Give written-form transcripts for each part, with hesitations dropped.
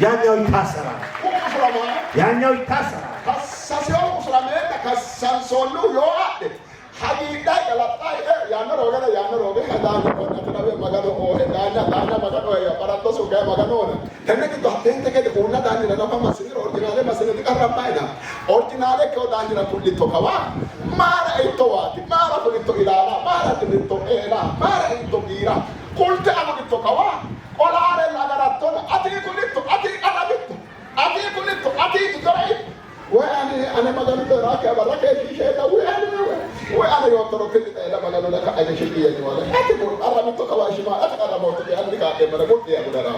ያኛው ይታሰራል ያኛው ይታሰራል ከሳሲው ቁስራሜ ከሳንሶሉ ዮአድ ሀዲዳ ቀላጣይ ያነሮ ወገደ ያነሮ ወገደ ዳና ወገደ መጋዶ ዳና መጋዶ ያparato su ga magano tenne dottente che una danni la nova masina originale masina di carrabaina originale che danni la pulito kawa mara itowati mara pulito ilala mara pulito era mara ito gira kulte amito kawa olare la garatona ati kulito ati arabito ati dorai وانا ما قالوا له راكع بركه في شيء وانا يوتروا كل لا ما قالوا لك اي شيء يعني ولا اعتبر قربت كواش ما اتقرب موت عندك اكبر قلت يا ابو درا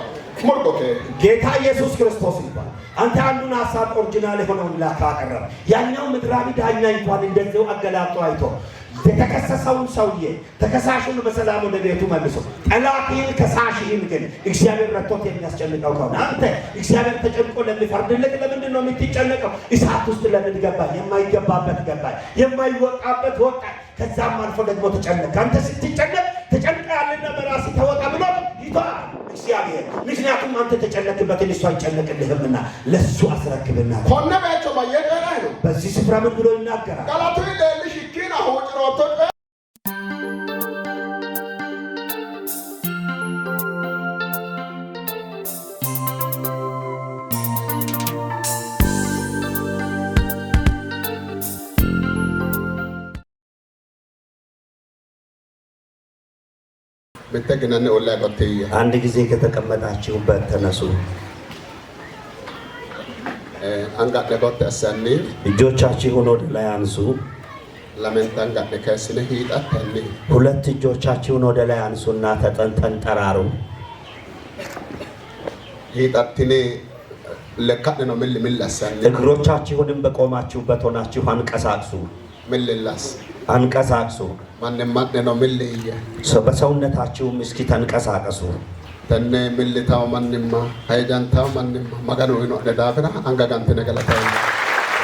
مربك ጌታ ኢየሱስ ክርስቶስ ይባል አንተ አንዱን ሐሳብ ኦሪጂናል ሆነው ላካ አቀረበ ያኛው ምድራዊ ዳኛ እንኳን እንደዚሁ አገላጦ አይቶ የተከሰሰውን ሰውዬ ተከሳሹን በሰላም ወደ ቤቱ መልሶ ጠላትን ከሳሽን ግን እግዚአብሔር ረቶት የሚያስጨንቀው ከሆነ አንተ እግዚአብሔር ተጨንቆ ለሚፈርድልህ ለምንድን ነው የምትጨነቀው? እሳት ውስጥ ለምን ገባ? የማይገባበት ገባ፣ የማይወጣበት ወጣ። ከዛም አልፎ ደግሞ ተጨነቀ። አንተ ስትጨነቅ ተጨንቀሃልና በራስህ ተወጣ ብሎ ይቷል እግዚአብሔር። ምክንያቱም አንተ ተጨነቅበትን እሱ አይጨነቅልህምና ለሱ አስረክብና ሆነ ባቸው ማየቀና ነው። በዚህ ስፍራ ምን ብሎ ይናገራል? ቃላቱ ለልሽ ይኪና ሆጭሮቶ በተገናነ ወላ ቆተየ አንድ ጊዜ ከተቀመጣችሁበት ተነሱ። አንጋደ ቆተሰኒ እጆቻችሁን ወደ ላይ አንሱ። ለምን አንጋደ ከስነ ሂጣተኒ ሁለት እጆቻችሁን ወደ ላይ አንሱና ተንጠራሩ። ሂጣትኔ ለካነ ነው ምን ለሰኒ እግሮቻችሁንም በቆማችሁበት ሆናችሁ አንቀሳቅሱ። ምልላስ አንቀሳቅሱ። ማንም ነው ምልየ በሰውነታችሁም እስኪ ተንቀሳቀሱ። ተነ ምልታው ማንማ ሃይጃንታው ማንማ ማጋኑ ነው ለዳፍራ አንጋጋንተ ነገላታ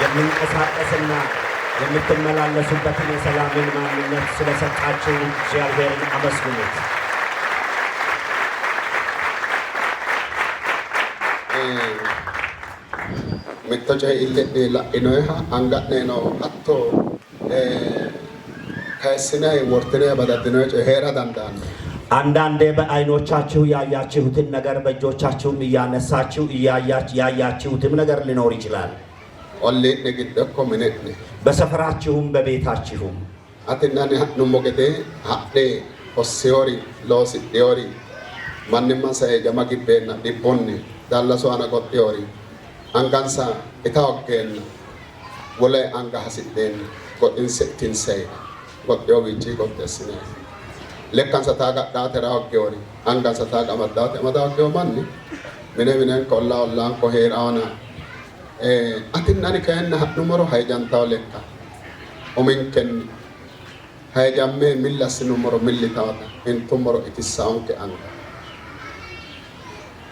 የምንቀሳቀስና የምትመላለሱበትን የሰላምን ማንነት ስለሰጣችሁ እግዚአብሔርን አመስግኑት። ምትጨ ኢለ ኢኖሃ አንጋነ ነው አቶ ከስናይ ወርተነ በዳድነጭ ሄራ ዳንዳን አንዳንዴ በአይኖቻችሁ ያያችሁትን ነገር በእጆቻችሁም እያነሳችሁ ያያችሁትም ነገር ሊኖር ይችላል። ኦሌ ንግደኮ ምንት በሰፈራችሁም በቤታችሁም አትናኔ ንሞገቴ ሀዴ ኦሲዮሪ ሎሲ ዲዮሪ ማንማ ሳይ ጀማጊቤና ዲቦኒ ዳላሶ አናቆጤዮሪ አንጋንሳ ኢታወገና ወለ አንጋ ሐሲዴን ጎኢንሴቲንሰይ ጎጤዮ ቢጂ ጎጤስነ ለካን ሰታጋ ዳተራው ጌወሪ አንጋን ሰታጋ መዳተ መዳገው ማኒ ምንን ኮላ ኦላን ኮሄራና አትናኒ ከነ ኑመሮ ሃይጃንታው ለካ ኦሜንከን ሃይጃሜ ሚላስ ኑመሮ ሚሊታታ እንቱመሮ ኢትሳውንከ አንጋ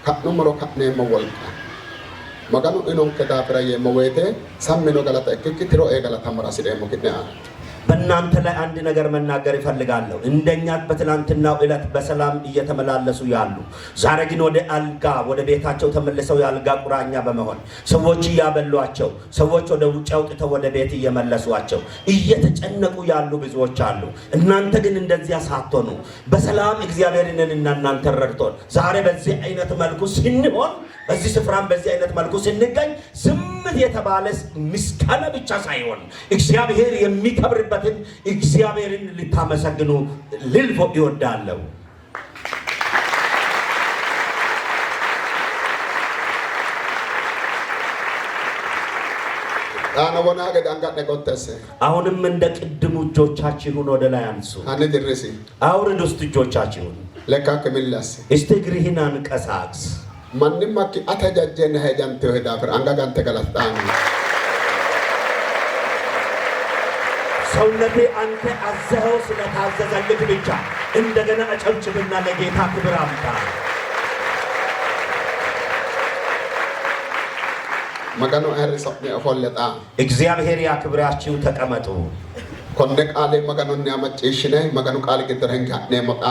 ከኑመሮ ከነ መወልቃ maganu inon ke daafira yemoweete ሳምኖ ገለታ እክክትሮ ኤገለታ መራሲ ደሞ ከደአ በእናንተ ላይ አንድ ነገር መናገር ይፈልጋለሁ። እንደኛ በትላንትናው ዕለት በሰላም እየተመላለሱ ያሉ ዛሬ ግን ወደ አልጋ ወደ ቤታቸው ተመልሰው ያልጋ ቁራኛ በመሆን ሰዎች ያበሏቸው ሰዎች ወደ ውጭ አውጥተው ወደ ቤት እየመለሷቸው እየተጨነቁ ያሉ ብዙዎች አሉ። እናንተ ግን እንደዚያ ሳትሆኑ በሰላም እግዚአብሔርን እናንተ ረድቶን ዛሬ በዚህ አይነት መልኩ ስንሆን በዚህ ስፍራም በዚህ አይነት መልኩ ስንገኝ ዝምት የተባለስ ምስጋና ብቻ ሳይሆን እግዚአብሔር የሚከብርበትን እግዚአብሔርን ልታመሰግኑ ልልፎ ይወዳለው። ዳናወና ገዳንጋ ነገተሰ አሁንም እንደ ቅድሙ እጆቻችሁን ወደ ላይ አንሱ። አነ ድረሲ አውርድ ውስጥ እጆቻችሁን ለካ ከመላስ እስቲ እግርህን አንቀሳቅስ። ማንንም ማኪ አታጃጀነ ሄዳንተ ሄዳፍር አንጋጋንተ ገላጣን ሰውነቴ አንተ አዘኸው ስለታዘዘልህ ብቻ እንደገና አጨብጭብና ለጌታ ክብር አምጣ። መጋኑ አርሰብ ሆለጣ እግዚአብሔር ያክብራችሁ። ተቀመጡ። ኮንደ ቃሌ መጋኑን ያመጭሽነ መጋኑ ቃል ገደረንጋ ነመጣ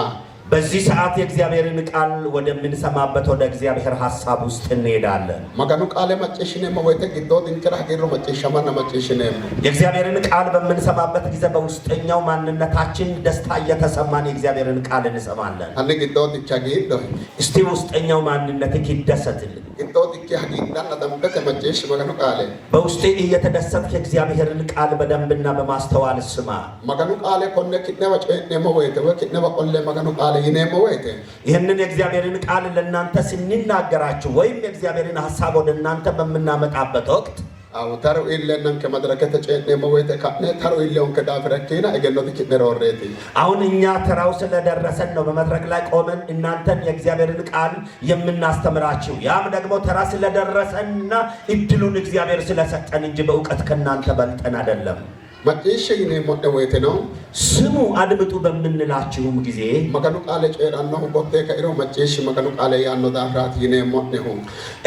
በዚህ ሰዓት የእግዚአብሔርን ቃል ወደምንሰማበት ወደ እግዚአብሔር ሐሳብ ውስጥ እንሄዳለን። maganu qaale macciishine moyte giddoo dinchira hagirro macciishamanna macciishine የእግዚአብሔርን ቃል በምንሰማበት ጊዜ በውስጠኛው ማንነታችን ደስታ እየተሰማን የእግዚአብሔርን ቃል እንሰማለን። አንደ giddoo dichagiddo እስቲ ውስጠኛው ማንነትህ ይደሰትልኝ። giddoo dichi hagiddanna dambete macciish maganu qaale በውስጤ እየተደሰትክ የእግዚአብሔርን ቃል በደንብና በማስተዋል ስማ። maganu qaale konne kidneba ce'neemo woyte ወይ kidneba qolle maganu qaale yineemo woyte ይህንን የእግዚአብሔርን ቃል ለእናንተ ስንናገራችሁ ወይም የእግዚአብሔርን ሐሳብ ወደ እናንተ በምናመጣበት ወቅት አው ታሩ ኢለነን ከመድረከተ ጨኔሞ ወይተ ካነ ታሩ ኢለውን ከዳፍረከና እገሎት ከነሮሬቲ አሁን እኛ ተራው ስለደረሰን ነው በመድረክ ላይ ቆመን እናንተን የእግዚአብሔርን ቃል የምናስተምራችሁ። ያም ደግሞ ተራ ስለደረሰንና እድሉን እግዚአብሔር ስለሰጠን እንጂ በእውቀት ከናንተ በልጠን አይደለም። macciishine modde woyte ነው ስሙ አድምጡ በምንላችሁም ጊዜ maganu qaale ceeranno botte kairo macciish maganu qaale yaanno daafራት yineemo ነው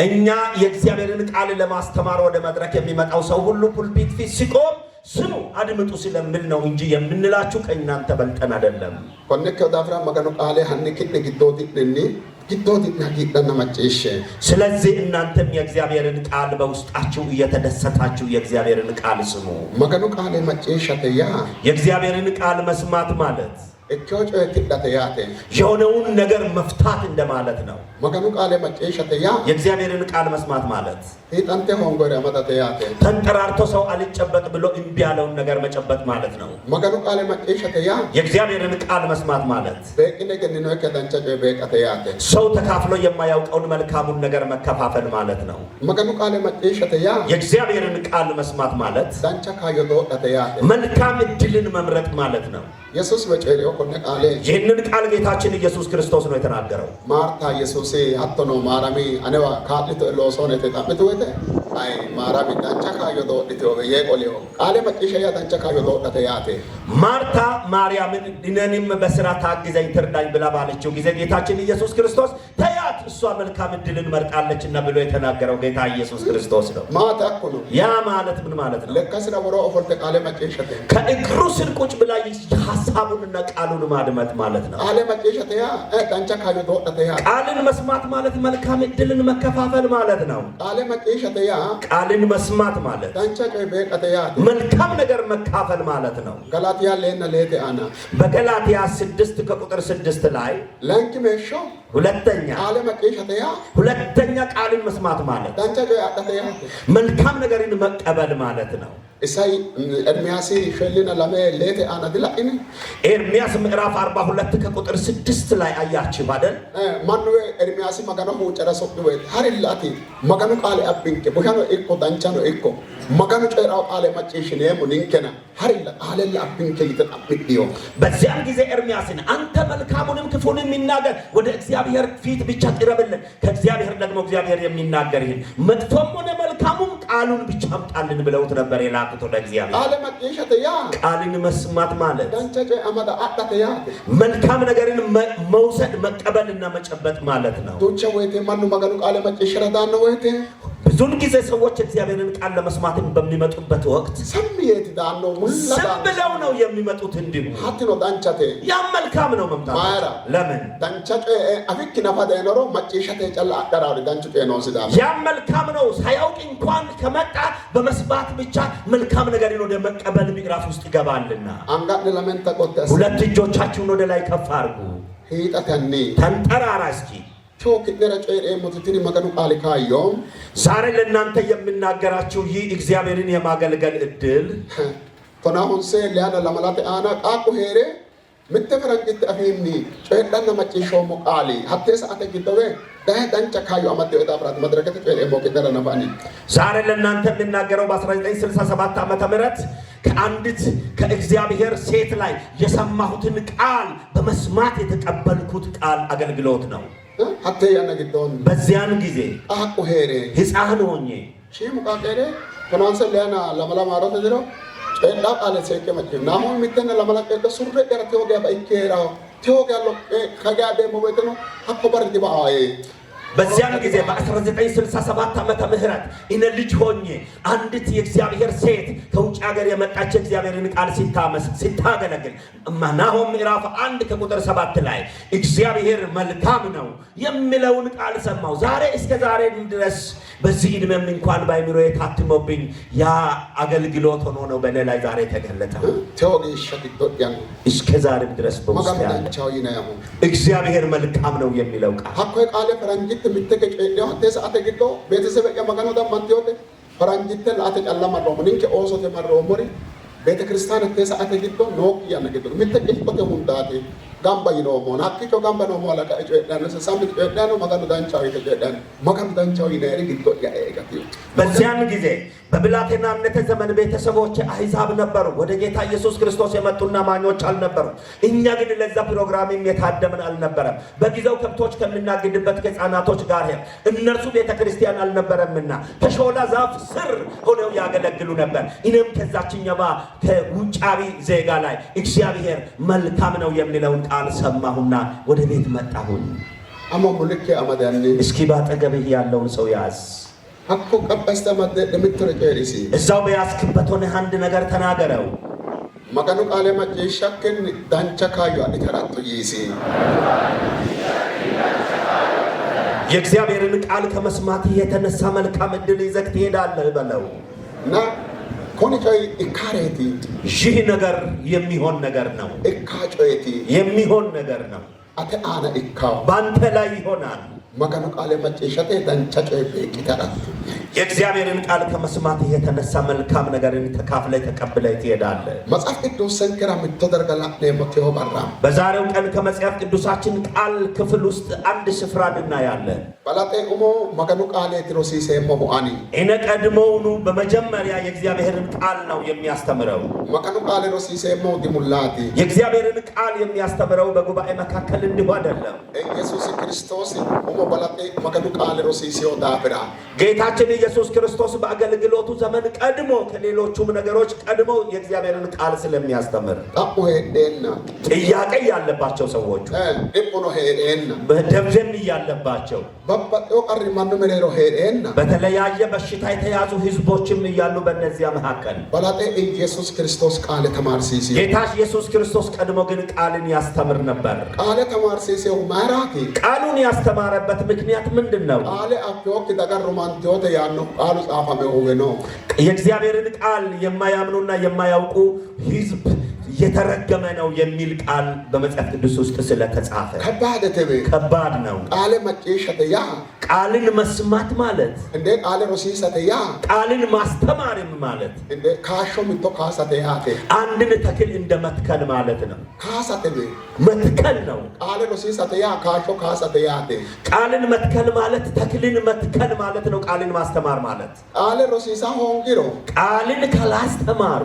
እኛ የእግዚአብሔርን ቃል ለማስተማር ወደ መድረክ የሚመጣው ሰው ሁሉ ፑልፒት ፊት ሲቆም ስሙ አድምጡ ስለምን ነው እንጂ የምንላችሁ ከእናንተ በልጠን አይደለም። konne ke daafra maganu qaale hanni kidne giddoti dinni giddoti nagidanna macciish ስለዚህ እናንተም የእግዚአብሔርን ቃል በውስጣችሁ እየተደሰታችሁ የእግዚአብሔርን ቃል ስሙ። maganu qaale macciishate ya የእግዚአብሔርን ቃል መስማት ማለት እቾች እትዳተ ያተ የሆነውን ነገር መፍታት እንደማለት ነው። maganu qaale macciishate ya የእግዚአብሔርን ቃል መስማት ማለት ይጣንተ ሆንጎራ ማታተ ያተ ተንጠራርቶ ሰው አልጨበጥ ብሎ እምቢ ያለውን ነገር መጨበጥ ማለት ነው። maganu qaale macciishate ya የእግዚአብሔርን ቃል መስማት ማለት በቅነ ገንኖ ከዳንቻ በቀተ ያተ ሰው ተካፍሎ የማያውቀውን መልካሙን ነገር መከፋፈል ማለት ነው። maganu qaale macciishate ya የእግዚአብሔርን ቃል መስማት ማለት ዳንቻ ካየዶ ቀተ ያተ መልካም እድልን መምረጥ ማለት ነው። ኢየሱስ በጨሪዮ ኮነ ቃሌ ይህንን ቃል ጌታችን ኢየሱስ ክርስቶስ ነው የተናገረው። ማርታ ኢየሱስ አጥቶ ነው ማራሚ አነዋ ካጥቶ ሎሶነ ተጣበቱ ወተ አይ ማራሚ ዳንቻ ካየዶ ዲቶ የቆሌው ቃሌ መጨሻ ያ ዳንቻ ካየዶ ቀተ ያተ ማርታ ማርያምን እኔንም በስራ ታግዘኝ ትርዳኝ ብላ ባለችው ጊዜ ጌታችን ኢየሱስ ክርስቶስ ተያት እሷ መልካም እድልን መርጣለችና ብሎ የተናገረው ጌታ ኢየሱስ ክርስቶስ ነው። ማታ እኮ ነው ያ ማለት ምን ማለት ነው? ለከስራ ወሮ ኦፈርተ ቃሌ መጨሻተ ከእግሩ ስር ቁጭ ብላ ሐሳቡንና ቃሉን ማድመጥ ማለት ነው። ቃሌ መጨሻተ ያ ዳንቻ ካየዶ ቀተ ያ ቃልን መስማት ማለት መልካም እድልን መከፋፈል ማለት ነው። ቃሌ መጨሻተ ያ ቃልን መስማት ማለት ዳንቻ በቀተ ያ መልካም ነገር መካፈል ማለት ነው። ገላትያ ለና ለተ አና በገላትያ 6 ከቁጥር 6 ላይ ለንኪ መሾ ሁለተኛ ቃሌ መጨሻተ ያ ሁለተኛ ቃልን መስማት ማለት ዳንቻ ቀተ ያ መልካም ነገርን መቀበል ማለት ነው። ኢሳይ ኤርሚያስ ሸልና ለማ ለተ አና ድላኢን ኤርሚያስ ምዕራፍ 42 ከቁጥር 6 ላይ አያችሁ አይደል? ማኑ ኤርሚያስ መገኑ ጨረሶ ወይ ሀሪላቲ መገኑ ቃሌ አብንከ ቦሻኖ ኢኮ ዳንቻኖ ኢኮ መገኑ ጨራው ቃሌ መጨሽኔ ሙኒንከና ሀሪላ ቃሌላ አብንከ ይተጣብዲዮ በዚያን ጊዜ ኤርሚያስን አንተ መልካሙንም ክፉንም የሚናገር ወደ እግዚአብሔር ፊት ብቻ ቅረብልን፣ ከእግዚአብሔር ደግሞ እግዚአብሔር የሚናገር ይሄን መጥፎም ሆነ መልካሙም ቃሉን ብቻ አምጣልን ብለውት ነበር የላኩት ወደ እግዚአብሔር። ቃሌ መጨሸተ ያ ቃልን መስማት ማለት ዳንቻ አማዳ አጣተ ያ መልካም ነገርን መውሰድ መቀበልና መጨበጥ ማለት ነው። ዶቻ ወይቴ ማኑ መገኑ ቃሌ መጨሽረዳ ነው ወይቴ ብዙን ጊዜ ሰዎች እግዚአብሔርን ቃል ለመስማት በሚመጡበት ወቅት ሰምየት ዳኖ ሙላ ብለው ነው የሚመጡት። እንዲሁ ሀትኖ ዳንቻቴ ያ መልካም ነው መምጣት ማራ ለምን ዳንቻቴ አፍክ ነፋደ ኖሮ መጨሸተ ጨላ አቀራሪ ዳንቻቴ ነው ሲዳ ያ መልካም ነው። ሳያውቅ እንኳን ከመጣ በመስባት ብቻ መልካም ነገርን ወደ መቀበል ምዕራፍ ውስጥ ይገባልና አንጋድ ለምን ተቆጣስ ሁለት እጆቻችሁን ወደ ላይ ከፍ አድርጉ። ሂጣተኒ ተንጠራራ እስኪ ቾክ ደረጨ ኤሞቲኒ መገኑ ቃል ካዮም ዛሬ ለእናንተ የምናገራችሁ ይህ እግዚአብሔርን የማገልገል እድል ቶናሁን ሴ ሊያና ለማላተ አና ቃቁ ሄሬ ምትፈረንግት አፊኒ ጨዳና መጪሾሙ ቃሊ ሀቴ ሰዓተ ግደዌ ዳንቻ ካዩ አመት ወጣፍራት መድረከተ ጨኤሞ ከደረ ነባኒ ዛሬ ለእናንተ የምናገረው በ1967 ዓመተ ምህረት ከአንዲት ከእግዚአብሔር ሴት ላይ የሰማሁትን ቃል በመስማት የተቀበልኩት ቃል አገልግሎት ነው። ሀቴ ያነግዶን በዚያን ጊዜ ቃቁ ሄሬ ሕፃን ሆኜ ሺሙ ቃቄሬ ቶናንሰ ሊያና ለማላማሮ ተድሮ ጨዳ ቃለ ሰይከ መጭ ናሁ ሚተነ ለማላቀደ ሱርበ ደረ ተወጋ ባይከራ ተወጋ ሎ ከጋደ ሞበተኖ አኮ በርዲ ባይ በዚያን ጊዜ በ1967 ዓመተ ምህረት እኔ ልጅ ሆኜ አንዲት የእግዚአብሔር ሴት ከውጭ ሀገር የመጣች እግዚአብሔርን ቃል ሲታገለግል ናሆም ምዕራፍ 1 ከቁጥር 7 ላይ እግዚአብሔር መልካም ነው የሚለውን ቃል ሰማው። ዛሬ እስከ ዛሬ ድረስ በዚህ ዕድሜም እንኳን ባይምሮ የታትሞብኝ ያ አገልግሎት ሆኖ ነው በእኔ ላይ ዛሬ ተገለጠው። እስከ ዛሬ ድረስ በውስጥ ያለ እግዚአብሔር መልካም ነው የሚለው ቃል አኮይ ቃል ፈረንጅት ምትከጨ ነው ተሰዓተ ግዶ ቤተሰብ የማገኑ ደማንቲዮት ፈረንጅት ላተ ጨለማ ነው ምንከ ኦሶ ተመሮ ሞሪ ቤተ ክርስቲያን ተሰዓተ ግዶ ነው ያነገዶ ምትከጨ ሙንዳቴ ጋምባ ይኖ ሞና አክቾ ጋምባ ነው ሞላ ከጨ ዳነ ሳምት ዳነ ማገኑ ዳንቻው ይተጨዳን ማገኑ ዳንቻው ይነሪ ግዶ ያኤጋቲዮ በዚያን ጊዜ በብላቴናነት ዘመን ቤተሰቦች አሕዛብ ነበሩ። ወደ ጌታ ኢየሱስ ክርስቶስ የመጡና ማኞች አልነበሩ። እኛ ግን ለዛ ፕሮግራምም የታደምን አልነበረም። በጊዜው ከብቶች ከምናግድበት ከሕፃናቶች ጋር እነርሱ ቤተ ክርስቲያን አልነበረምና ከሾላ ዛፍ ስር ሆነው ያገለግሉ ነበር። እኔም ከዛችኛዋ ከውጫዊ ዜጋ ላይ እግዚአብሔር መልካም ነው የሚለውን ቃል ሰማሁና ወደ ቤት መጣሁኝ። አማሙልክ አማዳኒ እስኪ ባጠገብህ ያለውን ሰው ያዝ። አኮ ቀበስተ ማደ ለምትረጨሪሲ እዛው በያስክበት ሆነ አንድ ነገር ተናገረው። ማቀኑ ቃለ ማጨሻከን ዳንቻ ካዩ አዲተራቶ ይሲ የእግዚአብሔርን ቃል ከመስማት የተነሳ መልካም ዕድል ይዘህ ትሄዳለህ በለው እና ኮንቻይ ኢካሬቲ ይህ ነገር የሚሆን ነገር ነው። ኢካጮይቲ የሚሆን ነገር ነው። አተ አና ኢካው ባንተ ላይ ይሆናል። ማቀኑ ቃለ ማጨሻተ ዳንቻ ጨቤ ቂታራቱ የእግዚአብሔርን ቃል ከመስማት የተነሳ መልካም ነገርን ተካፍለህ ተቀብለህ ትሄዳለህ። መጽሐፍ ቅዱስ ሰንከራ ምትደርጋላ ለሞቴው ባራ በዛሬው ቀን ከመጽሐፍ ቅዱሳችን ቃል ክፍል ውስጥ አንድ ስፍራ እናያለን። ባላጤ ኡሞ ማቀኑ ቃለ ትሮሲሴ ሞአኒ እኔ ቀድሞውኑ በመጀመሪያ የእግዚአብሔርን ቃል ነው የሚያስተምረው። ማቀኑ ቃለ ሮሲሴ ሞዲ ሙላቲ የእግዚአብሔርን ቃል የሚያስተምረው በጉባኤ መካከል እንዲሁ አይደለም። ኢየሱስ ክርስቶስ ኡሞ ባላጤ ማቀኑ ቃለ ሮሲሴው ዳብራ ጌታችን ኢየሱስ ክርስቶስ በአገልግሎቱ ዘመን ቀድሞ ከሌሎቹም ነገሮች ቀድሞ የእግዚአብሔርን ቃል ስለሚያስተምር አቆ ሄደና ጥያቄ ያለባቸው ሰዎች ደቆኖ ሄደና በደብዘም ያለባቸው በባጦ ቀሪ ማኑ መሬሮ ሄደና በተለያየ በሽታ የተያዙ ህዝቦችም እያሉ በእነዚያ መካከል ባላጤ ኢየሱስ ክርስቶስ ቃል ተማርሲሲ ጌታ ኢየሱስ ክርስቶስ ቀድሞ ግን ቃልን ያስተምር ነበር። ቃል ተማርሲሲው ማራኪ ቃሉን ያስተማረበት ምክንያት ምንድነው? ቃል አፍዮክ ተጋሩማንቲዮተ ያኑ ቃሉ ጻፈመ ሆኖ የእግዚአብሔርን ቃል የማያምኑና የማያውቁ ህዝብ የተረገመ ነው የሚል ቃል በመጽሐፍ ቅዱስ ውስጥ ስለተጻፈ ከባድ ነው። ቃል መጨሸተያ ቃልን መስማት ማለት እንደ ቃል ሮሲሰተያ ቃልን ማስተማርም ማለት እንደ ካሾ ምቶ ካሳተያቴ አንድን ተክል እንደ መትከል ማለት ነው። ካሳተቤ መትከል ነው። ቃል ሮሲሰተያ ካሾ ካሳተያቴ ቃልን መትከል ማለት ተክልን መትከል ማለት ነው። ቃልን ማስተማር ማለት ቃል ሮሲሳ ሆንጊሮ ቃልን ካላስተማሩ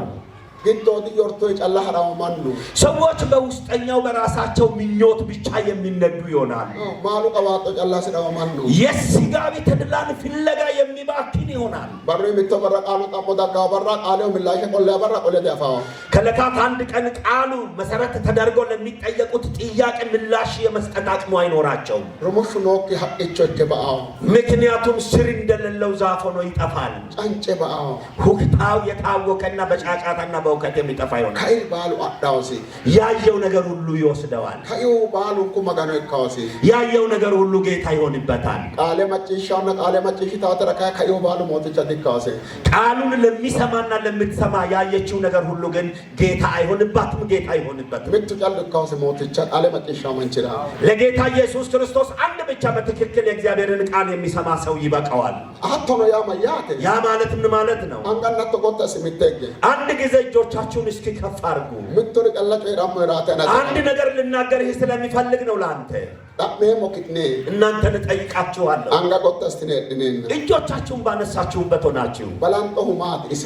ግዶት ይርቶ ይጨላህራው ማኑ ሰዎች በውስጠኛው በራሳቸው ምኞት ብቻ የሚነዱ ይሆናል። ማሉ ቀዋጦ ጨላስራው ማኑ የስጋዊ ተድላን ፍለጋ የሚባክን ይሆናል። ባሮ የሚተበራ ቃሉ ጣሞዳ ጋበራ ቃለው ምላሽ ቆለ ያበራ ቆለ ያፋው ከለካት አንድ ቀን ቃሉ መሰረት ተደርጎ ለሚጠየቁት ጥያቄ ምላሽ የመስጠት አቅሙ አይኖራቸውም። ሩሙሽ ኖክ ሐቅቾች በአው ምክንያቱም ስር እንደሌለው ዛፍ ሆኖ ይጠፋል። ጫንጨ በአው ሁክታው የታወቀና በጫጫታና በእውቀት የሚጠፋ ይሆናል። ካይ ባሉ አዳውሲ ያየው ነገር ሁሉ ይወስደዋል። ካዩ ባሉ ኩማጋኖ ካውሲ ያየው ነገር ሁሉ ጌታ ይሆንበታል። ቃለ መጭሻውና ቃለ መጭሽታ ተረካ ካዩ ባሉ ሞተቻ ዲካውሲ ቃሉን ለሚሰማና ለምትሰማ ያየችው ነገር ሁሉ ግን ጌታ አይሆንባትም። ጌታ ይሆንበታል። ምትጫል ዲካውሲ ሞተቻ ቃለ መጭሻው መንችራ ለጌታ ኢየሱስ ክርስቶስ አንድ ብቻ በትክክል የእግዚአብሔርን ቃል የሚሰማ ሰው ይበቃዋል። አቶሎ ያማያተ ያ ማለት ምን ማለት ነው? አንጋናቶ ቆጣስ ሚተገ አንድ ጊዜ እጆቻችሁን እስኪ ከፍ አድርጉ። ምትር ቀላጭ ራሞ ራተና አንድ ነገር ልናገርህ ስለሚፈልግ ነው። ላንተ ዳሜ ሞክትኔ እናንተን ጠይቃችኋለሁ። አንጋ ቆጣስቲኔ ድኔን እጆቻችሁን ባነሳችሁበት ሆናችሁ ባላንጦ ሁማት እሲ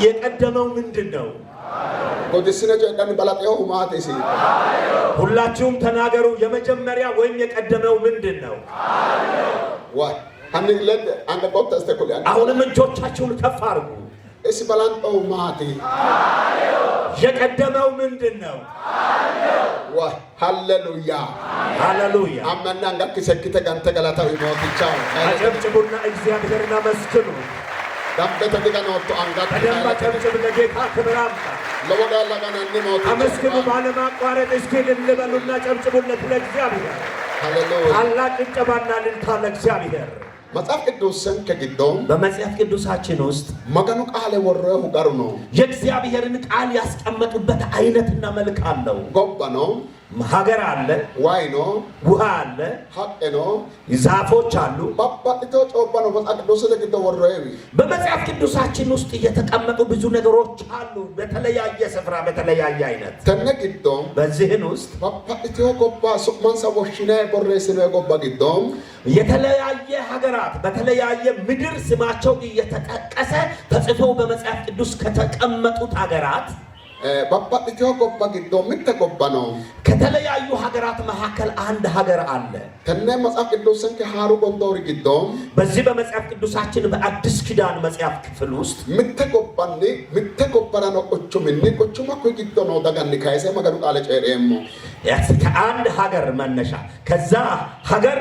የቀደመው ምንድነው? ጎድስነ ጀዳን ባላጤው ሁማት እሲ ሁላችሁም ተናገሩ። የመጀመሪያ ወይም የቀደመው ምንድነው? ዋይ አንግለድ አንጋ ቆጣስተ ኮሊያ አሁንም እጆቻችሁን ከፍ አድርጉ። እሲ ባላንጦ ሁማት የቀደመው ምንድነው? ሃሌሉያ ሃሌሉያ። አመና እንጋክ ሰክተ ጋንተ ገላታው ይሞትቻው አጨብጭቡና እግዚአብሔርን አመስግኑ። ዳምበተ ዲጋኖቶ አንጋት በደንብ አጨብጭቡ። ለጌታ ክብር አምጣ። ለወዳ ለጋናኒ ሞት አመስግኑ ባለማቋረጥ። እስኪ ልበሉና ጨብጭቡለት ለእግዚአብሔር። ሃሌሉያ። ታላቅ ጭብጨባና እልልታ ለእግዚአብሔር። መጽሐፍ ቅዱስን ከግዶም በመጽሐፍ ቅዱሳችን ውስጥ መገኑ ቃል ወረሁ ጋር ነው የእግዚአብሔርን ቃል ያስቀመጡበት አይነትና መልክ አለው። ጎባ ነው፣ ሀገር አለ፣ ዋይ ነው፣ ውሃ አለ፣ ሀቅ ነው፣ ዛፎች አሉ። ባባጥቶ ጮባ ነው መጽሐፍ ቅዱስ ለግዶ ወረሁ። በመጽሐፍ ቅዱሳችን ውስጥ የተቀመጡ ብዙ ነገሮች አሉ፣ በተለያየ ስፍራ በተለያየ አይነት። ተነግዶም በዚህን ውስጥ ባባጥቶ ጎባ ሱማን ሰቦሽና ቦሬስነ ጎባ ግዶም የተለያየ ሀገራት በተለያየ ምድር ስማቸው እየተጠቀሰ ተጽፈው በመጽሐፍ ቅዱስ ከተቀመጡት ሀገራት ባባጥቶ ጎባ ግዶም ምትጎባ ነው። ከተለያዩ ሀገራት መካከል አንድ ሀገር አለ። ተነ መጽሐፍ ቅዱስን ከሃሩ ጎንዶር ግዶም በዚህ በመጽሐፍ ቅዱሳችን በአዲስ ኪዳን መጽሐፍ ክፍል ውስጥ ምትጎባና ነው። ቆቹማ ግዶ ነው ዳጋኒ ካይሰ መገኑ ቃለ ጨሬሞ ከአንድ ሀገር መነሻ ከዛ ሀገር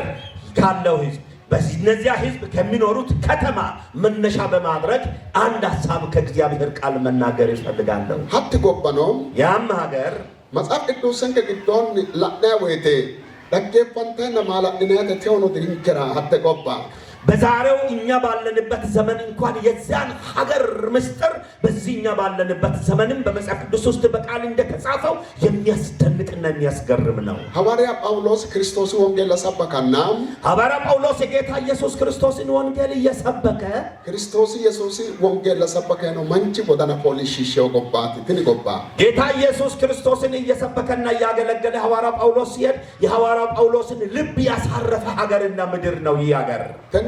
ካለው ህዝብ በእነዚያ ህዝብ ከሚኖሩት ከተማ መነሻ በማድረግ አንድ ሐሳብ ከእግዚአብሔር ቃል መናገር ይፈልጋለሁ። ሀብት ጎባ ነው። ያም ሀገር መጽሐፍ ቅዱስን ከግዶን ላና ወይቴ ደገፈንተና ማላእናተ ተውኑ ድንከራ ሀብት ጎባ በዛሬው እኛ ባለንበት ዘመን እንኳን የዛን ሀገር ምስጢር በዚህኛ ባለንበት ዘመንም በመጽሐፍ ቅዱስ ውስጥ በቃል እንደተጻፈው የሚያስደንቅና የሚያስገርም ነው። ሐዋርያ ጳውሎስ ክርስቶስ ወንጌል ለሰበከና ሐዋርያ ጳውሎስ የጌታ ኢየሱስ ክርስቶስን ወንጌል እየሰበከ ክርስቶስ ኢየሱስ ወንጌል ለሰበከ ነው መንቺ ወዳና ፖሊሽ ሺው ጎባት ግን ጎባ ጌታ ኢየሱስ ክርስቶስን እየሰበከና ያገለገለ ሐዋርያ ጳውሎስ ሲሄድ የሐዋርያ ጳውሎስን ልብ ያሳረፈ ሀገርና ምድር ነው ይህ ሀገር።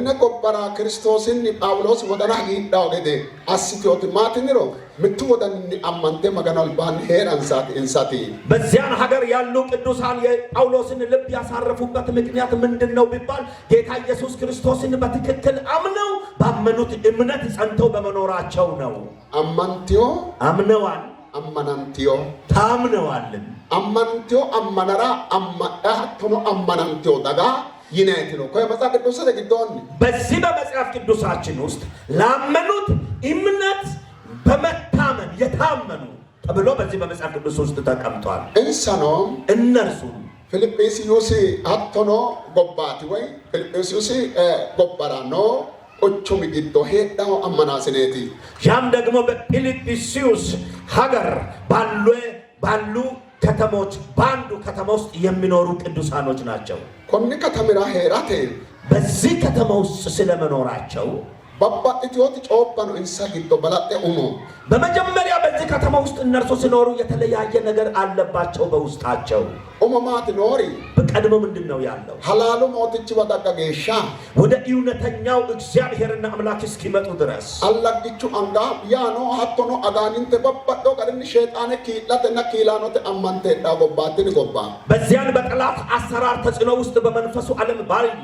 ነቆበራ ክርስቶስን ጳውሎስ ወደና ይዳው ገደ አስቲዮት ማትንሮ ምቱ ወደን አማንተ መገናል ባን ሄራንሳት እንሳቲ በዚያን ሀገር ያሉ ቅዱሳን የጳውሎስን ልብ ያሳረፉበት ምክንያት ምንድነው ቢባል ጌታ ኢየሱስ ክርስቶስን በትክክል አምነው ባመኑት እምነት ጸንተው በመኖራቸው ነው። አማንቲዮ አምነዋል፣ አማናንቲዮ ታምነዋልን። አማንቲዮ አማናራ አማዳቶኖ አማናንቲዮ ዳጋ ይናይት ነው ኮይ መጽሐፍ ቅዱስ ለግዶን በዚህ በመጽሐፍ ቅዱሳችን ውስጥ ላመኑት እምነት በመታመን የታመኑ ተብሎ በዚህ በመጽሐፍ ቅዱስ ውስጥ ተቀምጧል። እንሰኖም እነርሱ ፊልጵስዩስ አቶኖ ጎባቲ ወይ ፊልጵስዩስ ጎባራ ነው ኦቾም ግዶ ሄዳው አማናስኔቲ ያም ደግሞ በፊልጵስዩስ ሀገር ባሉ ከተሞች ባንዱ ከተማ ውስጥ የሚኖሩ ቅዱሳኖች ናቸው። ኮኒ ከተማራ ሄራቴ በዚህ ከተማ ውስጥ ስለመኖራቸው ባባ ኢትዮት ጮባኑ እንሳግዶ በላጤ ኡሞ በመጀመሪያ በዚህ ከተማ ውስጥ እነርሱ ሲኖሩ የተለያየ ነገር አለባቸው በውስጣቸው። ኡማማት ኖሪ በቀድሞ ምንድነው ያለው? ሐላሉ ሞትች ወዳቀገሻ ወደ እውነተኛው እግዚአብሔርና አምላክ እስኪመጡ ድረስ አላግቹ አንጋ ያኖ ሀቶኖ አጋኒንተ በበዶ ቀርን ሸይጣን ኪላተና ኪላኖተ አማንተ ዳጎባትን ጎባ በዚያን በጠላት አሰራር ተጽዕኖ ውስጥ በመንፈሱ ዓለም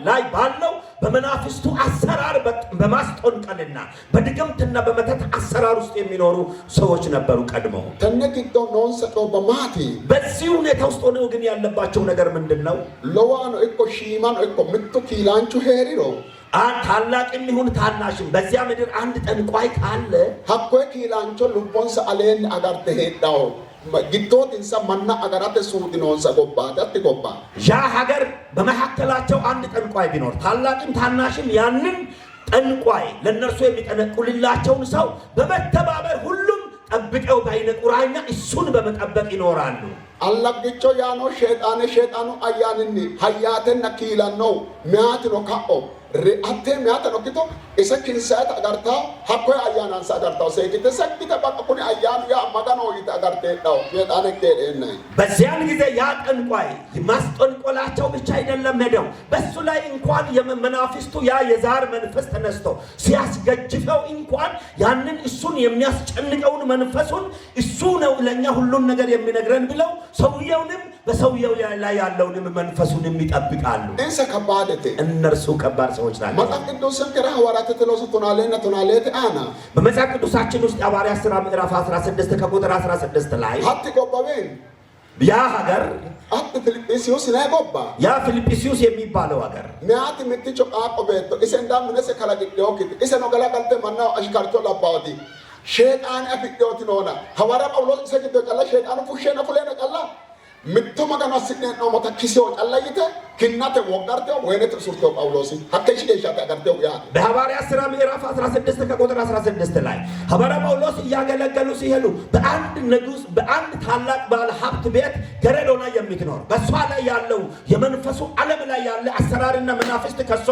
ላይ ባለው በመናፍስቱ አሰራር በማስጠንቀልና በድግምትና በመተት አሰራር ውስጥ የሚኖሩ ሰዎች ነበሩ ቀድሞ። ተነግዶ ኖን ሰጦ በማቲ በዚህ ሁኔታ ውስጥ ሆነው ግን ያለባቸው ነገር ምንድነው? ለዋኖ እኮ ሺማን እኮ ምቱ ኪላንቹ ሄሪሮ ታላቅም ይሁን ታናሽም በዚያ ምድር አንድ ጠንቋይ ካለ ሀኮ ኪላንቾ ልቦንሰ አሌን አጋርተ ሄዳው ግቶት እንሳ መና አጋራተ ሱዲኖንሰ ጎባታ ትጎባ ያ ሀገር በመሐከላቸው አንድ ጠንቋይ ቢኖር ታላቅም ታናሽም ያንን ጠንቋይ ለነርሱ የሚጠነቁልላቸውን ሰው በመተባበር ሁሉም ጠብቀው ባይነ ቁራኛ እሱን በመጠበቅ ይኖራሉ። አላግቾ ያኖ ሸይጣኑ አያንኒ ሀያተና ኪላኖ ሚያትኖ ካኦ ሪአቴ ሚያተኖ ኪቶ እሰኪን ሰዓት አጋርታ ሀኮ አያናን ሳጋርታው ሰይኪተ ሰኪተ ባቀኩኒ አያኑ ያ ማጋኖ ይታ አጋርቴ ዳው ሸይጣን ከደነ በዚያን ጊዜ ያ ጠንቋይ ማስጠንቆላቸው ብቻ አይደለም ሄደው በሱ ላይ እንኳን የመናፍስቱ ያ የዛር መንፈስ ተነስቶ ሲያስገጅፈው እንኳን ያንን እሱን የሚያስጨንቀውን መንፈሱን እሱ ነው ለኛ ሁሉን ነገር የሚነግረን ብለው ሰውየውንም በሰውየው ላይ ያለውንም መንፈሱንም ይጠብቃሉ። እንሰ ከባደቴ እነርሱ ከባድ ሰዎች ናቸው። መጽሐፍ ቅዱስን ከራ ሐዋርያት ተለሱ ቶናሌት አና በመጽሐፍ ቅዱሳችን ውስጥ ሐዋርያት ሥራ ምዕራፍ 16 ከቁጥር 16 ላይ ሀት ጎባቤን ያ ሀገር አት ፊልጵስዩስ ነው ጎባ ያ ፊልጵስዩስ የሚባለው ሀገር ሚያት ምትጮ አቆበቶ እሰንዳ ምነሰ ከላግዶክ እሰኖ ገላቀልተ ማናው አሽካርቶ ለባውቲ ሸይጣን አፍዶት ነውና ሐዋርያ ጳውሎስ ሰግዶ ቀላ ሸይጣን ፉሸነ ፉለነ ቀላ ምቶ መገና ሲነ ነው መተክሲዮ ቀላይተ ክናተ ወጋርተ ወይነት ሱርቶ ጳውሎስ ሀከሽ ደሻታ ጋርተው ያ በሐዋርያት ሥራ ምዕራፍ 16 ከቁጥር 16 ላይ ሐዋርያ ጳውሎስ እያገለገሉ ሲሄዱ በአንድ ንጉስ በአንድ ታላቅ ባለ ሀብት ቤት ገረዶና የምትኖር በሷ ላይ ያለው የመንፈሱ ዓለም ላይ ያለ አሰራርና መናፍስት ከሷ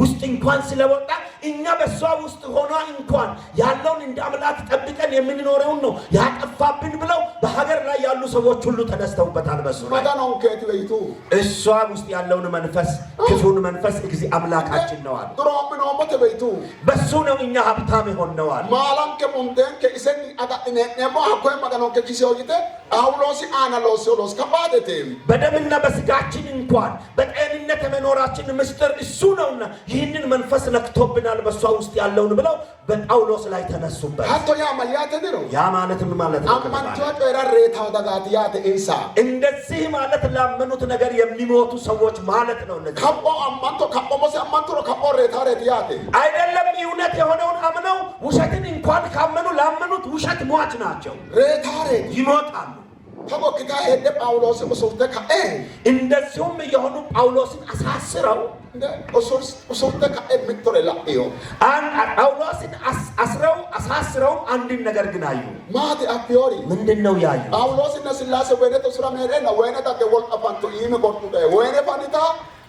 ውስጥ እንኳን ስለወጣ እኛ በሷ ውስጥ ሆኖ እንኳን ያለውን እንደ አምላክ ጠብቀን የምንኖረው ነው ያጠፋብን ብለው በሀገር ላይ ያሉ ሰዎች ሁሉ ተነስተውበታል። በሱ ላይ ማዳናው ከት በይቱ እሷ ውስጥ ያለውን መንፈስ ክፉን መንፈስ እግዚአብሔር አምላካችን ነው አለ። ድሮም ነው በይቱ በሱ ነው እኛ ሀብታም ሆነን ነው አለ። ማላም ከሙንደን ከኢሰኒ አዳነ ነሞ አቆይ ማዳናው ከኪሲዮይተ ጳውሎስ አናሎሶሎስ ከባደቴ በደምና በስጋችን እንኳን በጤንነት መኖራችን ምስጢር እሱ ነውና ይህንን መንፈስ ለክቶብናል በሷ ውስጥ ያለውን ብለው በጳውሎስ ላይ ተነሱበት። ሀቶ ያ ማያተ ነው ያ ማለት ምን ማለት ነው? አማንቶ ተራሬታው ዳጋት ያተ ኢንሳ እንደዚህ ማለት ላመኑት ነገር የሚሞቱ ሰዎች ማለት ነው። እነዚህ ካቦ አማንቶ ካቦ ሞሰ አማንቶ ካቦ ሬታሬት ያተ አይደለም እውነት የሆነውን አምነው ውሸትን እንኳን ካመኑ ላመኑት ውሸት ሟች ናቸው። ሬታሬት ይሞታሉ። ተቆክታ ሄደ ጳውሎስ ወሶተ ካኤ እንደዚሁም የሆኑ ጳውሎስን አሳስረው ወሶተ ካኤ ምትረላ እዩ ጳውሎስን አሳስረው አንድን ነገር ግን አዩ። ማቲ አፒዮሪ ምንድነው ያዩ? ጳውሎስና ስላሴ ወይነ ተስራ መሄደና ወይነ ታከ ወልቀፋንቶ ይሚ ቆርጡ ወይነ ፋኒታ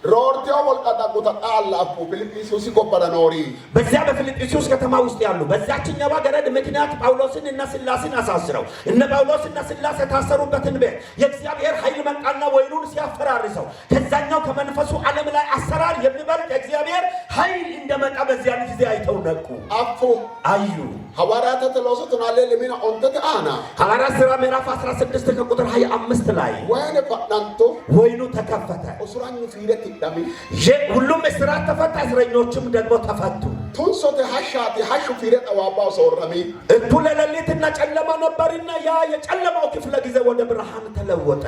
ሮርቲዮ ወልቀጣ ቁጣ አላፉ ፊልጵስዩስ ጎበረ ኖሪ በዚያ በፊልጵስዩስ ከተማ ውስጥ ያሉ በዛችኛው ገረድ ምክንያት ጳውሎስን እና ስላሴን አሳስረው እነ ጳውሎስና ስላሴ ታሰሩበትን ቤት የእግዚአብሔር ኃይል መጣና ወይኑን ሲያፈራርሰው ከዛኛው ከመንፈሱ ዓለም ላይ አሰራር የሚበልጥ የእግዚአብሔር ኃይል እንደመጣ በዚያን ጊዜ አይተው ነቁ። አፉ አዩ። ሐዋርያት ተለወሱትና ለለሚና ኦንተተ አና ሐዋርያት ሥራ ምዕራፍ 16 ከቁጥር 25 ላይ ወይኔ ፈናንቶ ወይኑ ተከፈተ። ኦስራኙ ፍሪደት ይዳሚ ሁሉም እስራት ተፈታ፣ እስረኞችም ደግሞ ተፈቱ። ቱንሶተ ሐሻቲ ሐሹ ፍሪደት አዋባው ሰውራሚ እኩለ ሌሊትና ጨለማ ነበርና ያ የጨለማው ክፍለ ጊዜ ወደ ብርሃን ተለወጠ።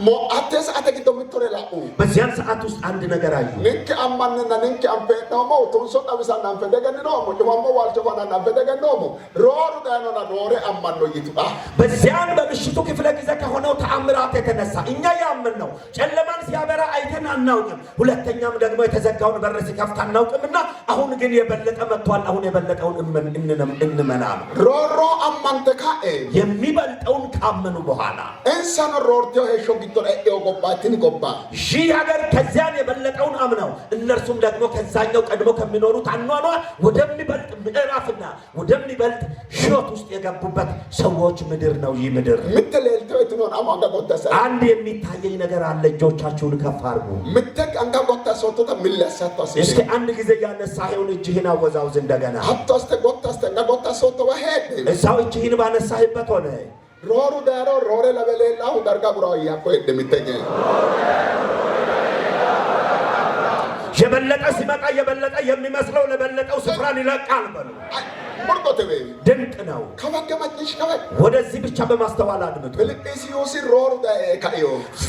ሞአተስ አተግቶ ምትረላኡ በዚያን ሰዓት ውስጥ አንድ ነገር አዩ። ንክ አማንና ንክ አንፈታው ቱንሶ ጠብሳና አንፈደገን ነው ሞጭማሞ ዋልቸፋና አንፈደገን ነው ሮሩ ዳኖና ዶሬ አማን ነው ይጥባ በዚያን በምሽቱ ክፍለ ጊዜ ከሆነው ተአምራት የተነሳ እኛ ያምን ነው ጨለማን ሲያበራ አይተን አናውቅም። ሁለተኛም ደግሞ የተዘጋውን በር ሲከፍት አናውቅምና አሁን ግን የበለጠ መጥቷል። አሁን የበለጠውን እንመና ሮሮ አማንተካኤ የሚበልጠውን ካመኑ በኋላ እንሰን ሮርቲዮ ሄሾ ጊቶር ኤዮ ጎባትን ጎባ ሺህ ሀገር ከዚያን የበለጠውን አምነው እነርሱም ደግሞ ከዛኛው ቀድሞ ከሚኖሩት አኗኗር ወደሚበልጥ ምዕራፍና ወደሚበልጥ ሕይወት ውስጥ የገቡበት ሰዎች ምድር ነው። ይህ ምድር ምትለልተው እትኖን አማጋ ጎተሰ አንድ የሚታየኝ ነገር አለ። እጆቻችሁን ከፍ አድርጉ። ምትክ አንጋ ጎተሰው ተምለሰተው እስኪ አንድ ጊዜ ያነሳኸውን እጅህን አወዛውዝ እንደገና አጥተስተ ጎተስተ እና ጎተሰው ተወሄድ እዛው እጅህን ባነሳህበት ሆነ ሮሩ ዳሮ ሮሬ ለበሌላው ደርጋ ጉራው ያቆ እንደሚተኛ የበለጠ ሲመጣ የበለጠ የሚመስለው ለበለጠው ስፍራን ይለቃል። በሉ ወርቆተቤ ድንቅ ነው። ከመገመትሽ ከመ ወደዚህ ብቻ በማስተዋል አድምጡ። ፊልጵስዩስ ሮሩ ካዮ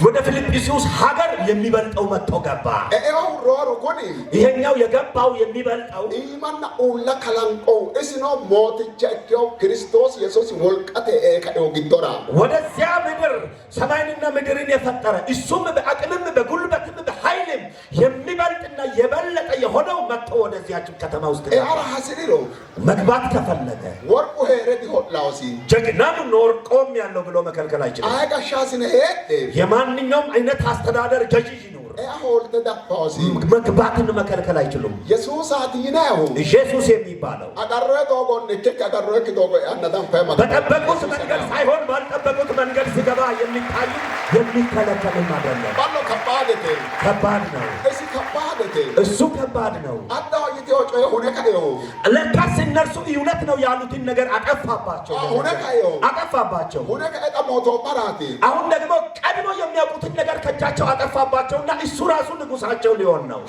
ወደ ፊልጵስዩስ ሀገር የሚበልጠው መጥቶ ገባ። ኤው ሮሩ ኮኒ ይሄኛው የገባው የሚበልጠው ኢማና ኡላ ከላንቆ እስኖ ሞትቻቸው ክርስቶስ ኢየሱስ ወልቀተ ካዮ ጊዶራ ወደዚያ ምድር ሰማይንና ምድርን የፈጠረ እሱም በአቅምም በጉልበትም በኃይልም የሚበልጥና የበለጠ የሆነው መጥቶ ወደዚያች ከተማ ውስጥ ያራ ሐሲሪሮ መግባት ከፈለገ ወርቁ ሄረድ ይሆላውሲ ጀግናም ኖር ቆም ያለው ብሎ መከልከል አይችልም። አጋሻስነ ሄደ የማንኛውም አይነት አስተዳደር ገዢ ይኖር ኤሆልተ ዳፓውሲ መግባትን መከልከል አይችሉም። ኢየሱስ አትይናው ኢየሱስ የሚባለው አጋሮ ዶጎን ንከክ አጋሮ ከዶጎ አናዳም ፈማ በጠበቁት መንገድ ሳይሆን ባልጠበቁት መንገድ ሲገባ የሚታይ የሚከለከልም አይደለም። ባሎ ከባድ ነው። ከባድ ነው። እሱ ከባድ ነው። እሱ ከባድ ነው። አዳው ይቴው ሁነካዮ ለካስ እነርሱ እውነት ነው ያሉትን ነገር አጠፋባቸው። አጠፋባቸው። አሁን ደግሞ ቀድሞ የሚያውቁትን ነገር ከእጃቸው አጠፋባቸውና እሱ ራሱ ንጉሳቸው ሊሆን ነው።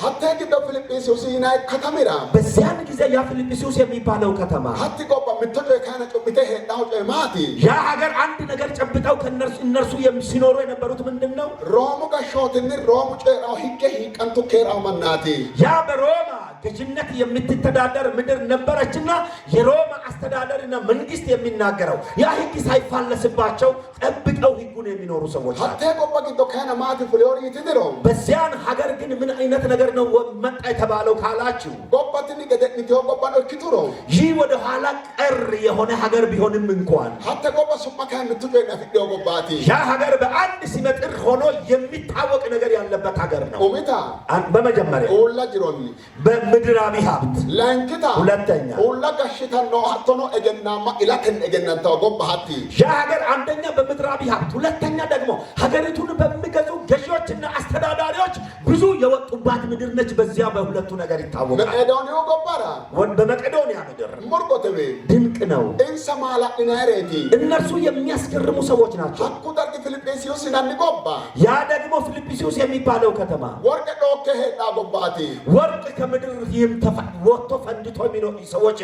በዚያን ጊዜ ያ ፊልጵስዩስ የሚባለው ከተማ ያ ሀገር አንድ ነገር ጨብጠው እነርሱ ሲኖሩ የነበሩት ምንድን ነው? ያ በሮማ ገዥነት የምትተዳደር ምድር ነበረችና የሮማ አስተዳደርና መንግስት የሚናገረው ያ ህግ ሳይፋለስባቸው ጠብቀው ህጉን የሚኖሩ ሰዎች በዚያን ሀገር ግን ምን አይነት ነገር ነው መጣ የተባለው ካላችሁ ይህ ወደ ኋላ ቀር የሆነ ሀገር ቢሆንም እንኳን ያ ሀገር በአንድ ሲመጥር ሆኖ የሚታወቅ ነገር ያለበት ሀገር ነው። በመጀመሪያ በምድራዊ ሀብት፣ ሁለተኛ ያ ሀገር አንደኛ በምድራዊ ሀብት፣ ሁለተኛ ደግሞ ሀገሪቱን በሚገዙ ገዢዎችና አስተዳዳሪዎች ብዙ የወጡባት ምድር ነች። በዚያ በሁለቱ ነገር ይታወቃል። በመቄዶንያ ምድር ድንቅ ነው። እነርሱ የሚያስገርሙ ሰዎች ናቸው። ያ ደግሞ ፊልጵስዩስ የሚባለው ከተማ ወርቅ ከምድር ወጥቶ ፈንድቶ የሚኖሩ ሰዎች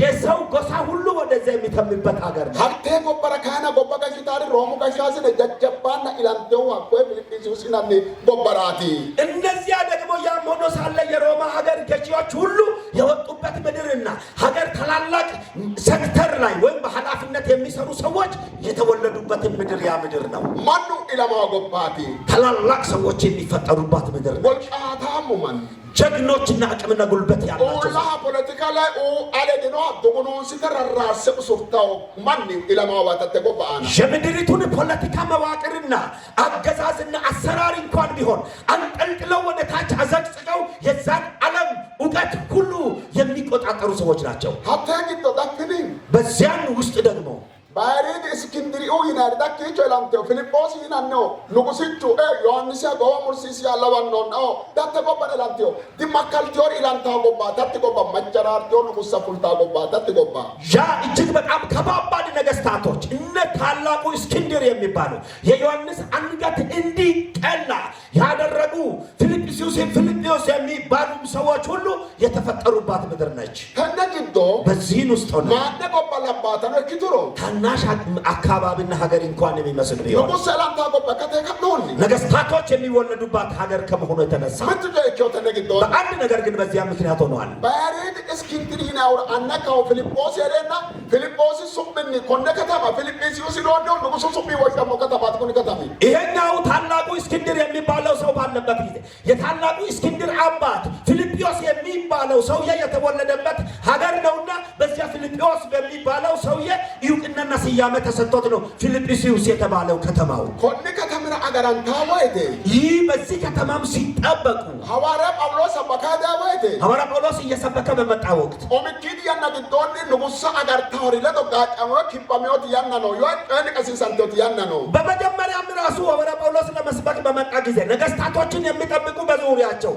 የሰው ጎሳ ሁሉ ወደዚያ የሚተምበት ሀገር ነው። እነዚያ ደግሞ ያም ሆኖ ሳለ የሮማ ሀገር ገዢዎች ሁሉ የወጡበት ምድርና ሀገር ታላላቅ ሴክተር ላይ ወይም በኃላፊነት የሚሰሩ ሰዎች የተወለዱበትን ምድር ያ ምድር ነው። ታላላቅ ሰዎች የሚፈጠሩባት ምድር ነው። ጀግኖችና አቅምና ጉልበት ያላቸው የምድሪቱን ፖለቲካ መዋቅርና አገዛዝና አሰራር እንኳን ቢሆን አንጠልጥለው ወደ ታች አዘቅዝቀው የዛን ዓለም እውቀት ሁሉ የሚቆጣጠሩ ሰዎች ናቸው። በዚያን ውስጥ ደግሞ ባሪድ እስክንድሪኡ ይናርዳክ ይቸላምተው ፊልጶስ ይናነው ንጉስቹ ዮሐንስ ያጎባ ሙርሲስ ያለባነው ነው ዳተቆበረ ላምተው ዲማካልቲዮር ኢላንታው ጎባ ዳተቆባ መጨራርቲዮ ንጉስ ሰፉልታ ጎባ ዳተቆባ ያ እጅግ በጣም ከባባድ ነገስታቶች እነ ታላቁ እስክንድር የሚባሉ የዮሐንስ አንገት እንዲቀላ ያደረጉ ፊልጵስዩስ የሚባሉ ሰዎች ሁሉ የተፈጠሩባት ምድር ነች። ከነግዶ በዚህን ውስጥ ነው ማደቆባላባት ነው ኪቱሮ ታናሽ አካባቢና ሀገር እንኳን የሚመስል ቢሆን ነገስታቶች የሚወለዱባት ሀገር ከመሆኑ የተነሳ በአንድ ነገር ግን በዚያ ምክንያት ሆነዋል። ይሄኛው ታላቁ እስክንድር የሚባለው ሰው ባለበት ጊዜ የታላቁ እስክንድር አባት ፊልጵስዩስ የሚባለው ሰውዬ የተወለደበት ሀገር ነውና በዚያ ፊልጵስዩስ በሚባለው ሰውዬ ይውቅናና ስያሜ ተሰጥቶት ነው ፊልጵስዩስ የተባለው ከተማው። ይህ በዚህ ከተማም ሲጠበቁ ሐዋርያ ጳውሎስ እየሰበከ በመጣ ወቅት በመጀመሪያም ራሱ ሐዋርያ ጳውሎስ ለመስበክ በመጣ ጊዜ ነገስታቶችን የሚጠብቁ በዙሪያቸው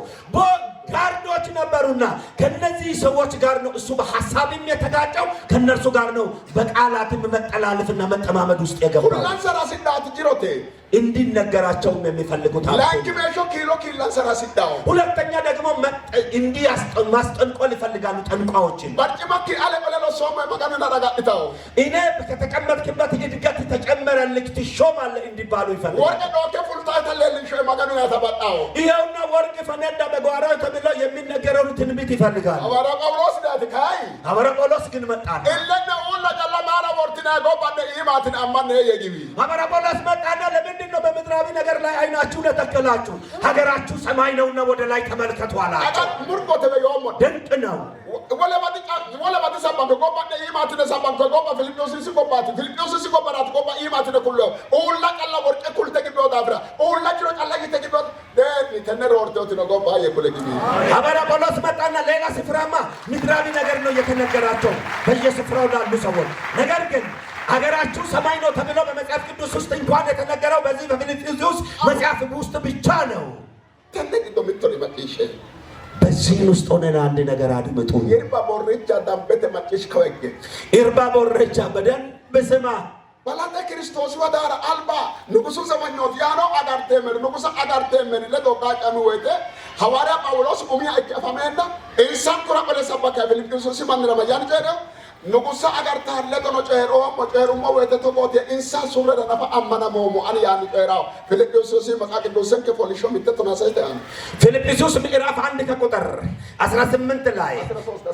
ጋርዶች ነበሩና ከነዚህ ሰዎች ጋር ነው እሱ በሐሳብም የተጋጨው ከነርሱ ጋር ነው በቃላትም መጠላለፍና መጠማመድ ውስጥ የገባው። እንዲነገራቸውም የሚፈልጉት ሁለተኛ ደግሞ ማስጠንቆል ይፈልጋሉ ጠንቋዎችን። እኔ ከተቀመጥክበት እድገት ተጨመረልክ ትሾማለህ እንዲባሉ ይፈልጋሉ። ይኸውና ወርቅ ፈነዳ በጓሮ ተብለው የሚነገረውን ትንቢት ይፈልጋሉ። ሐዋርያ ጳውሎስ ግን መጣና ሐዋርያ ጳውሎስ መጣና ለምንድን ነው በምድራዊ ነገር ላይ አይናችሁ ለተከላችሁ? ሀገራችሁ ሰማይ ነውና ወደ ላይ ተመልከቱ አላቸው። ድንቅ ነው። ሐዋርያ ጳውሎስ መጣና ሌላ ስፍራማ ምድራዊ ነገር ነው የተነገራቸው በየስፍራው ላሉ ሰዎች። ነገር ግን ሀገራችሁ ሰማይ ነው ተብሎ በመጽሐፍ ቅዱስ ውስጥ እንኳን የተነገረው በዚህ በፊልጵስዩስ መጽሐፍ ውስጥ ብቻ ነው። በዚህ ውስጥ ሆነን አንድ ነገር አድምጡ። ኢርባ ቦሬቻ ዳምበተ ማጭሽ ከወገ ኢርባ ቦሬቻ በደንብ ስማ። ባላተ ክርስቶስ ወዳራ አልባ ንጉሱ ዘመኞት ያኖ አጋርቴ መር ንጉሱ አጋርቴ መር ለዶቃ ጫሚ ወይተ ሐዋርያ ጳውሎስ ኡሚያ አቀፋመና ኢንሳን ኩራ በለሰበከ ፊልጵስዩስ ሲማን ረመያን ጀደ ንጉሱ አጋርታ ለዶኖ ጨሮ ሞጨሩሞ ወይተ ተቆቴ ኢንሳን ሱረ ደናፋ አማና ሞሞ አን ያን ጨራው ፊልጵስዩስ መቃቅዱስን ከፖሊሾ ሚተተናሰይተ ፊልጵስዩስ ምዕራፍ 1 ከቁጥር 18 ላይ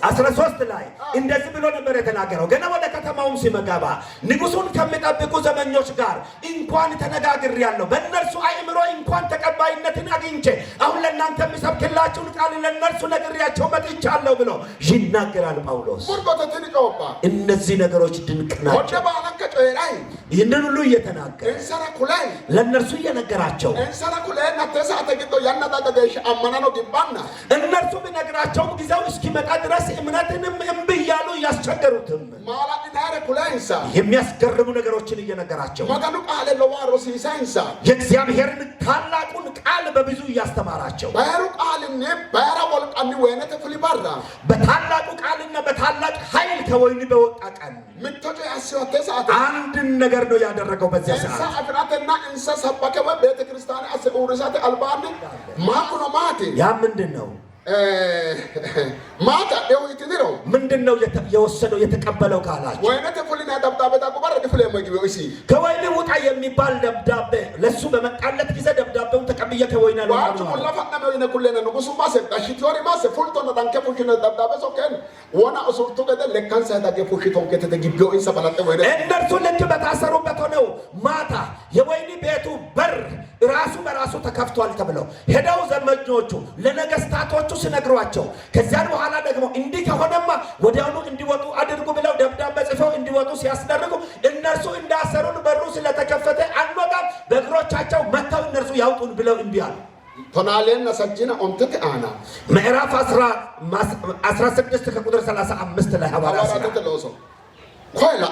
13 ላይ እንደዚህ ብሎ ነበር የተናገረው። ገና ወደ ከተማውም ሲመጋባ ንጉሱን ከሚጠብቁ ዘመኞች ጋር እንኳን ተነጋግሬያለሁ፣ በእነርሱ አእምሮ እንኳን ተቀባይነትን አግኝቼ አሁን ለእናንተ የሚሰብክላችሁን ቃል ለእነርሱ ነግሬያቸው መጥቻለሁ ብሎ ይናገራል ጳውሎስ። እነዚህ ነገሮች ድንቅ ናቸው። ይህንን ሁሉ እየተናገረ ለእነርሱ እየነገራቸው እነርሱ ቢነግራቸውም ጊዜው እስኪመጣ ድረስ እምነትንም እምቢ እያሉ እያስቸገሩትም የሚያስገርሙ ነገሮችን እየነገራቸው የእግዚአብሔርን ታላቁን ቃል በብዙ እያስተማራቸው በታላቁ ቃልና በታላቅ ኃይል ከወይኒ በወጣ ቀን አንድ ነገር ነው ያደረገው። በዚያ ሰዓት ያ ምንድን ነው? ማታ ደውይት ነው ምንድነው የወሰደው የተቀበለው ካላችሁ ወይኔ ተፉልና ደብዳቤ ታቆባረ ድፍለ መግቢው እሺ ከወይኔ ውጣ የሚባል ደብዳቤ ለሱ በመጣለት ጊዜ ደብዳቤውን ተቀብየ ከወይኔ ነው ዋቹ ለፈና ወይኔ ኩለነ ንጉሱ ማሰ ዳሽቶሪ ማሰ ፉልቶ ነው ዳንከ ፉሽነ ደብዳቤ ሶከን ወና እሱርቱ ገደ ለካንሳ ታገ ፉሽቶን ከተተግቢው እንሰ ባላጠ ወይኔ እነርሱ ልክ በታሰሩበት ሆነው ማታ የወይኔ ቤቱ በር ራሱ በራሱ ተከፍቷል ተብለው ሄደው ዘመኞቹ ለነገስታቶቹ ሲነግሯቸው ከዚያን በኋላ ደግሞ እንዲህ ከሆነማ ወዲያውኑ እንዲወጡ አድርጉ ብለው ደብዳቤ ጽፈው እንዲወጡ ሲያስደርጉ እነርሱ እንዳሰሩን በሩ ስለተከፈተ አንወጣም በእግሮቻቸው መተው እነርሱ ያውጡን ብለው እምቢ አሉ። ቶናሌን ነሰጅና ኦንተተ አና ምዕራፍ 16 ከቁጥር 35 ላይ ሐዋርያት ተለውሶ ኮይላ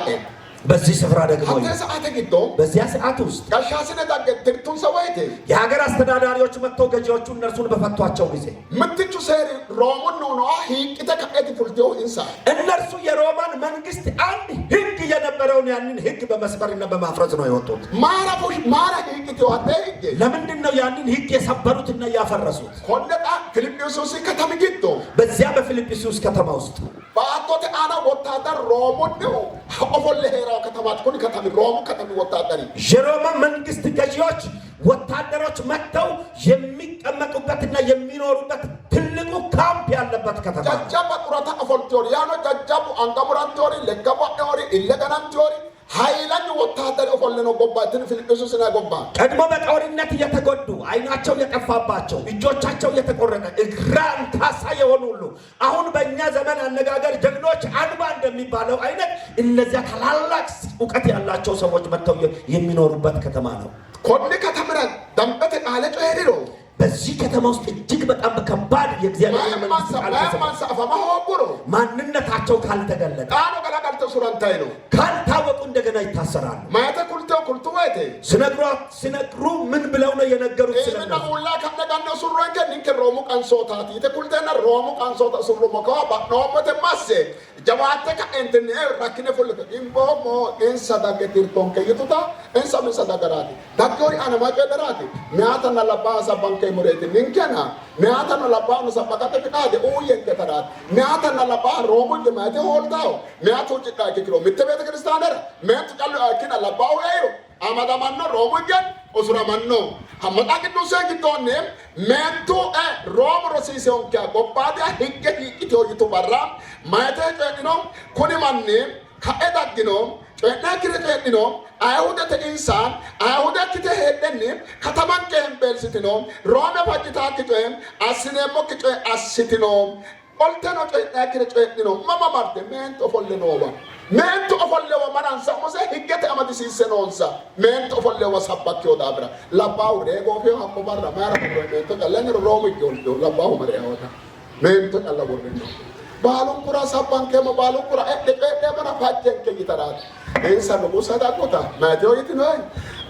በዚህ ስፍራ ደግሞ በዚያ ሰዓት ውስጥ የሀገር አስተዳዳሪዎች መጥተው ገዢዎቹ እነርሱን በፈቷቸው ጊዜ እነርሱ የሮማን መንግስት አንድ ህግ የነበረውን ያንን ህግ በመስበርና በማፍረስ ነው የወጡት። ለምንድን ነው ያንን ህግ የሰበሩትና ያፈረሱት? በዚያ በፊልጵስዩስ ከተማ ውስጥ ባቶተ አና ወታደር ሮሙን ነው ኦፎለሄራው ከተማት ኮን ከተማ ሮሙ ከተማ ወታደር የሮማ መንግስት ገዢዎች ወታደሮች መጥተው የሚቀመጡበትና የሚኖሩበት ትልቁ ካምፕ ያለበት ከተማ ጃጃባ ቁራታ አፎልቶሪ ያኖ ጃጃቡ አንጋሙራንቶሪ ለጋባዶሪ ኢለጋናንቶሪ ኃይላን ወታደር ኦፎለኖ ጎባትን ፊልጵስዩስ እና ጎባ ቀድሞ በጦርነት የተጎዱ አይናቸው የጠፋባቸው እጆቻቸው የተቆረጠ እግራን ታሳ የሆኑሉ አሁን በእኛ ዘመን አነጋገር ጀግኖች አልባ እንደሚባለው አይነት እነዚያ ታላላቅ ዕውቀት ያላቸው ሰዎች መጥተው የሚኖሩበት ከተማ ነው። ኮን ከተማራ ደምበተ ቃለ ጨሄሪሮ በዚህ ከተማ ውስጥ እጅግ በጣም ከባድ የእግዚአብሔር መንግስት ማንነታቸው ካልተገለጠ ካልታወቁ እንደገና ይታሰራሉ። ሲነግሩ ምን ብለው ነው የነገሩት? Murete ninkana meata na laba no sapakate pikade o yenke tarat meata na laba romo de mate holtao meato chika ke kilo mitbete kristanera meato kallo akina laba o eyo amada manno romo gen osura manno hamata ke no se gitonne meato romo rosise on kya gopade hikke hikito yitu barra mate chedino koni manne kaeda gino ጨና ክረከድኖ አይሁዳ ተኢንሳን አይሁዳ ከተሄደን ከተማን ከእምበልስትኖ ሮማ ፈጅታ ከጨም አስነሞ ከጨ አስትኖ ኦልተኖ ጨና ክረጨድኖ ማማ ማርተ ሜንቶ ፎለኖባ ሜንቶ ፎለዋ ማናንሳ ሞሰ ህገተ አመዲሲሰኖንሳ ሜንቶ ፎለዋ ሰባኪዮ ዳብራ ለባው ደጎፌ አቆባራ ማራ ሜንቶ ቀለን ሮማ ይጆልዶ ለባው ማሪያወታ ሜንቶ ቀላቦርኖ ባሉን ኩራ ሳባን ከመ ባሉን ኩራ እደቀደ በራ ፋጀን ከይተራት እንሳ ንጉሳ ዳቆታ ማቴዎይት ነው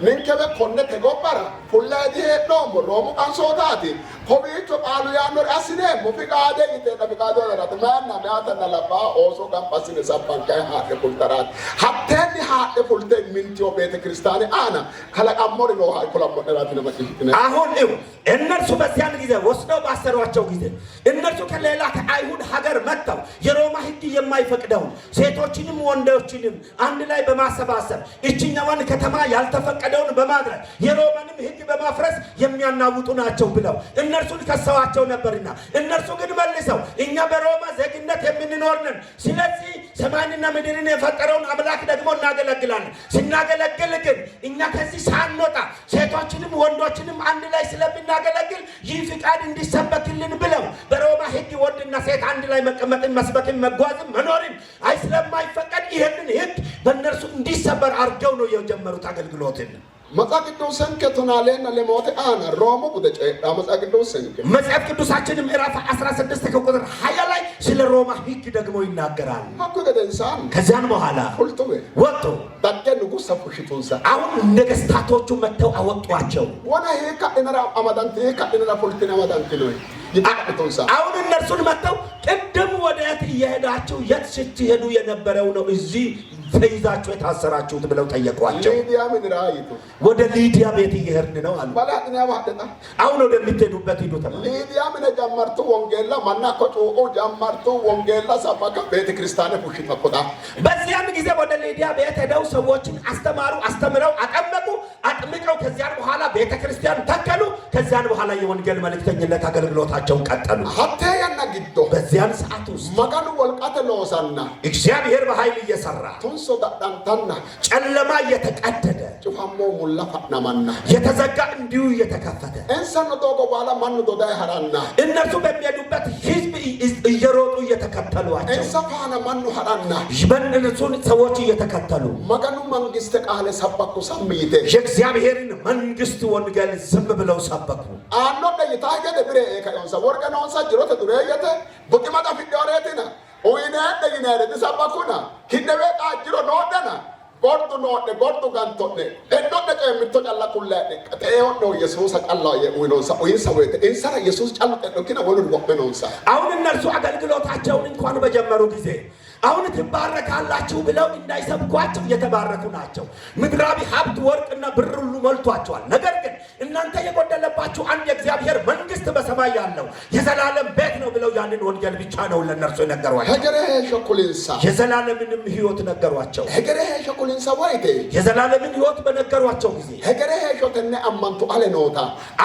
ninkebe konne te gobbara fulleedi heedhoommo roomu qansootaati kowiicho qaalu yaannore assineemmo fiqaade yiteenna fiqaade olerate maanna meyatanna labbaa ooso gamba assine sabbankae haadhe fultaraati hatteenni haadhe fulte mintiyo ቤተ ክርስቲያን አና ከለቀሞሪ ነው አይኮላሞራቲ ነው ማለት አሁን እነርሱ በዚያን ጊዜ ወስደው ባሰሯቸው ጊዜ እነርሱ ከሌላ ከአይሁድ ሀገር መጥተው የሮማ ሕግ የማይፈቅደው ሴቶችንም ወንዶችንም አንድ ላይ በማሰባሰብ እቺኛዋን ከተማ ያልተፈቀደውን በማድረግ የሮማንም ሕግ በማፍረስ የሚያናውጡ ናቸው ብለው እነርሱን ከሰዋቸው ነበርና እነርሱ ግን መልሰው እኛ በሮማ ዜግነት የምንኖር ነን ስለዚህ ሰማይንና ምድርን የፈጠረውን አምላክ ደግሞ እናገለግላለን ስናገለግል ግን እኛ ከዚህ ሳንወጣ ሴቶችንም ወንዶችንም አንድ ላይ ስለምናገለግል ይህ ፍቃድ እንዲሰበክልን ብለው በሮማ ሕግ ወንድና ሴት አንድ ላይ መቀመጥን መስበክን መጓዝን መኖርን አይስለማይፈቀድ ይሄንን ሕግ በእነርሱ እንዲሰበር አርገው ነው የጀመሩት አገልግሎትን መጽሐፍ ቅዱስን ከቶናሌና ለሞት አና ሮሙ ጉደጨ መጽሐፍ ቅዱስን መጽሐፍ ቅዱሳችን ምዕራፍ 16 ከቁጥር 20 ላይ ስለ ሮማ ሕግ ደግሞ ይናገራል ማኩ ገደንሳን ከዚያን በኋላ ሁልቱዌ ወጡ ዳገ ንጉስ ሰፉሽቱንሳ አሁን ነገስታቶቹ መተው አወጧቸው ወና ሄካ እነራ አማዳንቴ ሄካ እነራ ፖለቲካ አማዳንቴ ነው ይጣጣቶንሳ አሁን እነርሱን መተው ቅድም ወደት እየሄዳችሁ የት ስትሄዱ የነበረው ነው እዚህ ተይዛችሁ የታሰራችሁት ብለው ጠየቋቸው ሊዲያ ምን ራይቱ ወደ ሊዲያ ቤት እየሄድን ነው አሉ ባላጥና ማደታ አሁን ወደምትሄዱበት ሂዱ ተባለ ሊዲያ ምን ጀመርቱ ወንጌላ ማናቆጮ ጀመርቱ ወንጌላ ሰባከ ቤተ ክርስቲያን ፉሽት መቆጣ በዚያም ጊዜ ወደ ሊዲያ ቤት ሄደው ሰዎችን አስተማሩ አስተምረው አጠመቁ አጥምቀው ከዚያን በኋላ ቤተ ክርስቲያን ተከሉ ከዚያን በኋላ የወንጌል መልእክተኝነት አገልግሎታቸውን ቀጠሉ ሀቴ ያናግዶ በዚያን ሰዓት ውስጥ መጋኑ ወልቃተ ለወሳና እግዚአብሔር በኃይል እየሰራ ቶንሶ ዳንታና ጨለማ እየተቀደደ ጭፋሞ ሙላፋ ናማና የተዘጋ እንዲሁ እየተከፈተ እንሰን ዶጎ ባላ ማን ዶዳይ ሐራና እነርሱ በሚሄዱበት ህዝብ እየሮጡ እየተከተሏቸው እንሰፋና ማን ሐራና በእነርሱን ሰዎች እየተከተሉ መጋኑ መንግስት ቃለ ሰበኩ ሰምይቴ የእግዚአብሔርን መንግስት ወንጌል ዝም ብለው ሰበኩ አኖ ደይታገ ደብሬ ከዮንሳ ወርቀኖንሳ ጅሮተ ዱሬየተ ቡቂማታ ፊዶሬቲና ኦይና ደይና ደሰበኩና ኪደበ ቃጅሮ ኖደና ጎርዱ ኖደ ጎርዱ ጋንቶነ እዶደ ጨምቶ ጫላኩላ ቀጤዮ ነው ኢየሱስ አቃላ የኡኖንሳ ኦይንሳወተ ኢንሳራ ኢየሱስ ጫልቀ ዶኪና ወሉን ወቀኖንሳ አሁን እነርሱ አገልግሎታቸውን እንኳን በጀመሩ ጊዜ አሁን ትባረካላችሁ ብለው እንዳይሰብኳቸው የተባረኩ ናቸው ምድራዊ ሀብት ወርቅና ብር ሁሉ ሞልቷቸዋል ነገር ግን እናንተ የጎደለባችሁ አንድ የእግዚአብሔር መንግስት በሰማይ ያለው የዘላለም ቤት ነው ብለው ያንን ወንጌል ብቻ ነው ለነርሱ ነገሯቸው ሀገረ ሸኩልንሳ የዘላለምንም ህይወት ነገሯቸው ሀገረ ሸኩልንሳ ወይቴ የዘላለምን ህይወት በነገሯቸው ጊዜ ሀገረ ሸኩልነ አማንቱ አለኖታ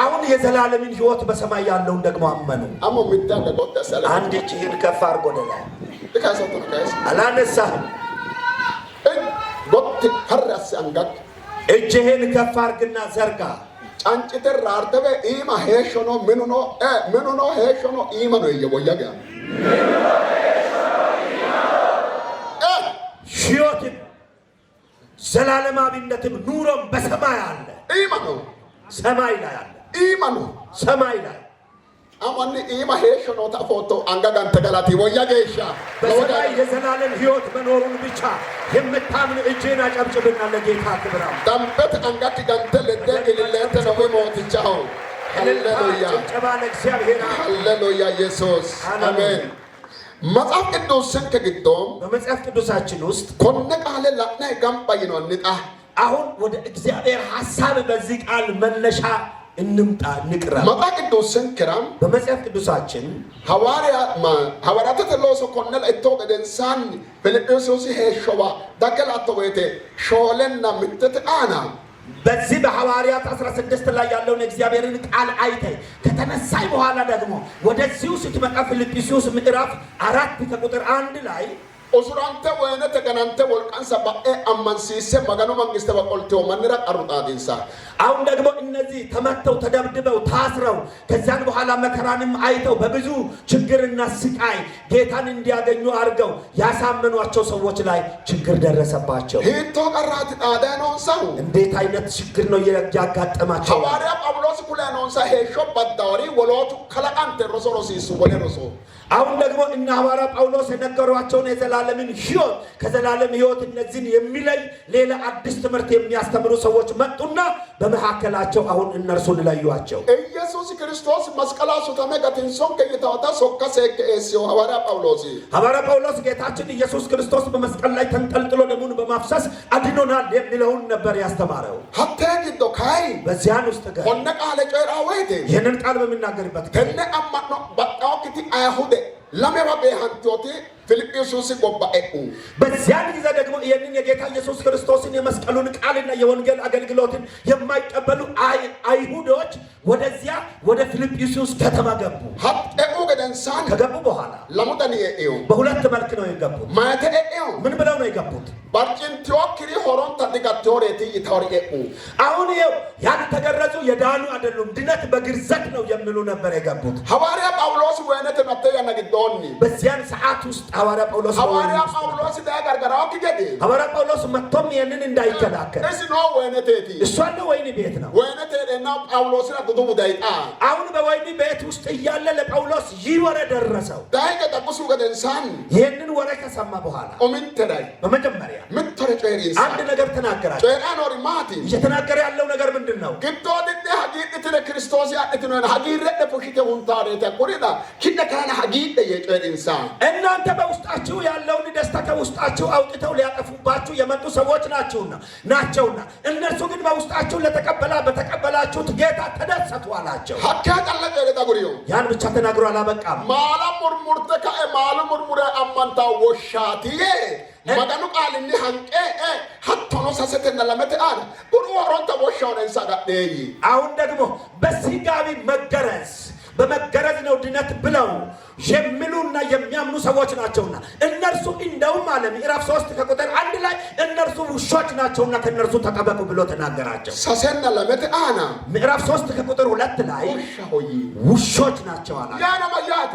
አሁን የዘላለምን ህይወት በሰማይ ያለውን ደግሞ አመኑ አሞ ምዳለ ቆጠሰለ አንድ እጅህን ከፍ አድርጎ ደላል ለካሰቱ ከስ አላነሳህም ጎት ፈራስ አንጋት እጅህን ከፍ አድርግና ዘርጋ ጫንጭተር አርተበ ኢማ ሄሾኖ ምኑኖ ሄሾኖ ኢማ ነው የቦያጋ ሕይወትን ዘላለማዊነትን ኑሮም በሰማይ አለ ኢማ ነው ሰማይ ላይ አለ ኢማ ነው ሰማይ ላይ አማን ኢማ ሄሾኖ ታፎቶ አንጋጋን ተገላቲ ቦያጌሻ በሰማይ የዘላለም ሕይወት መኖሩን ብቻ የምታምን እጅህን አጨብጭብና ለጌታ ክብር አምጣ ዳምበት አንጋት ጋንተ ለደግልለት ነው ሞትቻው ሃሌሉያ ጭብጨባ ለእግዚአብሔር ሃሌሉያ ኢየሱስ አሜን መጽሐፍ ቅዱስን ከግዶም በመጽሐፍ ቅዱሳችን ውስጥ ኮነ ቃለ ላና ጋምባይ ነው ንጣ አሁን ወደ እግዚአብሔር ሐሳብ በዚህ ቃል መነሻ እንምጣ ንቅራ መጽሐፍ ቅዱስን ክራም በመጽሐፍ ቅዱሳችን ሐዋርያት ተሎሶ ኮነ ለእቶ ገደንሳን ፊልጵስዩስ ሄሾባ ዳከላቶ ወይቴ ሾለና ምትት አና በዚህ በሐዋርያት 16 ላይ ያለውን እግዚአብሔርን ቃል አይተ ከተነሳይ በኋላ ደግሞ ወደዚሁ ስትመጣ ፊልጵስዩስ ምዕራፍ 4 ከቁጥር 1 ላይ ኦሱራንተ ወይነ ተገናንተ ወልቃን ሰባኤ አማንሲሰ መጋኑ መንግስተ በቆልቴው መንራ ቀሩጣዲንሳ አሁን ደግሞ እነዚህ ተመተው ተደብድበው ታስረው ከዛን በኋላ መከራንም አይተው በብዙ ችግርና ስቃይ ጌታን እንዲያገኙ አርገው ያሳመኗቸው ሰዎች ላይ ችግር ደረሰባቸው ሂቶ ቀራት ጣዳኖንሳው እንዴት አይነት ችግር ነው ያጋጠማቸው ሐዋርያ ጳውሎስ ኩላኖንሳ ሄሾ ባዳወሪ ወሎቱ ከላቃንተ ሮሶሮሲሱ ወለሮሶ አሁን ደግሞ እነ ሐዋርያ ጳውሎስ የነገሯቸውን የዘላለምን ሕይወት ከዘላለም ሕይወት እነዚህን የሚለይ ሌላ አዲስ ትምህርት የሚያስተምሩ ሰዎች መጡና በመካከላቸው አሁን እነርሱን ለዩአቸው። ኢየሱስ ክርስቶስ መስቀላሱ ተመገትንሶን ከይታወታ ሶከሰከ ኤሲዮ ሐዋርያ ጳውሎስ ጌታችን ኢየሱስ ክርስቶስ በመስቀል ላይ ተንጠልጥሎ ደሙን በማፍሰስ አድኖናል የሚለውን ነበር ያስተማረው። ሀተግዶ ካይ በዚያን ውስጥ ጋር ሆነ ቃለ ጨራ ወይቴ ይህንን ቃል በሚናገርበት ከነ አማኖ በቃውክቲ አይሁደ ለመባበ ሀንቶቴ ፊልጵስዩስ ጎባኤኡ በዚያን ጊዜ ደግሞ ይህንን የጌታ ኢየሱስ ክርስቶስን የመስቀሉን ቃልና የወንጌል አገልግሎትን የማይቀበሉ አይሁዶች ወደዚያ ወደ ፊልጵስዩስ ከተማ ገቡ። ሀጠኡ ገደንሳን ከገቡ በኋላ ለሙጠን የኤዩ በሁለት መልክ ነው የገቡት። ማተ ኤዩ ምን ብለው ነው የገቡት? ባርጭን ቲዮክሪ ሆሮን ተዲጋቶሬቲ ይታወርኤኡ አሁን ያልተገረዙ የዳኑ አይደሉም፣ ድነት በግርዘት ነው የሚሉ ነበር የገቡት። ሐዋርያ ጳውሎስ ወይነት መተያ ነግዶኒ በዚያን ሰዓት ውስጥ ሐዋርያ ጳውሎስ ዳጋርጋራው ከገደ ሐዋርያ ጳውሎስ መጥቶም ይህንን እንዳይከላከል እስ ነው ወይነቴቲ እሱ አለ ወይኒ ቤት ነው ወይነቴና ጳውሎስን አጥቶ ዳይጣ አሁን በወይኒ ቤት ውስጥ እያለ ለጳውሎስ ይህ ወሬ ደረሰው። ዳይቀ ጠብሱ ገደንሳን ይህንን ወሬ ከሰማ በኋላ ኦሚንተዳይ በመጀመሪያ ምን ተረጨሪስ አንድ ነገር ተናገራቸው። ጨራኖሪ ማቲ እየተናገረ ያለው ነገር ምንድነው? ግጦድደ ሀጊት ለክርስቶስ ያጥተነ ሀጊረደ ፖሽተ ሁንታሬ ተቆሪዳ ኪደ ካና ሀጊት የጨሪንሳ እናንተ በውስጣችሁ ያለውን ደስታ ከውስጣችሁ አውጥተው ሊያጠፉባችሁ የመጡ ሰዎች ናቸውና እነርሱ ግን በውስጣችሁ በተቀበላችሁት ጌታ ተደሰቱ አላቸው። ሀካ ቀለቀ ለታጉሪዮ ያን ብቻ ተናግሮ አላበቃም። ማላ ሙርሙርተ ማላ ሙርሙረ አማንታ ወሻቲዬ መጋኑ ቃልኒ ሀንቄ ሀቶኖ ሰሰተና ለመተ አለ ቡሩ ወሮንታ ወሻውን እንሳጋደይ አሁን ደግሞ በስጋዊ በመገረዝ ነው ድነት ብለው የሚሉና የሚያምኑ ሰዎች ናቸውና እነርሱ እንደውም አለ ምዕራፍ 3 ከቁጥር 1 ላይ እነርሱ ውሾች ናቸውና ከነርሱ ተጠበቁ ብሎ ተናገራቸው። ሰሰና ለመተ አና ምዕራፍ 3 ከቁጥር 2 ላይ ውሾች ናቸው አለ።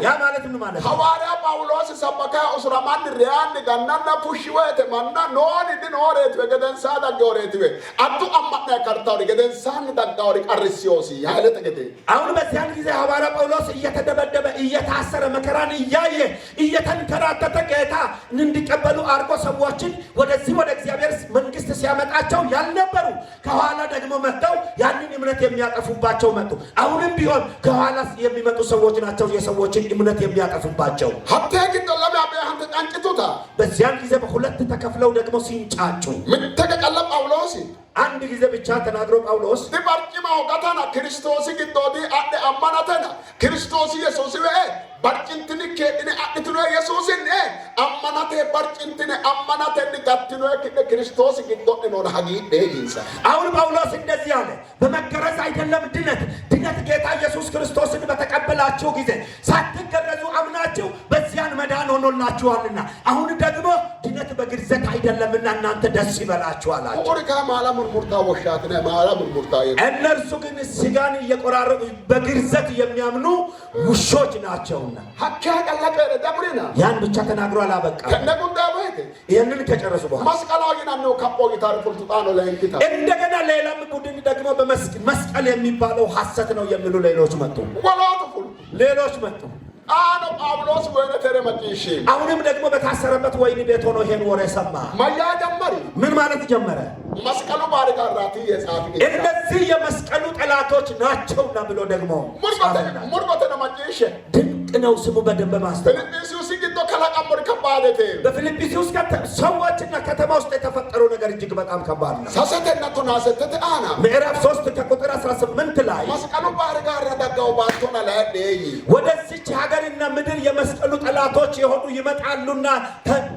ያ ማለት ምን ማለት ነው? ሐዋርያ ጳውሎስ ሰበካ ኡስራማን ሪያን ጋናና ፑሽወት ማና ኖን ዲኖሬት በገደንሳ ዳጎሬት አጡ አማና ካርታው ገደንሳን ዳጋው ቀርሲዮሲ ያለ ተገደ አሁን በዚያን ጊዜ ሐዋርያ ጳውሎስ እየተደበደበ እየታሰረ መከራን እያየ እየተንከራተተ ጌታ እንዲቀበሉ አርጎ ሰዎችን ወደዚህ ወደ እግዚአብሔር መንግስት ሲያመጣቸው ያልነበሩ ከኋላ ደግሞ መጥተው ያንን እምነት የሚያጠፉባቸው መጡ። አሁንም ቢሆን ከኋላ የሚመጡ ሰዎች ናቸው የሰዎችን እምነት የሚያጠፉባቸው። ሀብታግን ለማበ አንተ ጣንጭቱታ በዚያን ጊዜ በሁለት ተከፍለው ደግሞ ሲንጫጩ ምን ተቀቀለ ጳውሎስ አንድ ጊዜ ብቻ ተናግሮ ጳውሎስ ዲባርጭማው ጋታና ክርስቶስ ግዶዲ አደ አማናተና ክርስቶስ ኢየሱስ barcintini keedine adhitino yesuusinne ammanate barcintine ammanateni gattino kide ክርስቶስ ግዶት ነው ሀጊዴ ይንሳ አሁን ጳውሎስ እንደዚህ አለ። በመገረዝ አይደለም ድነት ጌታ ኢየሱስ ክርስቶስን በተቀበላችሁ ጊዜ ሳትገረዙ አምናችሁ በዚያን መዳን ሆኖላችኋልና አሁን ደግሞ ድነት በግርዘት አይደለምና እናንተ ደስ ይበላችሁ አላቸው። ኦሪካ ማላሙን ሙርታ ወሻትነ ማላሙን ሙርታ እነርሱ ግን ስጋን እየቆራረጡ በግርዘት የሚያምኑ ውሾች ናቸው። ሀካ ቀለቀ ደብሪና ያን ብቻ ተናግሮ አላበቃም። ከነጉዳበት ይሄንን ከጨረሱ በኋላ መስቀላዊና ነው ካፖ ጊታር ፉልጣኖ ላይ እንግታ እንደገና ሌላም ቡድን ደግሞ በመስቀል የሚባለው ሐሰት ነው የሚሉ ሌሎች መጡ። አኖ ጳውሎስ ወይነ ተረመጪሽ አሁንም ደግሞ በታሰረበት ወይኒ ቤት ሆኖ ይሄን ወሬ ሰማ። ማያ ጀመረ። ምን ማለት ጀመረ? መስቀሉ ባሪጋራቲ የጻፊ እነዚህ የመስቀሉ ጠላቶች ናቸውና ብሎ ደግሞ ሙርቆተ ነማጪሽ ድንቅ ነው ስሙ በደንብ ማስተር ፊልጵስዩስ ግዶ ከላቀመር ከባደተ በፊልጵስዩስ ሰዎችና ከተማ ውስጥ የተፈጠረው ነገር እጅግ በጣም ከባድ ነው። ሰሰተና ተናሰተ አና ምዕራፍ 3 ከቁጥር 18 ላይ መስቀሉ ባሪጋራ ዳጋው ባቶና ላይ ደይ ወደዚች ሀገርና ምድር የመስቀሉ ጠላቶች የሆኑ ይመጣሉና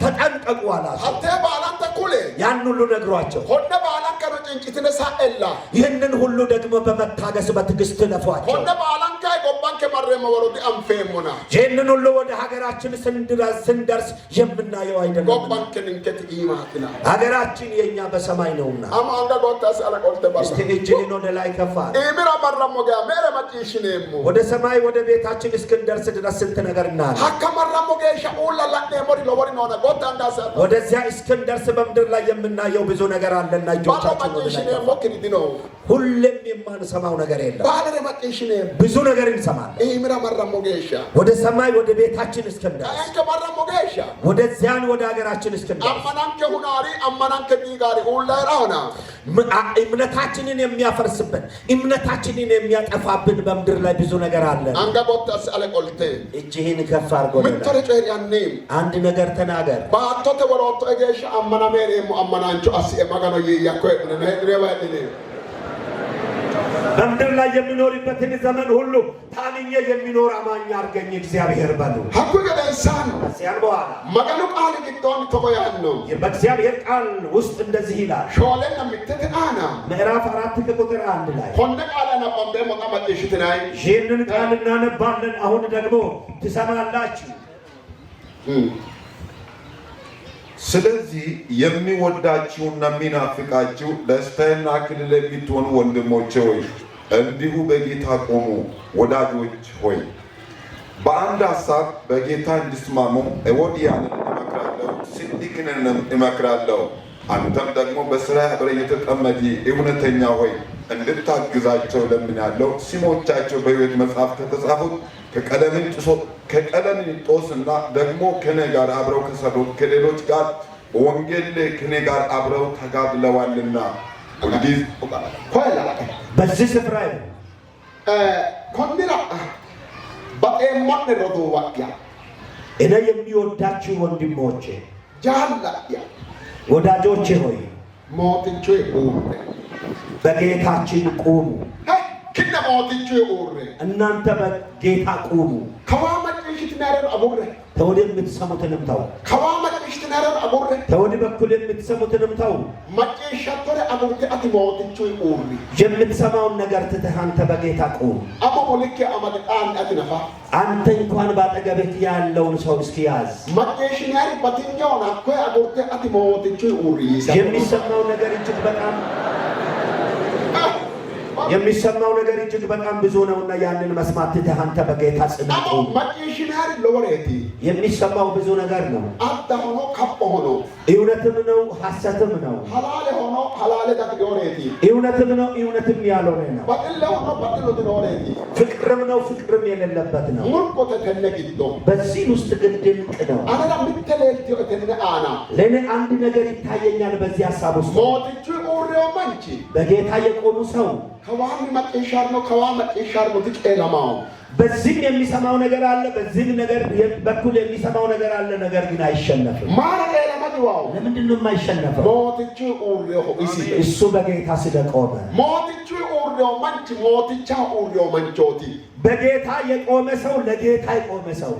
ተጠንቀቁ አላቸው። አተ ባላንተ ኩሌ ያን ሁሉ ነግሯቸው ሆነ ባላን ከረጭንጭትነ ሳኤላ ይህንን ሁሉ ደግሞ በመታገስ በትዕግስት ለፏቸው። ሆነ ባላን ካይ ጎባን ከመረመ ወሮዲ አንፌሙና ይህንን ሁሉ ወደ ሀገራችን ስንደርስ የምናየው አይደለም። ጎባን ከንከት ኢማትና ሀገራችን የኛ በሰማይ ነውና አማንዳ ጎታ ሳለቆልተ ባላ እስቲ እጅህን ወደ ላይ ከፍ አድርግ። ኢብራ መረሞ ጋ መረ ማጪሽኔሙ ወደ ሰማይ ወደ ቤታችን እስክንደርስ ድረስ ስንት ነገር እናያለን። ሀካ መረሞ ጋ geesha ulla ladne mori lobori nona gotta andasa ወደዚያ እስክንደርስ በምድር ላይ የምናየው ብዙ ነገር አለና እጆቻችን ወደ ላይ ሞክሪ ዲኖ ሁሌም የማንሰማው ነገር የለም ባለረ ማጥሽኔ ብዙ ነገር እንሰማለን ኢምራ መራሞ ጌሻ ወደ ሰማይ ወደ ቤታችን እስክንደርስ አንከ መራሞ ጌሻ ወደዚያን ወደ ሀገራችን እስክንደርስ አማናንከ ሁናሪ አማናንከ ዲጋሪ ሁላ ራውና እምነታችንን የሚያፈርስብን እምነታችንን የሚያጠፋብን በምድር ላይ ብዙ ነገር አለ አንጋቦታስ አለቆልቴ እጅህን ከፍ አድርጎ ምትረጨ ያኔ አንድ ነገር ተናገር ባቶተ ወሮቶ ጌሻ አማና ሜሬም አማናንቹ አሲ ማጋኖ ያኮ ነድረባይኔ በምድር ላይ የሚኖርበትን ዘመን ሁሉ ታንኘ የሚኖር አማኝ አርገኝ እግዚአብሔር በሉ ሀኩ ገደንሳን ሲያን በኋላ መቀኑ ቃል ግዶን ተቆያን ነው በእግዚአብሔር ቃል ውስጥ እንደዚህ ይላል ሾለን ምትተናና ምዕራፍ 4 ከቁጥር 1 ላይ ኮንደ ቃል አናባምበ መቀመጥሽትናይ ይህንን ቃል እናነባለን አሁን ደግሞ ትሰማላችሁ ስለዚህ የሚወዳችሁና የሚናፍቃችሁ ደስታዬና አክሊሌ የምትሆኑ ወንድሞቼ ሆይ እንዲሁ በጌታ ቆሙ። ወዳጆች ሆይ በአንድ ሐሳብ በጌታ እንዲስማሙ ኤዎድያንን እመክራለሁ፣ ሲንዲቅንም እመክራለሁ። አንተም ደግሞ በሥራ አብረህ የተጠመድ እውነተኛ ሆይ እንድታግዛቸው ለምናለሁ። ስሞቻቸው በሕይወት መጽሐፍ ከተጻፉት ከቀለምንጦስና ደግሞ ከኔ ጋር አብረው ከሰሩት ከሌሎች ጋር በወንጌል ከኔ ጋር አብረው ተጋድለዋልና ሁልጊዜ በዚህ ስፍራ ኮንዲራ በኤሞን ረዶዋያ እኔ የሚወዳችሁ ወንድሞቼ ጃላያ ወዳጆቼ ሆይ ሞትንቹ ኡሬ በጌታችን ቁሙ ከነ ሞትንቹ ኡሬ እናንተ በጌታ ቁሙ ከዋመጥሽት ነበር አቡሬ ተወደ የምትሰሙትንም ተው ከዋመጥሽት ነበር አቡሬ ተወደ በኩል የምትሰሙትንም ተው መጨሻተረ አቡሬ አቲ ሞትንቹ ኡሬ የምትሰማውን ነገር ትተህ አንተ በጌታ ቁም አሞልከ አመጣን አትነፋ አንተ እንኳን ባጠገብህ ያለውን ሰው እስኪያዝ መጨሽናሪ በትኛው ናኮ አቡሬ አቲ ሞትንቹ ኡሬ የሚሰማው ነገር እጅግ በጣም ብዙ ነውና ያንን መስማት ትተህ አንተ በጌታ ጽናት ቁም መጨሽናሪ ለወሬቲ የሚሰማው ብዙ ነገር ነው አጣ ሆኖ ከቦ ሆኖ እውነትም ነው ሐሰትም ነው ሐላል ሆኖ ሐላል ተገወሬቲ እውነትም ነው እውነትም ያልሆነ ነው በጥል ሆኖ በጥል ተገወሬቲ ፍቅርም ነው ፍቅርም የሌለበት ነው ሙርቆ ተተነግዶ በዚህ ውስጥ ግን ድንቅ ነው አና ምትለልቲ ወተነ አና ለኔ አንድ ነገር ይታየኛል በዚህ ሐሳብ ውስጥ ሞትቹ ኡሬው ማንቺ በጌታ የቆሙ ሰው ከዋም መጥሻር ነው ከዋም መጥሻር ነው ትቀለማው በዚህ የሚሰማው ነገር አለ በዚህ ነገር በኩል የሚሰማው ነገር አለ ነገር ግን አይሸነፍም ማረቀ ለማድዋው ለምንድን ነው የማይሸነፈው ሞትቹ ኡሬው እሱ በጌታ ስለቆመ ሞትቹ ኡሬው ማንቺ ሞትቻ ኡሬው ማንቾቲ በጌታ የቆመ ሰው ለጌታ የቆመ ሰው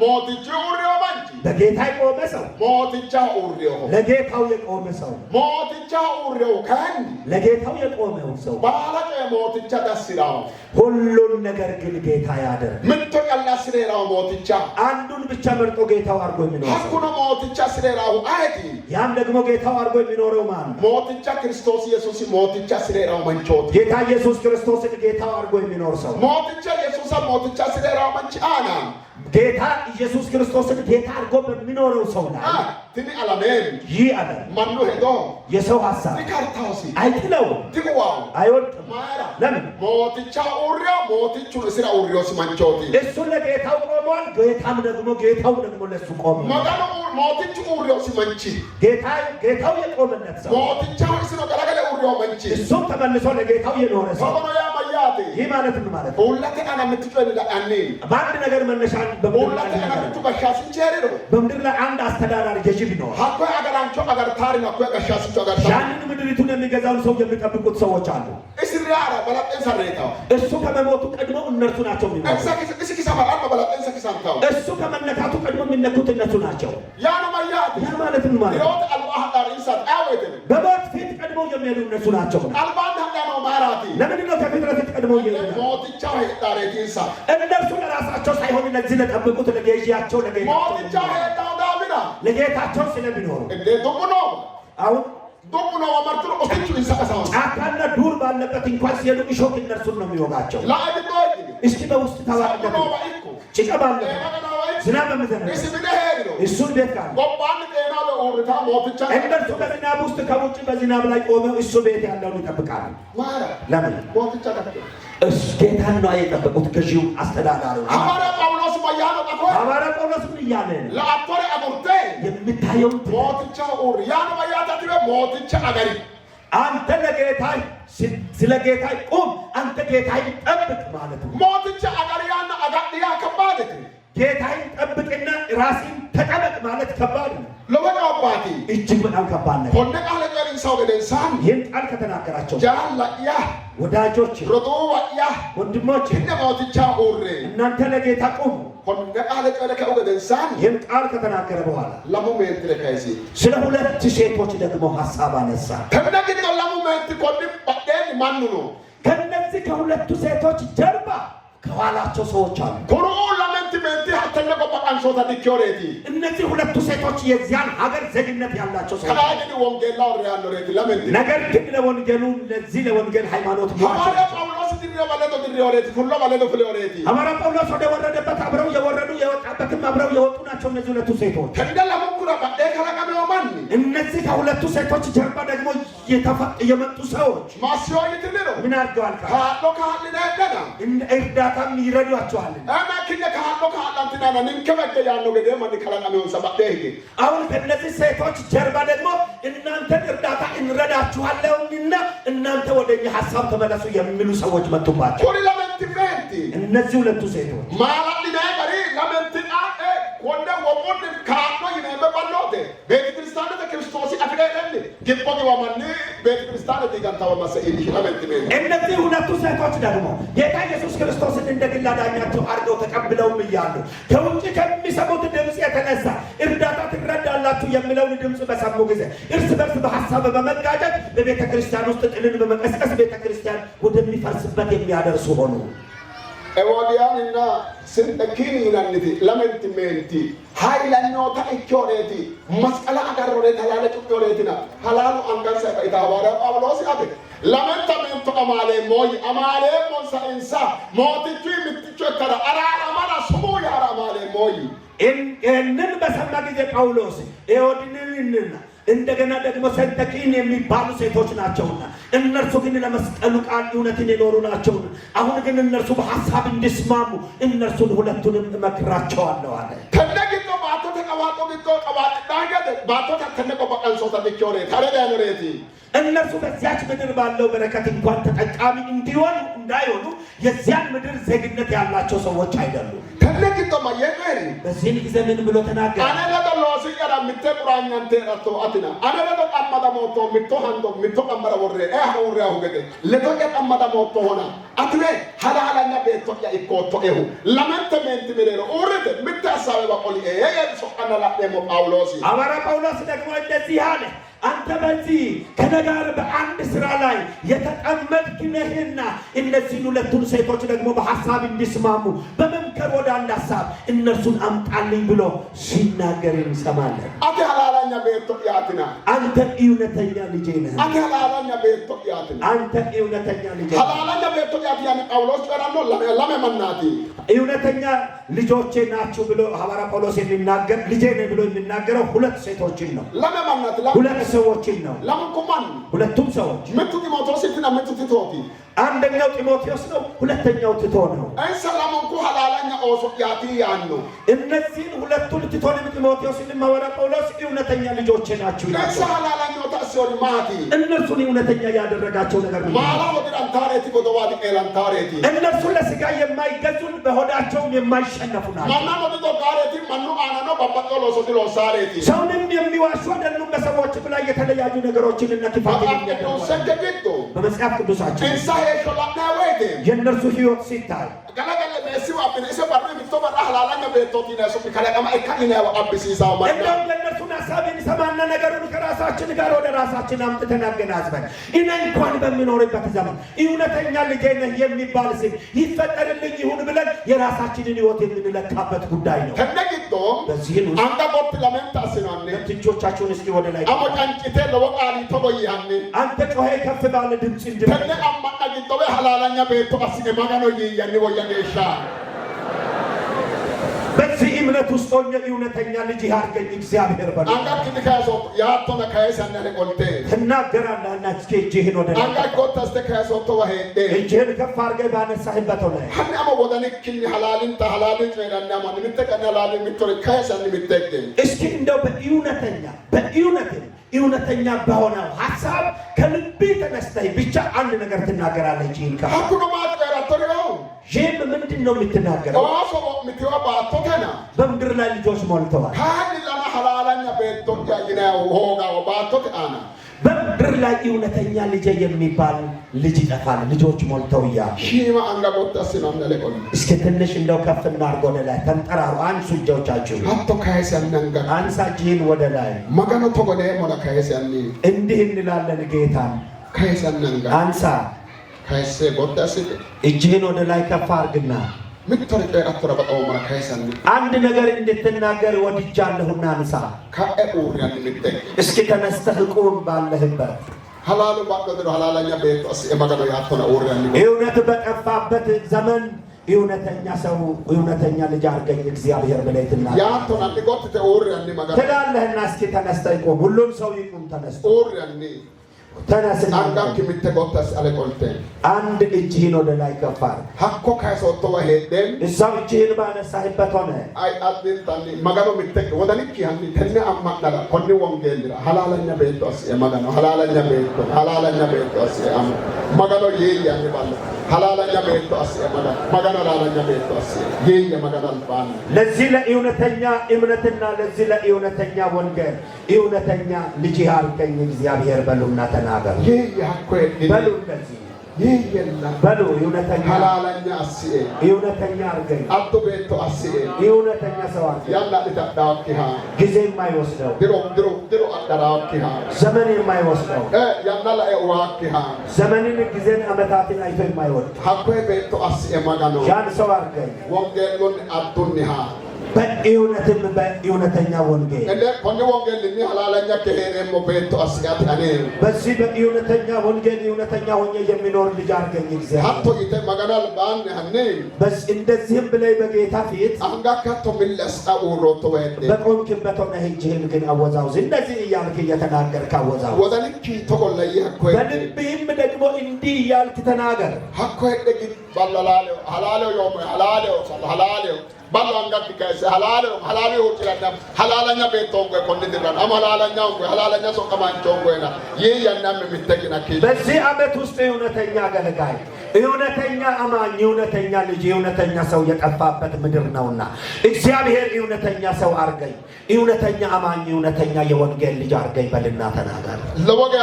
ሞትቹ ኡሬው ማንቺ በጌታ የቆመ ሰው ሞትቻ ኡሬው ለጌታው የቆመ ሰው ሞትቻ ኡሬው ካን ለጌታው የቆመው ሰው ባለቀ ሞትቻ ደስራው ሁሉን ነገር ግን ጌታ ያደርግ ምንቶ ቀላ ስሬራው ሞትቻ አንዱን ብቻ መርጦ ጌታው አድርጎ የሚኖር ሐኩነ ሞትቻ ስሬራው አይቲ ያም ደግሞ ጌታው አድርጎ የሚኖረው ማን ሞትቻ ክርስቶስ ኢየሱስ ሞትቻ ስሬራው መንቾት ጌታ ኢየሱስ ክርስቶስን ጌታው አድርጎ የሚኖር ሰው ሞትቻ ኢየሱስ ሞትቻ ስሬራው መንች አና ጌታ ኢየሱስ ክርስቶስን ጌታ አድርጎ በሚኖረው ሰው ላይ ትኒ አላሜን ይህ አለ ማኑ ሄዶ የሰው ሐሳብ ሊካርታውሲ አይጥለው ትግዋው አይወድቅም ማራ ለምን ሞትቻ ኡሬው ሞትቹ ስራ ኡሬው ሲማንቾቲ እሱ ለጌታው ቆሟል ጌታው ደግሞ ለሱ ቆሟል ማጋኑ ሞትቹ ኡሬው ሲማንቺ ጌታው የቆመለት ሰው ሞትቻ ሲኖ ገራገለ ኡሬው መንቺ እሱ ተመልሶ ለጌታው የኖረ ሰው ሰሞኑ ያ ማያቴ ይህ ማለት ምን ማለት ነው ሁላቴ አና ምትጨል ዳአኔ በአንድ ነገር መነሻ ሁላቴ አና ምትበሻስንቸሪ ነው በምድር ላይ አንድ አስተዳዳሪ ገዢ ቢኖር ሀኮ አገራንቾ አገርታሪ ነው አኮ ጋሻስንቾ አገርታሪ ያንን ምድሪቱን የሚገዛውን ሰው የሚጠብቁት ሰዎች አሉ እስሪያራ በላጤን ሰሬታው እሱ ከመሞቱ ቀድሞ እነርሱ ናቸው የሚሞቱ እስኪ ሰማራ በላጤን ሰኪሳንታው እሱ ከመነካቱ ቀድሞ የሚነኩት እነሱ ናቸው ያ ነው ማያት ያ ማለት ምን ማለት ይሮት አላህ ዳር ኢንሳት አወይት በሞት ፊት ቀድሞ የሚሄዱ እነሱ ናቸው አልባን ሀዳ ነው ማራቲ ለምን ነው ከፊት ለፊት ቀድሞ የሚሄዱ ሞትቻ ዳሬት ኢንሳት እነርሱ ለራሳቸው ሳይሆን ለዚህ ለጠብቁት ለገዢያቸው ሞትቻ ሄዳው ዳብና ለጌታቸው ስለሚኖሩ እንዴ ዱቁኖ አሁን ዱቁኖ ወመርቱ ኦስቹ ኢንሳሳው ጫካና ዱር ባለበት እንኳን ሲሄዱ እሾህ እነርሱን ነው የሚወጋቸው ላአድቶይ እስኪ በውስጥ ታዋቂነት ጭቃ ባለበት ዝናብ በመዘነብ እሱን ቤት ካለ ጎባን ጤና ለኡርታ ሞትቻ እነሱ በዝናብ ውስጥ ከውጭ በዝናብ ላይ ቆመው እሱ ቤት ያለውን ይጠብቃሉ። ለምን ሞትቻ ተከተ እሱ ጌታን ነው የጠበቁት። ገዢው አስተዳዳሪው ሐዋርያ ጳውሎስ ማያኖ ጠቆ ሐዋርያ ጳውሎስ ምን እያለ ለአቶሬ አቡርቴ የምታየው ሞትቻ ኡር ያን ማያታ ትበ ሞትቻ አገሪ አንተ ለጌታ ስለ ጌታ ቁም፣ አንተ ጌታን ጠብቅ ማለት ነው። ሞትቻ አገሪያና አጋዲያ ከባድ ጌታን ጠብቅና ራስን ተጠበቅ ማለት ከባድ ነው። ለወጣባቲ እጅግ በጣም ከባድ ነው። ወንደ ቃል ቀሪን ሰው ገደንሳን ይህን ቃል ከተናገራቸው ጃላያ ወዳጆች ሮጦያ ወንድሞች እንደ ሞትቻ ኡር እናንተ ለጌታ ቁም ወንደ ቃል ቀረ ከገደንሳን ይህን ቃል ከተናገረ በኋላ ለሞሜንት ለካይሲ ስለ ሁለት ሴቶች ደግሞ ሐሳብ አነሳ። ተነግቶ ለሞሜንት ኮድ ባደን ማን ነው? ከነዚህ ከሁለቱ ሴቶች ጀርባ ከኋላቸው ሰዎች አሉ። ኮሮ ለመንት ሜንት አተነቆ በቃንሶታ ዲኮሬቲ እነዚህ ሁለቱ ሴቶች የዚያን ሀገር ዜግነት ያላቸው ሰዎች ካይዲ ወንጌላው ሪያል ሬቲ ለመንት ነገር ግን ለወንጌሉ ለዚህ ለወንጌል ሃይማኖት ሐዋርያ ጳውሎስ ድሪዮ ባለዶ ድሪዮ ሬቲ ሁሉ ባለዶ ፍሎሬቲ ሐዋርያ ጳውሎስ ወደ ወረደበት አብረው የወረዱ የወጣበትም አብረው የወጡ ናቸው። እነዚህ ሁለቱ ሴቶች ከንደላ ሙኩራ ባደ ከላቀመው ማን እነዚህ ከሁለቱ ሴቶች ጀርባ ደግሞ የመጡ ሰዎች ማስዮ ይትልሮ ምን አድርገዋል? ካሎ ካልና ደና እርዳታም ይረዷቸዋል። አና ከነ ካሎ ካላንትና ንንከበከ ያለው ገደ ማን ከላቀመው ሰባደ ይሄ አሁን ከነዚህ ሴቶች ጀርባ ደግሞ እናንተን እርዳታ እንረዳችኋለንና እናንተ ወደኛ ሐሳብ ተመለሱ የሚሉ ሰዎች መጡባቸው። ኮሪ ለመንት ፍሬንቲ እነዚህ ሁለቱ ሴቶች ማላዲና ቀሪ ለመንት አቀ ወንደ ወቆን ካሎ ይነበ ባሎቴ ቤተ ክርስቲያን ክርስቶስ አፍለለ ግቦግ ወማን ቤተ ክርስቲያን ዲጋንታው ማሰኢል ለመንት ሜ እነዚህ ሁለቱ ሴቶች ደግሞ ጌታ ኢየሱስ ክርስቶስን እንደ ግል አዳኛቸው አድርገው ተቀብለውም እያሉ ከውጭ ከሚሰሙት ድምፅ የተነሳ እርዳታ ትረዳላችሁ የሚለውን ድምፅ በሰሙ ጊዜ እርስ በርስ በሐሳብ በመጋጨት በቤተ ክርስቲያን ውስጥ ጥልን በመቀስቀስ ቤተ ክርስቲያን ወደሚፈርስበት የሚያደርሱ ሆኑ። ኤዎዲያንና ስንጠኪን ይናንቲ ለመንት ሜንቲ ሃይላኞታ ኢኮሬቲ መስቀላ አጋሮሬ ተላለ ጩቆሬቲና ሐላሉ አንጋሳ ኢታባራ ጳውሎስ ያበ ለመንተ ሜንቶ አማሌ ሞንሳ እንሳ ሞቲቹ ምትቹ ተራ አራራማና ስሙ ያራ አማሌ ሞይ እንን በሰማ ጊዜ ጳውሎስ ኤዎድንንና እንደገና ደግሞ ሰንጠቂን የሚባሉ ሴቶች ናቸውና እነርሱ ግን ለመስቀሉ ቃል እውነትን የኖሩ ናቸውና አሁን ግን እነርሱ በሐሳብ እንዲስማሙ እነርሱን ሁለቱንም እመክራቸዋለሁ አለ። ተነግቶ ባቶ ተቀባጦ ቢቶ ቀባጥ ዳገደ ባቶ ተነቆ በቀንሶታ ዲኮሬ ታረዳነሬቲ እነርሱ በዚያች ምድር ባለው በረከት እንኳን ተጠቃሚ እንዲሆኑ እንዳይሆኑ የዚያን ምድር ዜግነት ያላቸው ሰዎች አይደሉም። ተነግቶ ማየቀሪ በዚህ ጊዜ ምን ብሎ ተናገረ? አነለደሎሲ ያራ ምትቁራኛንተ አቶ አትና አነለደ ቀመዳ ሞቶ ምቶ ሃንዶ ምቶ ቀመራ ወሬ አሁን ሪያሁ ገደ ለቶቀ ቀመዳ ሞቶ ሆና አትለ ሐላላኛ ቤቶያ ኢኮቶ ኤሁ ለመንተ ሜንት ምሬሮ ኡርተ ምታሳበ ባቆሊ የየሶ አናላ ደሞ ጳውሎስ ሐዋርያ ጳውሎስ ደግሞ እንደዚህ አለ። አንተ በዚህ ከነጋር በአንድ ስራ ላይ የተጠመድክ ነህና እነዚህን ሁለቱን ሴቶች ደግሞ በሐሳብ እንዲስማሙ በመምከር ወደ አንድ ሐሳብ እነርሱን አምጣልኝ ብሎ ሲናገር እንሰማለን። አቲ ሐላላኛ ቤቶ ያትና አንተ እውነተኛ ልጄ ነህ። አቲ ሐላላኛ ቤቶ ያትና አንተ እውነተኛ ልጄ ሐላላኛ ቤቶ ያትና ጳውሎስ ቀራኖ ለመመናቲ እውነተኛ ልጆቼ ናችሁ ብሎ ሐዋርያ ጳውሎስ የሚናገር ልጄ ነህ ብሎ የሚናገረው ሁለት ሴቶችን ነው። ለመመናቲ ሁለት ሰዎችን ነው። ለምንኩማን ሁለቱም ሰዎች ምቱ ጢሞቴዎስና ምቱ ቲቶቲ አንደኛው ጢሞቴዎስ ነው፣ ሁለተኛው ቲቶ ነው። እንሰላምንኩ ሐላላኛ ኦሶ ያቲ ያኑ እነዚህን ሁለቱን ቲቶንም ጢሞቴዎስንም ሐዋርያ ጳውሎስ እውነተኛ ልጆቼ ናችሁ ይላል። እንሰላላኛ ታሲዮን ማቲ እነርሱን እውነተኛ ያደረጋቸው ነገር ነው። ማላ ወዲራን ታሬቲ ጎዶዋዲ ኤላን ታሬቲ እነርሱ ለሥጋ የማይገዙን በሆዳቸውም የማይሸነፉ ናቸው። ማና ወዲዶ ታሬቲ ማኑ አናኖ ባባቆሎ ሶቲሎ ሳሬቲ ሰውንም የሚዋሹ አይደሉም። በሰዎች ላይ የተለያዩ ነገሮችን እና ክፋትን የሚያደርጉ በመጽሐፍ ቅዱሳችን የእነርሱ ሕይወት ሲታይ ገለገለ በሲው አብነ እሰ ባሩ ምትባራ ሐላላኛ ቤቶቲ ነሱ ከለቀማ እካይና አብሲሳው ማለት እንደው የእነርሱን ሐሳብ እንሰማና ነገሩን ከራሳችን ጋር ወደ ራሳችን አምጥተን አገናዝበን እኔ እንኳን በሚኖርበት ዘመን እውነተኛ ልጄ ነህ የሚባል ስም ይፈጠርልኝ ይሁን ብለን የራሳችንን ሕይወት የምንለካበት ጉዳይ ነው። ተነግቶ በዚህን አንተ ቦት ለመንታስናኔ እጆቻችሁን እስኪ ወደ ላይ አሞጫንጭቴ ለወቃሊ ተቆያኔ አንተ ጮኸ ከፍ ባለ ድምጽ እንድትል ተነ አማና ግጦበ ሐላላኛ ቤቶ አስገ ማጋኖ ይያኒ ወያኔሻ በዚህ እውነት ውስጥ ሆኜ እውነተኛ ልጅ ያርገኝ እግዚአብሔር በሉ። አንጋክ ዲካሶ ያቶና ካይሳና ለቆልቴ ትናገራለህና እስኪ እጅህን ወደ ላይ አንጋክ ኮታስተ ካይሶ ተወሄደ እጅህን ከፍ አድርገህ ባነሳህበት ላይ ሐናማ ወደንክኝ ሐላልን ተሐላልን ወይናና ማን ምትቀና ሐላልን ምትወር ካይሳን ምትገኝ እስኪ እንደው በእውነተኛ በሆነው ሐሳብ ከልብ ተነስተህ ብቻ አንድ ነገር ትናገራለህ። እጅህን ከፍ አኩኖ ማጥራቶሪው ጄም ምንድነው የምትናገረው? ዋሶ ምትዋ ባቶተና በምድር ላይ ልጆች ሞልተዋል። ካን ለና ሐላላኛ ቤቶ ያይናው ሆጋ ባቶተና በምድር ላይ እውነተኛ ልጅ የሚባል ልጅ ይጠፋል። ልጆች ሞልተው ሺማ አንጋቦታስ ነው እንደለቆል እስኪ ትንሽ እንደው ከፍ እናድርግ ወደ ላይ ተንጠራሩ። አንሱ እጆቻችሁን አቶ ካይሳናንጋ አንሳ እጅህን ወደ ላይ ማጋኖ ተጎደ ሞና ካይሳኒ እንዲህ እንላለን ጌታ ካይሳናንጋ አንሳ ካይሴ ቦታስ እጅህን ወደ ላይ ከፍ አድርግና ምትወር ቀራተራ በጣው ሞና ካይሳኒ አንድ ነገር እንድትናገር ወድጃለሁና አንሳ ካኤኡር ያን ምትጠ እስኪ ተነስተህ ቁም ባለህበት ሐላሉ ባቀደሩ ሐላላኛ ቤቶስ የማጋኖ ያቶና ኡር ያን እውነት በጠፋበት ዘመን እውነተኛ ሰው እውነተኛ ልጅ አርገኝ እግዚአብሔር ብለህ ትናገር ያቶና ዲቆት ተኡር ያን ማጋኖ ትላለህና እስኪ ተነስተህ ቁም። ሁሉም ሰው ይቁም። ተነስቶ ኡር ያን ተነስና አንጋክ ምትቆታስ አለቆልቴ አንድ እጅህን ወደ ላይ ከፍ አድርግ። ሐኮ ካይሶቶ ወሄደን እዛው እጅህን ባነሳህበት ሆነ አይ አጥንታኒ ማጋኖ ምትጠቅ ወደንኪ ያን ተነ አማናላ ኮኒ ወንጌል ሐላላኛ ቤቶስ የማጋኖ ሐላላኛ ቤቶስ አም ማጋኖ ይያን ባለ ሐላላኛ ቤቶስ ማጋኖ ሐላላኛ ቤቶስ የማጋኖ ባን ለዚህ ለእውነተኛ እምነትና ለዚህ ለእውነተኛ ወንጌል እውነተኛ ልጅ ያርገኝ እግዚአብሔር በሉና ተናገሩ። በሉ እንደዚህ በሉ እውነተኛ ሐላላኛ አስኤ እውነተኛ አርገኝ አቶ ቤቶ አስኤ እውነተኛ ሰው አርገኝ ያላ ለታዳውኪሃ ጊዜ የማይወስደው ድሮ አዳራውኪሃ ዘመን የማይወስደው ያላ ለዋኪሃ ዘመንን ጊዜን ዓመታትን አይቶ የማይወድ ሐኮ ቤቶ አስኤ ማጋኖ ያን ሰው አርገኝ ወንጌሉን አዱኒሃ በእውነትም በእውነተኛ ወንጌል እንደ ኮኒ ወንጌል ለሚ ሐላላኛ ከሄኔሞ ቤቶ አስጋት አኔ በዚህ በእውነተኛ ወንጌል እውነተኛ ሆኜ የሚኖር ልጅ አርገኝ እግዚአብሔር ሀቶ ይተ ማጋናል ባን ያኔ በስ እንደዚህም ብለህ በጌታ ፊት አንጋካቶ ሚለስ አውሮቶ ወደ በቆምክበት ሆነህ እጅህን ግን አወዛውዝ። እንደዚህ እያልክ እየተናገርክ አወዛውዝ። ወደንኪ ተቆለየ ሐኮ በልብህም ደግሞ እንዲህ እያልክ ተናገር። ሐኮ ደግ ባላላለው ሐላለው ዮሞ ሐላለው ባላንጋት ከሰ ሐላለው ወጭላና ሐላላኛ ቤቶን ቆ ኮንዲራን አማላላኛው ቆ ሐላላኛ ሶቀማንቾ ቆና ያናም ምትተግናኪ በዚህ ዓመት ውስጥ እውነተኛ አገልጋይ እውነተኛ አማኝ እውነተኛ ልጅ እውነተኛ ሰው የጠፋበት ምድር ነውና እግዚአብሔር እውነተኛ ሰው አርገኝ፣ እውነተኛ አማኝ እውነተኛ የወንጌል ልጅ አርገኝ በልና ተናገር። ለወጋ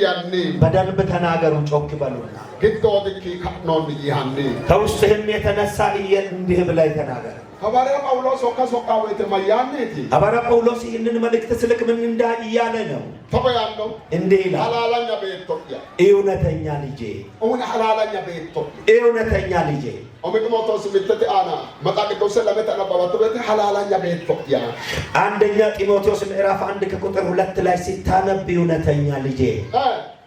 ያኔ በደንብ ተናገሩ። ጮክ በሉና ግዶድኪ ካኖን ያኔ ከውስጥህም የተነሳ እንዲህ ብለህ ተናገር። ሐዋርያ ጳውሎስ ሶካ ወይተ ማያኔቲ ሐዋርያ ጳውሎስ ይህንን መልእክት ስልክ ምን እያለ ነው? ተበያለው እንዲህ ይላል፣ ሐላላኛ ቤቶያ እውነተኛ ልጄ ሐላላኛ ቤቶ እውነተኛ ልጄ ኦሜክሞቶስ ምትተ አና መጣቅዶስ ለመተና ባባቶበት ሐላላኛ ቤቶያ አንደኛ ጢሞቴዎስ ምዕራፍ 1 ከቁጥር 2 ላይ ሲታነብ እውነተኛ ልጄ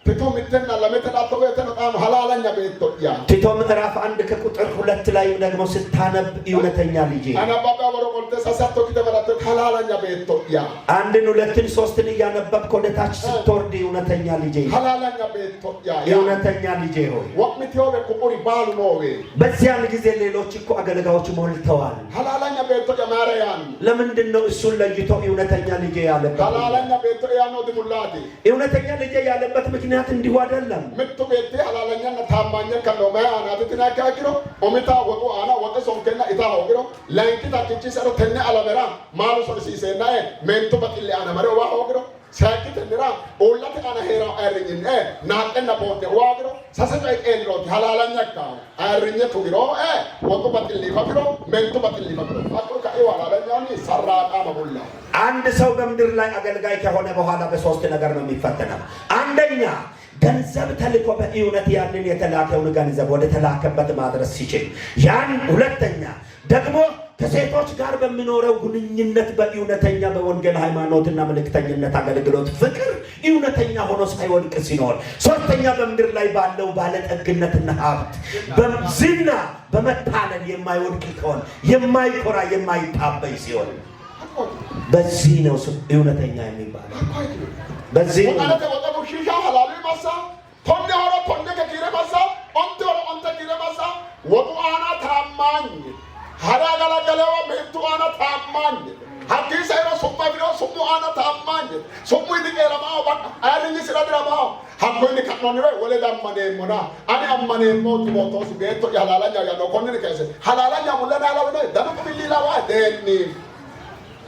ቲቶ ምተና ለመተና ተበተና ሐላላኛ ቤቶያ ቲቶ ምዕራፍ 1 ከቁጥር 2 ላይ ደግሞ ስታነብ እውነተኛ ልጄ አና ባባ ወሮቆልተ ሳሳቶ ከተበላተ ሐላላኛ ቤቶያ አንድን ሁለትን ሶስትን እያነበብክ ወደ ታች ስትወርድ እውነተኛ ልጄ ሐላላኛ ቤቶያ እውነተኛ ልጄ ሆይ ወቅምቲዮበ ቁቁሪ ባሉ ኖዌ በዚያን ጊዜ ሌሎች እኮ አገልጋዮች ሞልተዋል። ሐላላኛ ቤቶያ ማርያም ለምንድን ነው እሱን ለይቶ እውነተኛ ልጄ ያለበት? ሐላላኛ ቤቶያ ነው ድሙላቲ እውነተኛ ልጄ ያለበት ምክንያት እንዲሁ አይደለም። ምቱ ቤቴ ሐላላኛ ታማኘ ከኖማ አናት ተናካክሮ ኦሜታ ወጡ አና ወጠ ሶንከና ኢታ ሆግሮ ላንኪታ ኪቺ ሰሮ ተነ አለበራ ማሉ ሶርሲሴና ሜንቱ በጥሊ አና መረዋ ሆግሮ ሳኪት ንራ ኦላተ አና ሄራ አይርኝን ናቀና ቦቴ ዋግሮ ሰሰቀይ ኤልሮት ሐላላኛ ካ አይርኝ ቱግሮ ወጡ በጥሊ ፈክሮ ሜንቱ በጥሊ ፈክሮ አጥሩ ካይ ሐላላኛኒ ሰራቃ መቡላ አንድ ሰው በምድር ላይ አገልጋይ ከሆነ በኋላ በሶስት ነገር ነው የሚፈተነው። አንደኛ ገንዘብ ተልኮ በእውነት ያንን የተላከውን ገንዘብ ወደ ተላከበት ማድረስ ሲችል ያን፣ ሁለተኛ ደግሞ ከሴቶች ጋር በሚኖረው ግንኙነት በእውነተኛ በወንጌል ሃይማኖትና መልእክተኝነት አገልግሎት ፍቅር እውነተኛ ሆኖ ሳይወድቅ ሲኖር፣ ሶስተኛ በምድር ላይ ባለው ባለጠግነትና ሀብት በዝና በመታለል የማይወድቅ ከሆነ የማይኮራ የማይታበይ ሲሆን በዚህ ነው እውነተኛ የሚባለው። በዚህ ነው ወጡአና ታማኝ ሀዳጋላገለዋ ሜቱአና ታማኝ ሀዲስ አይሮ ሱማ ቢሮ ሱሙአና ታማኝ ሱሙ ይድቀረማው ባካ አይልኝ ስለድራማው ሀቆይን ከኖንረ ወለዳ ማኔሞና አኔ አማኔሞ ቲሞቶስ ቤቶ ያላላኛ ያኖ ኮንን ከሰ ሐላላኛ ሙለና አላወደ ደምቁ ቢሊላዋ ደኒ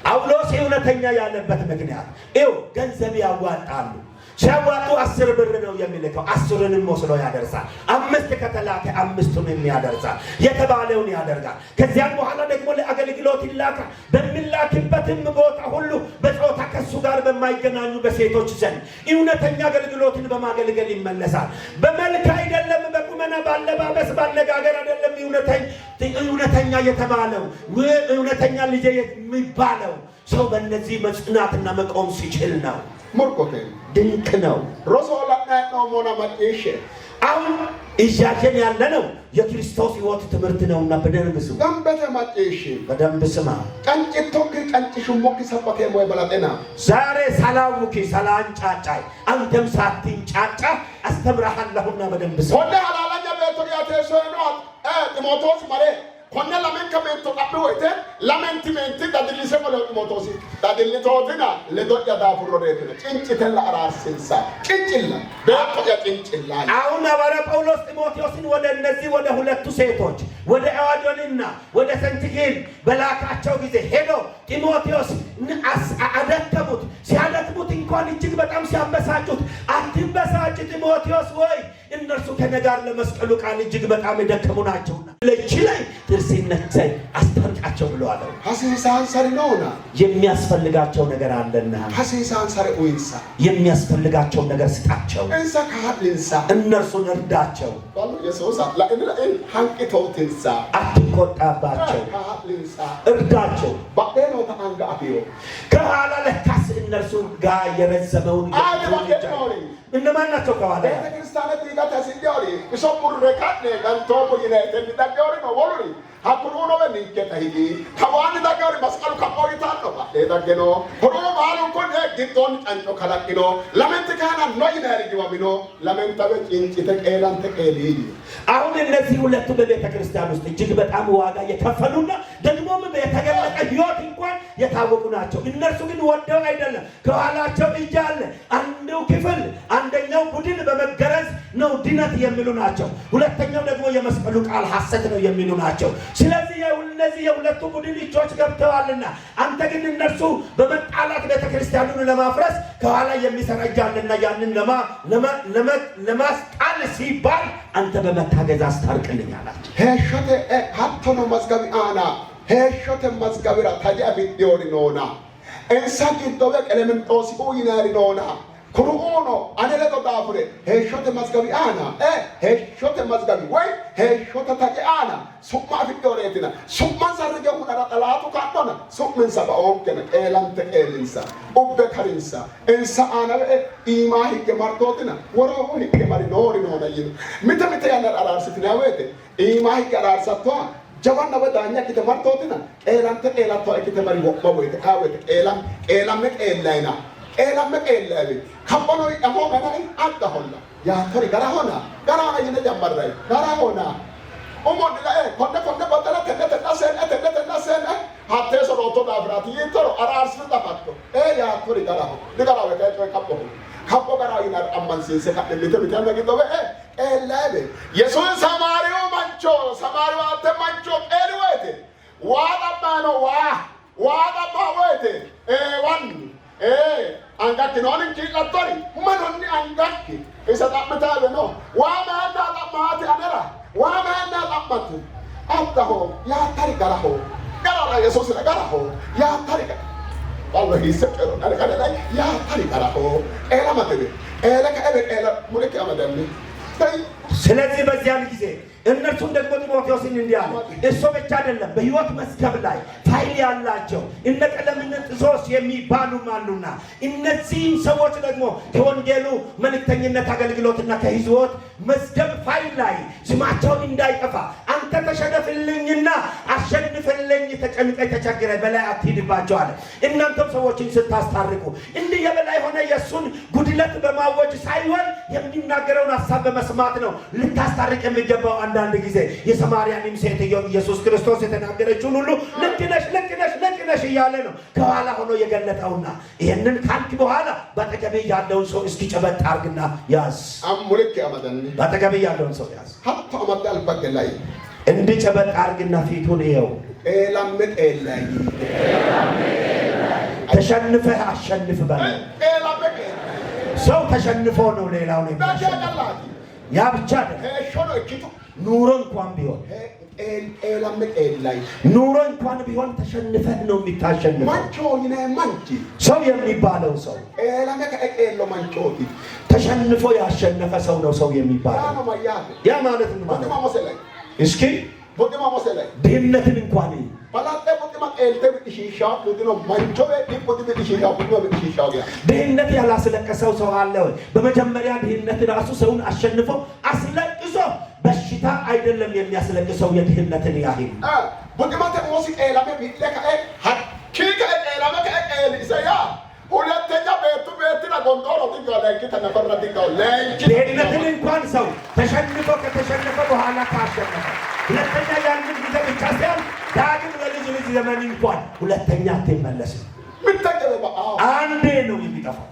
ጳውሎስ እውነተኛ ያለበት ምክንያት ይኸው ገንዘብ ያዋጣሉ። ሲያዋጡ 10 ብር ነው የሚልከው፣ 10ንም ወስዶ ያደርሳል። 5 ከተላከ 5ቱን የሚያደርሳል፣ የተባለውን ያደርጋል። ከዚያም በኋላ ደግሞ ለአገልግሎት ይላካል። በሚላክበትም ቦታ ሁሉ በጾታ ከሱ ጋር በማይገናኙ በሴቶች ዘንድ እውነተኛ አገልግሎትን በማገልገል ይመለሳል። በመልክ አይደለም፣ በቁመና ባለባበስ ባነጋገር አይደለም። እውነተኛ የተባለው እውነተኛ ልጅ የሚባለው ሰው በእነዚህ መጽናትና መቆም ሲችል ነው። ሙርኮቴ ድንቅ ነው። ሮሶላና ነው ሞና ማጤሽ አሁን እያየን ያለ ነው የክርስቶስ ሕይወት ትምህርት ነውና በደንብ ስማ። ገንበተ ማጤሽ በደንብ ስማ። ቀንጭቶክ ቀንጭሽሞክ ሰበከ ሞይ በላጤና ዛሬ ሳላውኪ ሳላንጫጫይ አንተም ሳትንጫጫ አስተምራለሁና በደንብ ስማ። ወደ ሐላላኛ ቤቶ ያተሰነው ጢሞቴዎስ ማሬ ኮነ ለምን ከመንቶ ቀብወይተ ለመንቲመንት ዳድሊሰ ወለ ጢሞቴዎስ ዳድሊቶትና ለዶያ ዳፍሮሬት ጭንጭተን ለአራስንሳ ጭንጭላ ቤቶ ጭንጭላ አሁን ሐዋርያ ጳውሎስ ጢሞቴዎስን ወደ እነዚህ ወደ ሁለቱ ሴቶች ወደ ኤዋዶንና ወደ ሰንቲጌል በላካቸው ጊዜ ሄዶ ጢሞቴዎስ አደከሙት። ሲያደክሙት እንኳን እጅግ በጣም ሲያበሳጩት፣ አትበሳጭ ጢሞቴዎስ ወይ እነርሱ ከነጋር ለመስቀሉ ቃል እጅግ በጣም የደከሙ ናቸውና ለቺ ላይ ጥርሲነት አስታርቃቸው ብለዋል። ሐሲሳን ሰሪ ነውና የሚያስፈልጋቸው ነገር አለና ሐሲሳን ሰሪ ወይንሳ የሚያስፈልጋቸው ነገር ስጣቸው። እንሳ ካህልንሳ እነርሱን እርዳቸው። ባሉ የሶሳ ለእንለእን ሃንቂቶትንሳ አትቆጣባቸው፣ ካህልንሳ እርዳቸው። ባዴኖ ታንጋ አፊዮ ከኋላ ለካስ እነርሱ ጋር የረዘመውን እነማን ናቸው? ከኋላ ቤተክርስቲያነት ይጋታ ሲዲያሪ እሶቁር ረካት ጋንቶቦ ይነተ ቢዳገሪ ነው ወሉሪ ሀኩሩ ነው በሚከታ ሂዲ ከዋን ዳገሪ መስቀሉ ከቆይታል ነው ለዳገኖ ሁሉ ባሉ ኮን ግንቶን ጫንጮ ከላቂኖ ለምን ተካና ነው ይናርጊ ወሚኖ ለምን ተበጭንጭ ተቀላን ተቀሊ አሁን እነዚህ ሁለቱ በቤተ ክርስቲያን ውስጥ እጅግ በጣም ዋጋ የከፈሉና ደግሞም በተገለጠ ሕይወት እንኳን የታወቁ ናቸው። እነርሱ ግን ወደው አይደለም፣ ከኋላቸው እጅ አለ። አንዱ ክፍል አንደኛው ቡድን በመገረዝ ነው ድነት የሚሉ ናቸው። ሁለተኛው ደግሞ የመስቀሉ ቃል ሐሰት ነው የሚሉ ናቸው። ስለዚህ እነዚህ የሁለቱ ቡድን እጆች ገብተዋልና አንተ ግን እነርሱ በመጣላት ቤተ ክርስቲያኑን ለማፍረስ ከኋላ የሚሰራ እጅ አለና ያንን ለማስጣል ሲባል አንተ በመታገዝ አስታርቅልኝ አላቸው። ሄሾቴ ሀቶኖ መዝገቢ አና ሄሾቴ መዝገቢራ ታዲያ ቢዲዮሪ ኖና እንሳ ጊዶበ ቀለምንጦስ ይናሪ ኖና ኩሩኦኖ አነለቆ ዳፍሬ ሄሾቴ መዝገቢ አና ሄሾቴ መዝገቢ ወይ ሄሾቴ ታዲያ አና ሱማ ቢዲዮሬትና ሱማ ሰርገ ሁና ጠላቱ ካዶና ሱምን ሰባኦከነ ኤላንተ ኤሊንሳ ኡበ ከሪንሳ እንሳ አና ኢማሂ ገማርቶትና ወሮ ሂከ ማሪ ኖሪ ኖና ይኑ ምተ ያነ አራርስትና ወይተ ኢማሂ ገራርሳቷ ጀዋና ወዳኛ ከተማርቶትና ኤላንተ ኤላቷ ከተማሪ ወቆቦይተ አወተ ኤላም ኤላይና ኤላም ኤላይቢ ከቦኖ ያሞ ገናይ አጣሆላ ያ ተሪ ገራሆና ይነጀመራይ ገራሆና ኦሞድ ላይ ኮንደ በተራ ተነተናሰነ ሀቴ ሰሮቶ ዳፍራት ይተሮ አራርስ ተፋቶ ያ ተሪ ገራሆ ንገራው ከቦ ገራው ይናር አማንሲንሰ ከደልተ ቢታና ግዶበ ኤላይቢ የሱስ ሰማሪው ማንቾ ሰማሪው አንተ ማንቾ ኤልወቴ ዋዳባኖ ዋዳባ ወቴ ዋን አንጋኪ ነው እንጂ ለጦሪ ማንኒ አንጋኪ እሰጣምታለ ነው ዋማና ለማት አነራ ዋማና ለማት አጣሆ ያ ታሪክ ገራሆ ገራላ የሱስ ገራሆ ያ ታሪክ والله يسكر انا كان لا يا طريق راهو ኤላ ሙልክ አመደም ስለዚህ በዚያን ጊዜ እነርሱም ደግሞ ጢሞቴዎስን እንዲህ አለ፣ እሱ ብቻ አይደለም በሕይወት መዝገብ ላይ ፋይል ያላቸው እነ ቀለምንጦስ የሚባሉም አሉና እነዚህም ሰዎች ደግሞ ከወንጌሉ መልእክተኝነት አገልግሎትና ከሕይወት መዝገብ ፋይል ላይ ስማቸውን እንዳይጠፋ አንተ ተሸነፍልኝና አሸንፍልኝ ተጨንቀህ ተቸግረህ በላይ አትሂድባቸው አለ። እናንተም ሰዎችን ስታስታርቁ እንዲህ የበላይ ሆነ የእሱን ጉድለት በማወጅ ሳይሆን የሚናገረውን ሀሳብ በመስማት ነው ልታስታርቅ የሚገባው። አንዳንድ ጊዜ የሰማርያንም ሴትዮ ኢየሱስ ክርስቶስ የተናገረችውን ሁሉ ልክ ነሽ እያለ ነው ከኋላ ሆኖ የገለጠውና ይህንን ካልክ በኋላ በአጠገቤ ያለውን ሰው እስኪ ጨበጥ አርግና ያዝ። በአጠገቤ ያለውን ሰው ያዝ። እንዲህ ጨበጥ አርግና ፊቱን ይኸው። ተሸንፈህ አሸንፍ በለው። ሰው ተሸንፎ ነው ሌላውን የሚያሸንፈው። ያ ብቻ አይደለም፣ ኑሮ እንኳን ቢሆን ተሸንፈህ ነው የምታሸንፈው። ሰው የሚባለው ሰው ተሸንፎ ያሸነፈ ሰው ነው ሰው የሚባለው። ያ ማለት ምን ማለት ነው? እስኪ ድህነትን እንኳን ድህነት ያላስለቀሰው ሰው አለ ወይ? በመጀመሪያ ድህነት ራሱ ሰውን አሸንፎ አስለቅሶ በሽታ አይደለም የሚያስለቅሰው የድህነትን ያህል ድህነትን እንኳን ሰው ተሸንፎ ከተሸነፈ በኋላ ካሸነፈ ሁለተኛ ያንን ጊዜ ብቻ ሳይሆን ዳግም ለልጅ ዘመን እንኳን ሁለተኛ አትመለስም። አንዴ ነው የሚጠፋው።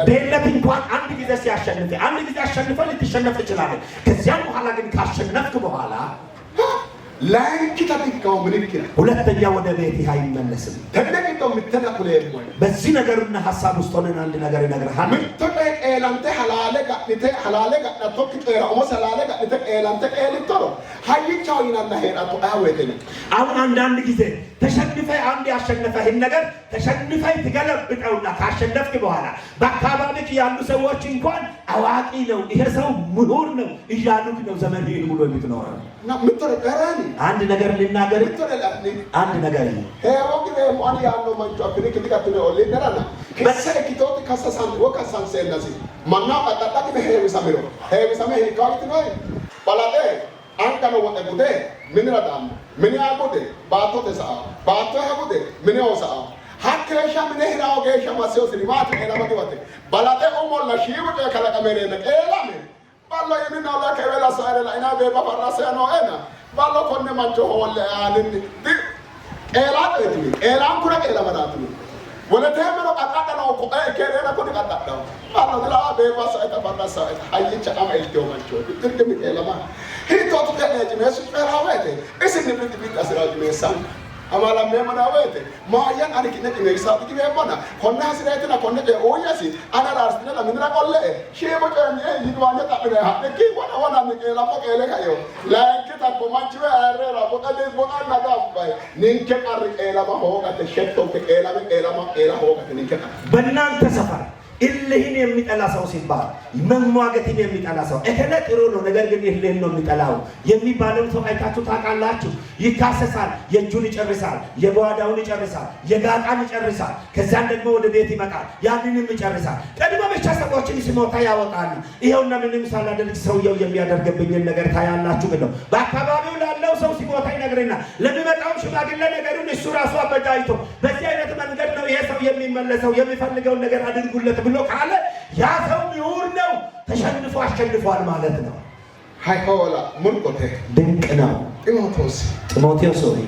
ድህነት እንኳን አንድ ጊዜ ሲያሸንፍ አንድ ጊዜ አሸንፈ ልትሸነፍ ትችላለህ። ከዚያም በኋላ ግን ካሸነፍክ በኋላ ሁለተኛ ወደ ቤትህ አይመለስም። በዚህ ነገርና ሀሳብ ውስጥ ሆነን አንድ ነገር ይነግርሃል። አሁን አንዳንድ ጊዜ ተሸንፈህ አንድ ያሸነፈህን ነገር ተሸንፈህ ትገለብጠውና ካሸነፍክ በኋላ በአካባቢክ ያሉ ሰዎች እንኳን አዋቂ ነው ይሄ ሰው ምሁር ነው እያሉክ ነው ዘመንህን ሙሉ የምትኖረው። አንድ ነገር ልናገር፣ አንድ ነገር ballo yemin Allah ke wela saare la ina be ba farase no ena ballo konne manjo holle alini di ela etmi ela kura ela badatu wala temero akaka no ko e kere na ko dikata da ballo dila be ba sa eta farase ayi cha am el do manjo dirke mi ela ma hito to ke ne jime su fera wete ese ne bi bi asira jime san amala me mana wete ma yan ani kinne me isa ki be bona konna hasirete na konne e oyasi ana rastina la minra kolle shebo kanye yidwane ta be ha ki wana me la mo kele kayo la ki ta ko manchwe arre ra ko kale bo na da bay ninke ar ela ma ho ka te shetto ke ela me ela ma ela ho ka ninke በእናንተ ሰፈር እልህን የሚጠላ ሰው ሲባል መሟገትን የሚጠላ ሰው እከለ ጥሩ ነው ነገር ግን እልህን ነው የሚጠላው የሚባለው ሰው አይታችሁ ታውቃላችሁ? ይካሰሳል፣ የእጁን ይጨርሳል፣ የጓዳውን ይጨርሳል፣ የጋጣን ይጨርሳል፣ ከዛን ደግሞ ወደ ቤት ይመጣል፣ ያንንም ይጨርሳል። ቀድሞ ብቻ ሰዎችን ሲሞታ ያወጣል። ይሄውና ምንም ሳላደርግ ሰውየው የሚያደርግብኝን ነገር ታያላችሁ ብለው በአካባቢው ላለው ሰው ሲሞታ ይነግርና ለሚመጣው ሽማግሌ ነገሩን እሱ ራሱ አበጃጅቶ በዚህ አይነት መንገድ ነው ይሄ ሰው የሚመለሰው የሚፈልገው ነገር አድርጉለት ብሎ ካለ ያ ሰው ምሁር ነው፣ ተሸንፎ አሸንፏል ማለት ነው። ሃይሆላ ሙልቆቴ ድንቅ ነው። ጢሞቴዎስ ሆይ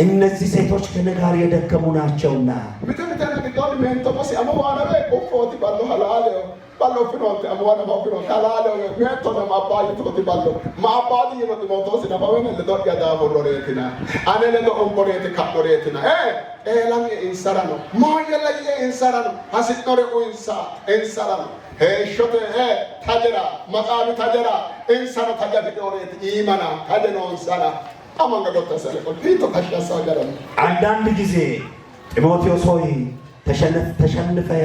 እነዚህ ሴቶች ከእኔ ጋር የደከሙ ናቸውና ballo finote amwana ma fino kalale metto na mabali to ti ballo mabali yeno ti moto si na bawene le do ya da borretina anele do onborete kaporetina la mi insarano mo yella ye insarano hasitore o insarano shote tajera maqami tajera insara tajati orete imana tajeno insara amanga dotta sale ko pito kasha sagaram አንዳንድ ጊዜ ጢሞቴዎስ ሆይ ተሸንፈ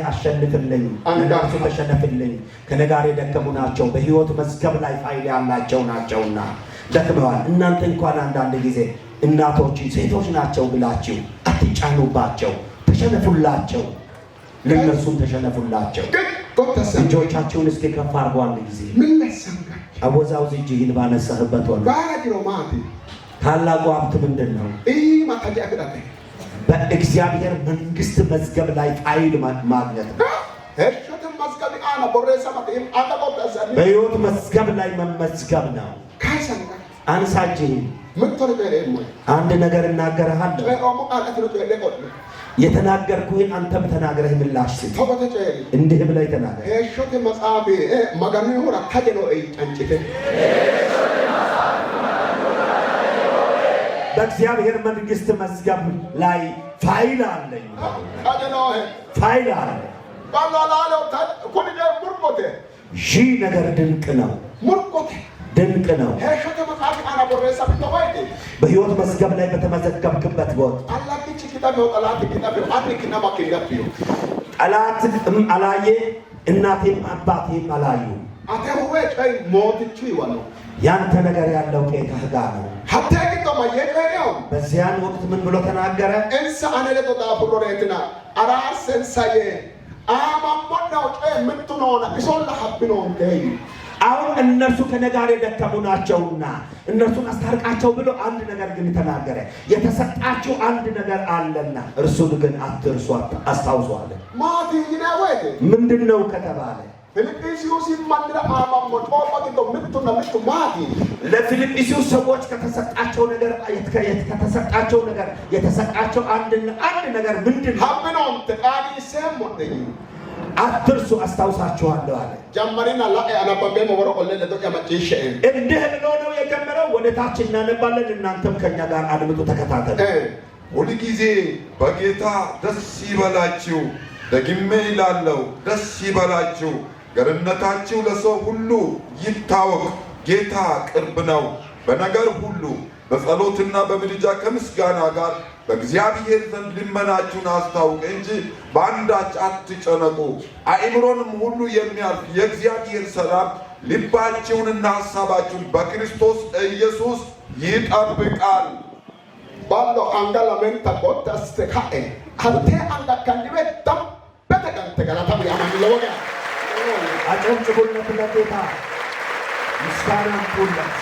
አሸንፍልኝ እነሱ ተሸነፍልኝ ከነጋር የደከሙ ናቸው በህይወት መዝገብ ላይ ፋይዳ ያላቸው ናቸውና ደክመዋል። እናንተ እንኳን አንዳንድ ጊዜ እናቶች ሴቶች ናቸው ብላችሁ አትጫኑባቸው፣ ተሸነፉላቸው፣ ለነሱም ተሸነፉላቸው። እጆቻችሁን እስኪ ከፍ አድርጉ። አንድ ጊዜ አወዛውዝ እጅህን ባነሳህበት ወሎ ታላቁ ሀብት ምንድን ነው? በእግዚአብሔር መንግስት መዝገብ ላይ ፋይል ማግኘት ነው። በሕይወት መዝገብ ላይ መመዝገብ ነው። አንሳጅህን አንድ ነገር እናገርሃለሁ። የተናገርኩህን አንተም ተናግረህ ምላሽ ስጥ። እንዲህ ብለህ ተናገር። በእግዚአብሔር መንግስት መዝገብ ላይ ፋይል አለኝ። ፋይል አለ። ይህ ነገር ድንቅ ነው፣ ድንቅ ነው። በሕይወት መዝገብ ላይ በተመዘገብክበት ቦታ ጠላትም አላየ፣ እናቴም አባቴም አላዩ። ያንተ ነገር ያለው ጌታህ ጋር ነው። በዚያን ወቅት ምን ብሎ ተናገረ? አሁን እነርሱ ከነጋር የደከሙ ናቸውና እነርሱን አስታርቃቸው ብሎ አንድ ነገር ግን ተናገረ። የተሰጣችሁ አንድ ነገር አለና እርሱን ግን አትርሱ፣ አስታውሷል። ምንድን ነው ከተባለ ለፊልጵስዩስ ሰዎች ከተሰጣቸው ነገር የተሰጣቸው አንድ ነገር ምንድን ነው? አትርሱ፣ አስታውሳችኋለሁ አለ። እንዲህ ብሎ ነው የጀመረው። ወደ ታች እናነባለን፣ እናንተም ከኛ ጋር አድምጡ፣ ተከታተሉ። ሁልጊዜ በጌታ ደስ ይበላችሁ። ደግሜ ይላለው ደስ ይበላችሁ። ገርነታችሁ ለሰው ሁሉ ይታወቅ፣ ጌታ ቅርብ ነው። በነገር ሁሉ በጸሎትና በምልጃ ከምስጋና ጋር በእግዚአብሔር ዘንድ ልመናችሁን አስታውቅ እንጂ በአንዳች አትጨነቁ። አእምሮንም ሁሉ የሚያልፍ የእግዚአብሔር ሰላም ልባችሁንና ሐሳባችሁን በክርስቶስ ኢየሱስ ይጠብቃል። ባሎ አንጋላመንታ ቆጣስተካኤ አንተ አንጋካንዲበት ደም በተቀንተ ገላታም ያማንለወጋ አጨብጭቡለት ለጌታ ምስጋና ሁሉለት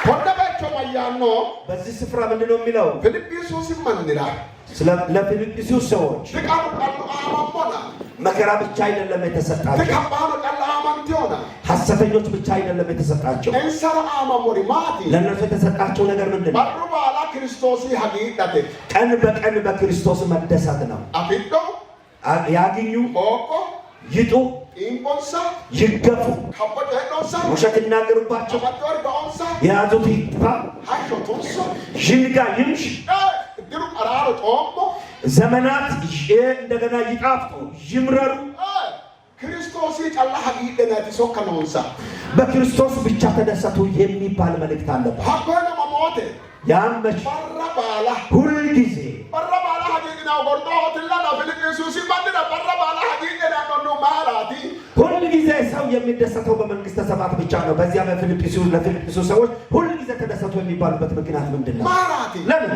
ኮንደባቸው ማያኖ በዚህ ስፍራ ምንድነው የሚለው? ፊልጵስዩስ ማንኒራ ለፊልጵስዩስ ሰዎች መከራ ብቻ አይደለም የተሰጣቸው፣ ሐሰተኞች ብቻ አይደለም የተሰጣቸው። ለእነርሱ የተሰጣቸው ነገር ምንድን ነው? ቀን በቀን በክርስቶስ መደሰት ነው። ያግኙ፣ ይጡ፣ ይገፉ፣ ውሸት ይናገሩባቸው፣ የያዙት ይጥፋ፣ ይንጋ፣ ይምሽ፣ ዘመናት እንደገና ይጣፍጡ፣ ይምረሩ። በክርስቶስ ብቻ ተደሰቱ የሚባል መልእክት አለበት። ያመች ሁልጊዜ ሁልጊዜ ሰው የሚደሰተው በመንግስተ ሰማያት ብቻ ነው። በዚያ ለፊልጵስዩስ ሰዎች ሁልጊዜ ተደሰቱ የሚባሉበት ምክንያት ምንድን ነው? ለምን?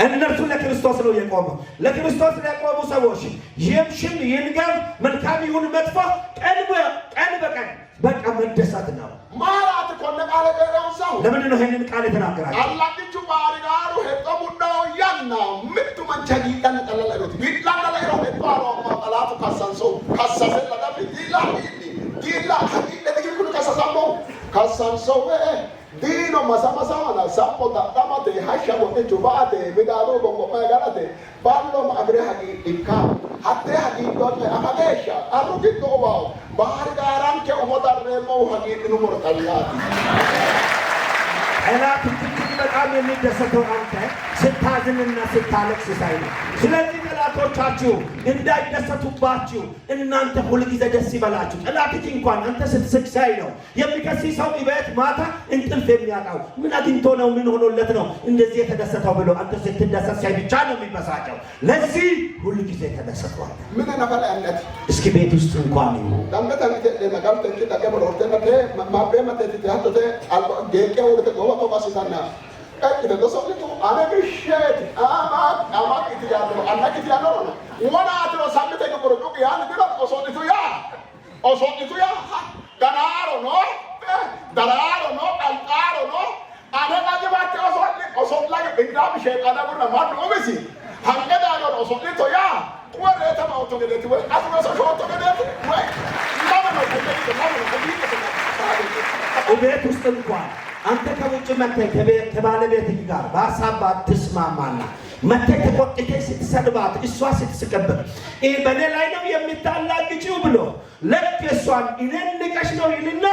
እነርሱ ለክርስቶስ ነው የቆመው። ለክርስቶስ የቆሙ ሰዎች ይምሽም ይንገር፣ መልካም ይሁን መጥፎ፣ ቀን በቀን በቃ መደሰት ነው። ለምንድን ነው ይህንን ቃል የተናገራቸው? Dino masama sapo tamate hasha wote chubate bidalo bongo pagalate ballo magre hagi ikka hatte hagi dote amadesha arugi toba bahar garan ke umodar remo hagi numur kallati ela በጣም የሚደሰተው አንተ ስታዝንና ስታለቅስ ሳይ ነው። ስለዚህ ጠላቶቻችሁ እንዳይደሰቱባችሁ እናንተ ሁልጊዜ ደስ ይበላችሁ። ጠላት እንኳን አንተ ስትስቅ ሳይ ነው። የሚከስ ሰው ቤት ማታ እንቅልፍ የሚያጣው ምን አግኝቶ ነው ምን ሆኖለት ነው እንደዚህ የተደሰተው ብሎ አንተ ስትደሰት ሳይ ብቻ ነው የሚበሳጨው። ለዚህ ሁልጊዜ ተደሰቷል። ምን ነፈለ ያለት እስኪ ቤት ውስጥ እንኳን ነው ዳምበታ ለነጋር ተንክ ተቀበል ወርተነተ ማበመተ ተያተተ አልቆ ጌቄው ለተቆባ ቆባሲታና ቀጥታ ተሰልቶ አነግሸት አማክ ይያለው አናክ ይያለው ነው ወና አትሮ ሳምተ ገበሮ ዱቅ ያን ድሮ ኦሶኒቱ ያ ጋናሮ ነው ዳራሮ ነው ቃልቃሮ ነው አነጋጅ ባተ ኦሶላ ግዳም ሸይጣና ጉራ ማን ኦበሲ ሀንገዳ ነው ኦሶኒቱ ያ ወሬ ተማውቶ ገደት ወይ አስመሰ ሾቶ ገደት ወይ ማመን ቤት ውስጥ እንኳን አንተ ከውጭ መጥተህ ከባለቤትህ ጋር በሀሳብ አትስማማና መጥተህ ተቆጥተህ ስትሰድባት እሷ ስትስቅብህ ይህ በእኔ ላይ ነው የምታላግጪው ብሎ ለክ እሷን እኔን ንቀሽ ነው ይልና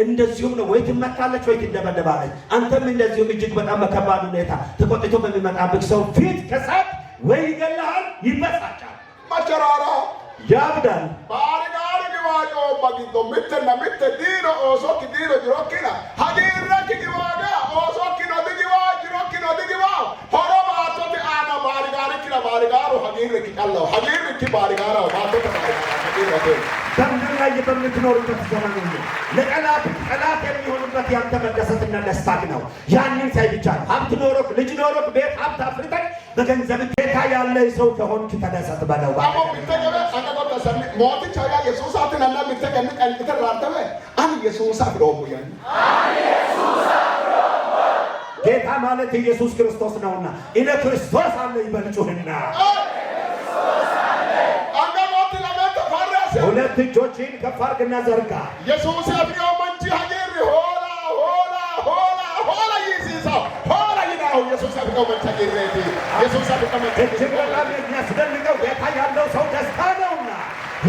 እንደዚሁም ነው ወይ ትመታለች ወይ ትደበደባለች። አንተም እንደዚሁም እጅግ በጣም በከባድ ሁኔታ ተቆጥቶ በሚመጣብህ ሰው ፊት ከሳት ወይ ይገላል ይበሳጫል ማቸራራ ያብዳል ባሪጋሪ ጊዋጆ ባጊቶ ምትና ምት ዲኖ ኦሶኪ ዲኖ ጅሮኪና ሀዲረኪ ጊዋጋ ኦሶኪ ነው ዲጊዋ ጅሮኪና ዲጊዋ ሆሮባ አቶቲ አና ባሪጋሪ ኪና ባሪጋሩ ሀዲረኪ ቀለው ሀዲረኪ ባሪጋራ ባቶተ ባሪጋራ በምድር ላይ በምትኖርበት ዘመን ሁሉ ለጠላት የሚሆኑበት ያንተ መደሰትና ደስታክ ነው። ያንን ሳይ ብቻ ነው ሀብት ኖሮክ ልጅ ኖሮክ ቤት ሀብት አፍርተህ በገንዘብ ጌታ ያለ ሰው ከሆንክ ተደሰት በለው። አሞ ቢተገበ አቀቆ ተሰሚ ሞት ቻያ ኢየሱሳትን እና ቢተገን ቀልቅተ ራርተበ አን ኢየሱሳ ብሮሙ ያን ጌታ ማለት ኢየሱስ ክርስቶስ ነውና ኢነ ክርስቶስ አለ ይበልጩህና ሁለት እጆችን ከፍ አድርግና ዘርጋ። ኢየሱስ ያፍሪው መንጂ ሀገር ሆላ ይሲሳ ሆላ ይናው ኢየሱስ ያፍሪው መንጂ ሀገር ኢየሱስ ያፍሪው መንጂ እጅግ በጣም የሚያስደንቀው ጌታ ያለው ሰው ደስታ ነውና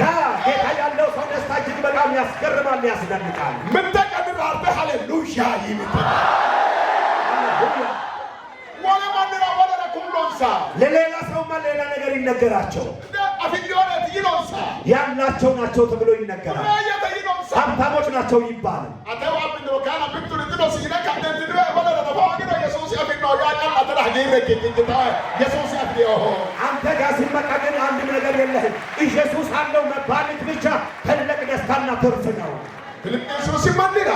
ያ ጌታ ያለው ሰው ደስታ እጅግ በጣም ያስገርማል፣ ያስደንቃል። ምን ተቀድር አርበ ሃሌሉያ ይምታ ወለ ማንራ ወለ ኩሎንሳ ለሌላ ሰውማ ሌላ ነገር ይነገራቸው አፍሪዮነት ይኖንሳ ያላቸው ናቸው ተብሎ ይነገራል። ሀብታሞች ናቸው ይባላል። አተዋ ብንሮ ካና ብትሩ ድሮ ሲነካ እንደት ነው ወለ ለባግሮ ኢየሱስ ያፍሪው ያቃል አተራ ሀገር ጌታ ኢየሱስ ያፍሪው አንተ ጋር ሲመጣ ግን አንድ ነገር የለህም። ኢየሱስ አለው መባልት ብቻ ትልቅ ደስታና ትርፍ ነው። ፊልጵስዩስ ይመንራ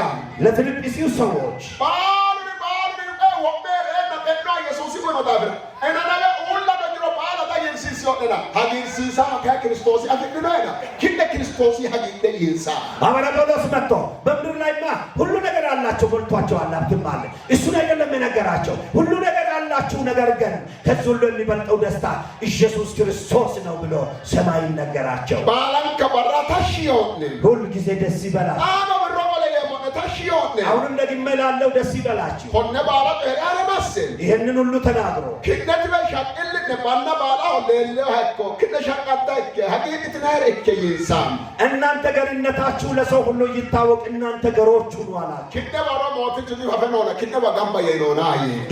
ለፊልጵስዩስ ሰዎች ባሉ ወበረ ነቀና ኢየሱስ ይመጣብራ እነናለ ሁላ ደጅሮ ባላ ታየንሲስ ይወደና ሀጊንሲሳ ከክርስቶስ ያፍቅደና ኪደ ክርስቶስ ሀጊደ ይንሳ አበራዶስ መጥቶ በምድር ላይማ ሁሉ ነገር አላቸው ሞልቷቸዋል፣ ሀብትም አለ። እሱን አይደለም የነገራቸው ሁሉ ነገር አላችሁ፣ ነገር ግን ከዚህ ሁሉ የሚበልጠው ደስታ ኢየሱስ ክርስቶስ ነው ብሎ ሰማይ ነገራቸው። ባላን ከበራ ታሽዮን ሁሉ ጊዜ ደስ ይበላል። አሁንም ደግሜ እላለሁ ደስ ይበላችሁ። ሆነ ባላ ቀራረ ማሰል ይሄንን ሁሉ ተናግሮ ክነት በሻቅል ባና ባላ ለለ ሀቆ ከነሻቃታ ሀቂቅት ናር እከይሳም እናንተ ገርነታችሁ ለሰው ሁሉ ይታወቅ፣ እናንተ ገሮች ሁሉ አላችሁ። ክነ ባላ ሞት ጅኒ ፈፈኖና ክነ ባጋምባ የኖና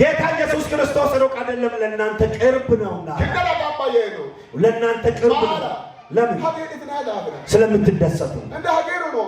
ጌታ ኢየሱስ ክርስቶስ ሩቅ አይደለም፣ ለእናንተ ቅርብ ነውና ክነ ባጋምባ የኖ ለእናንተ ቅርብ ነው። ለምን? ሀቂቅት ናር ስለምትደሰቱ እንደ ሀገሩ ነው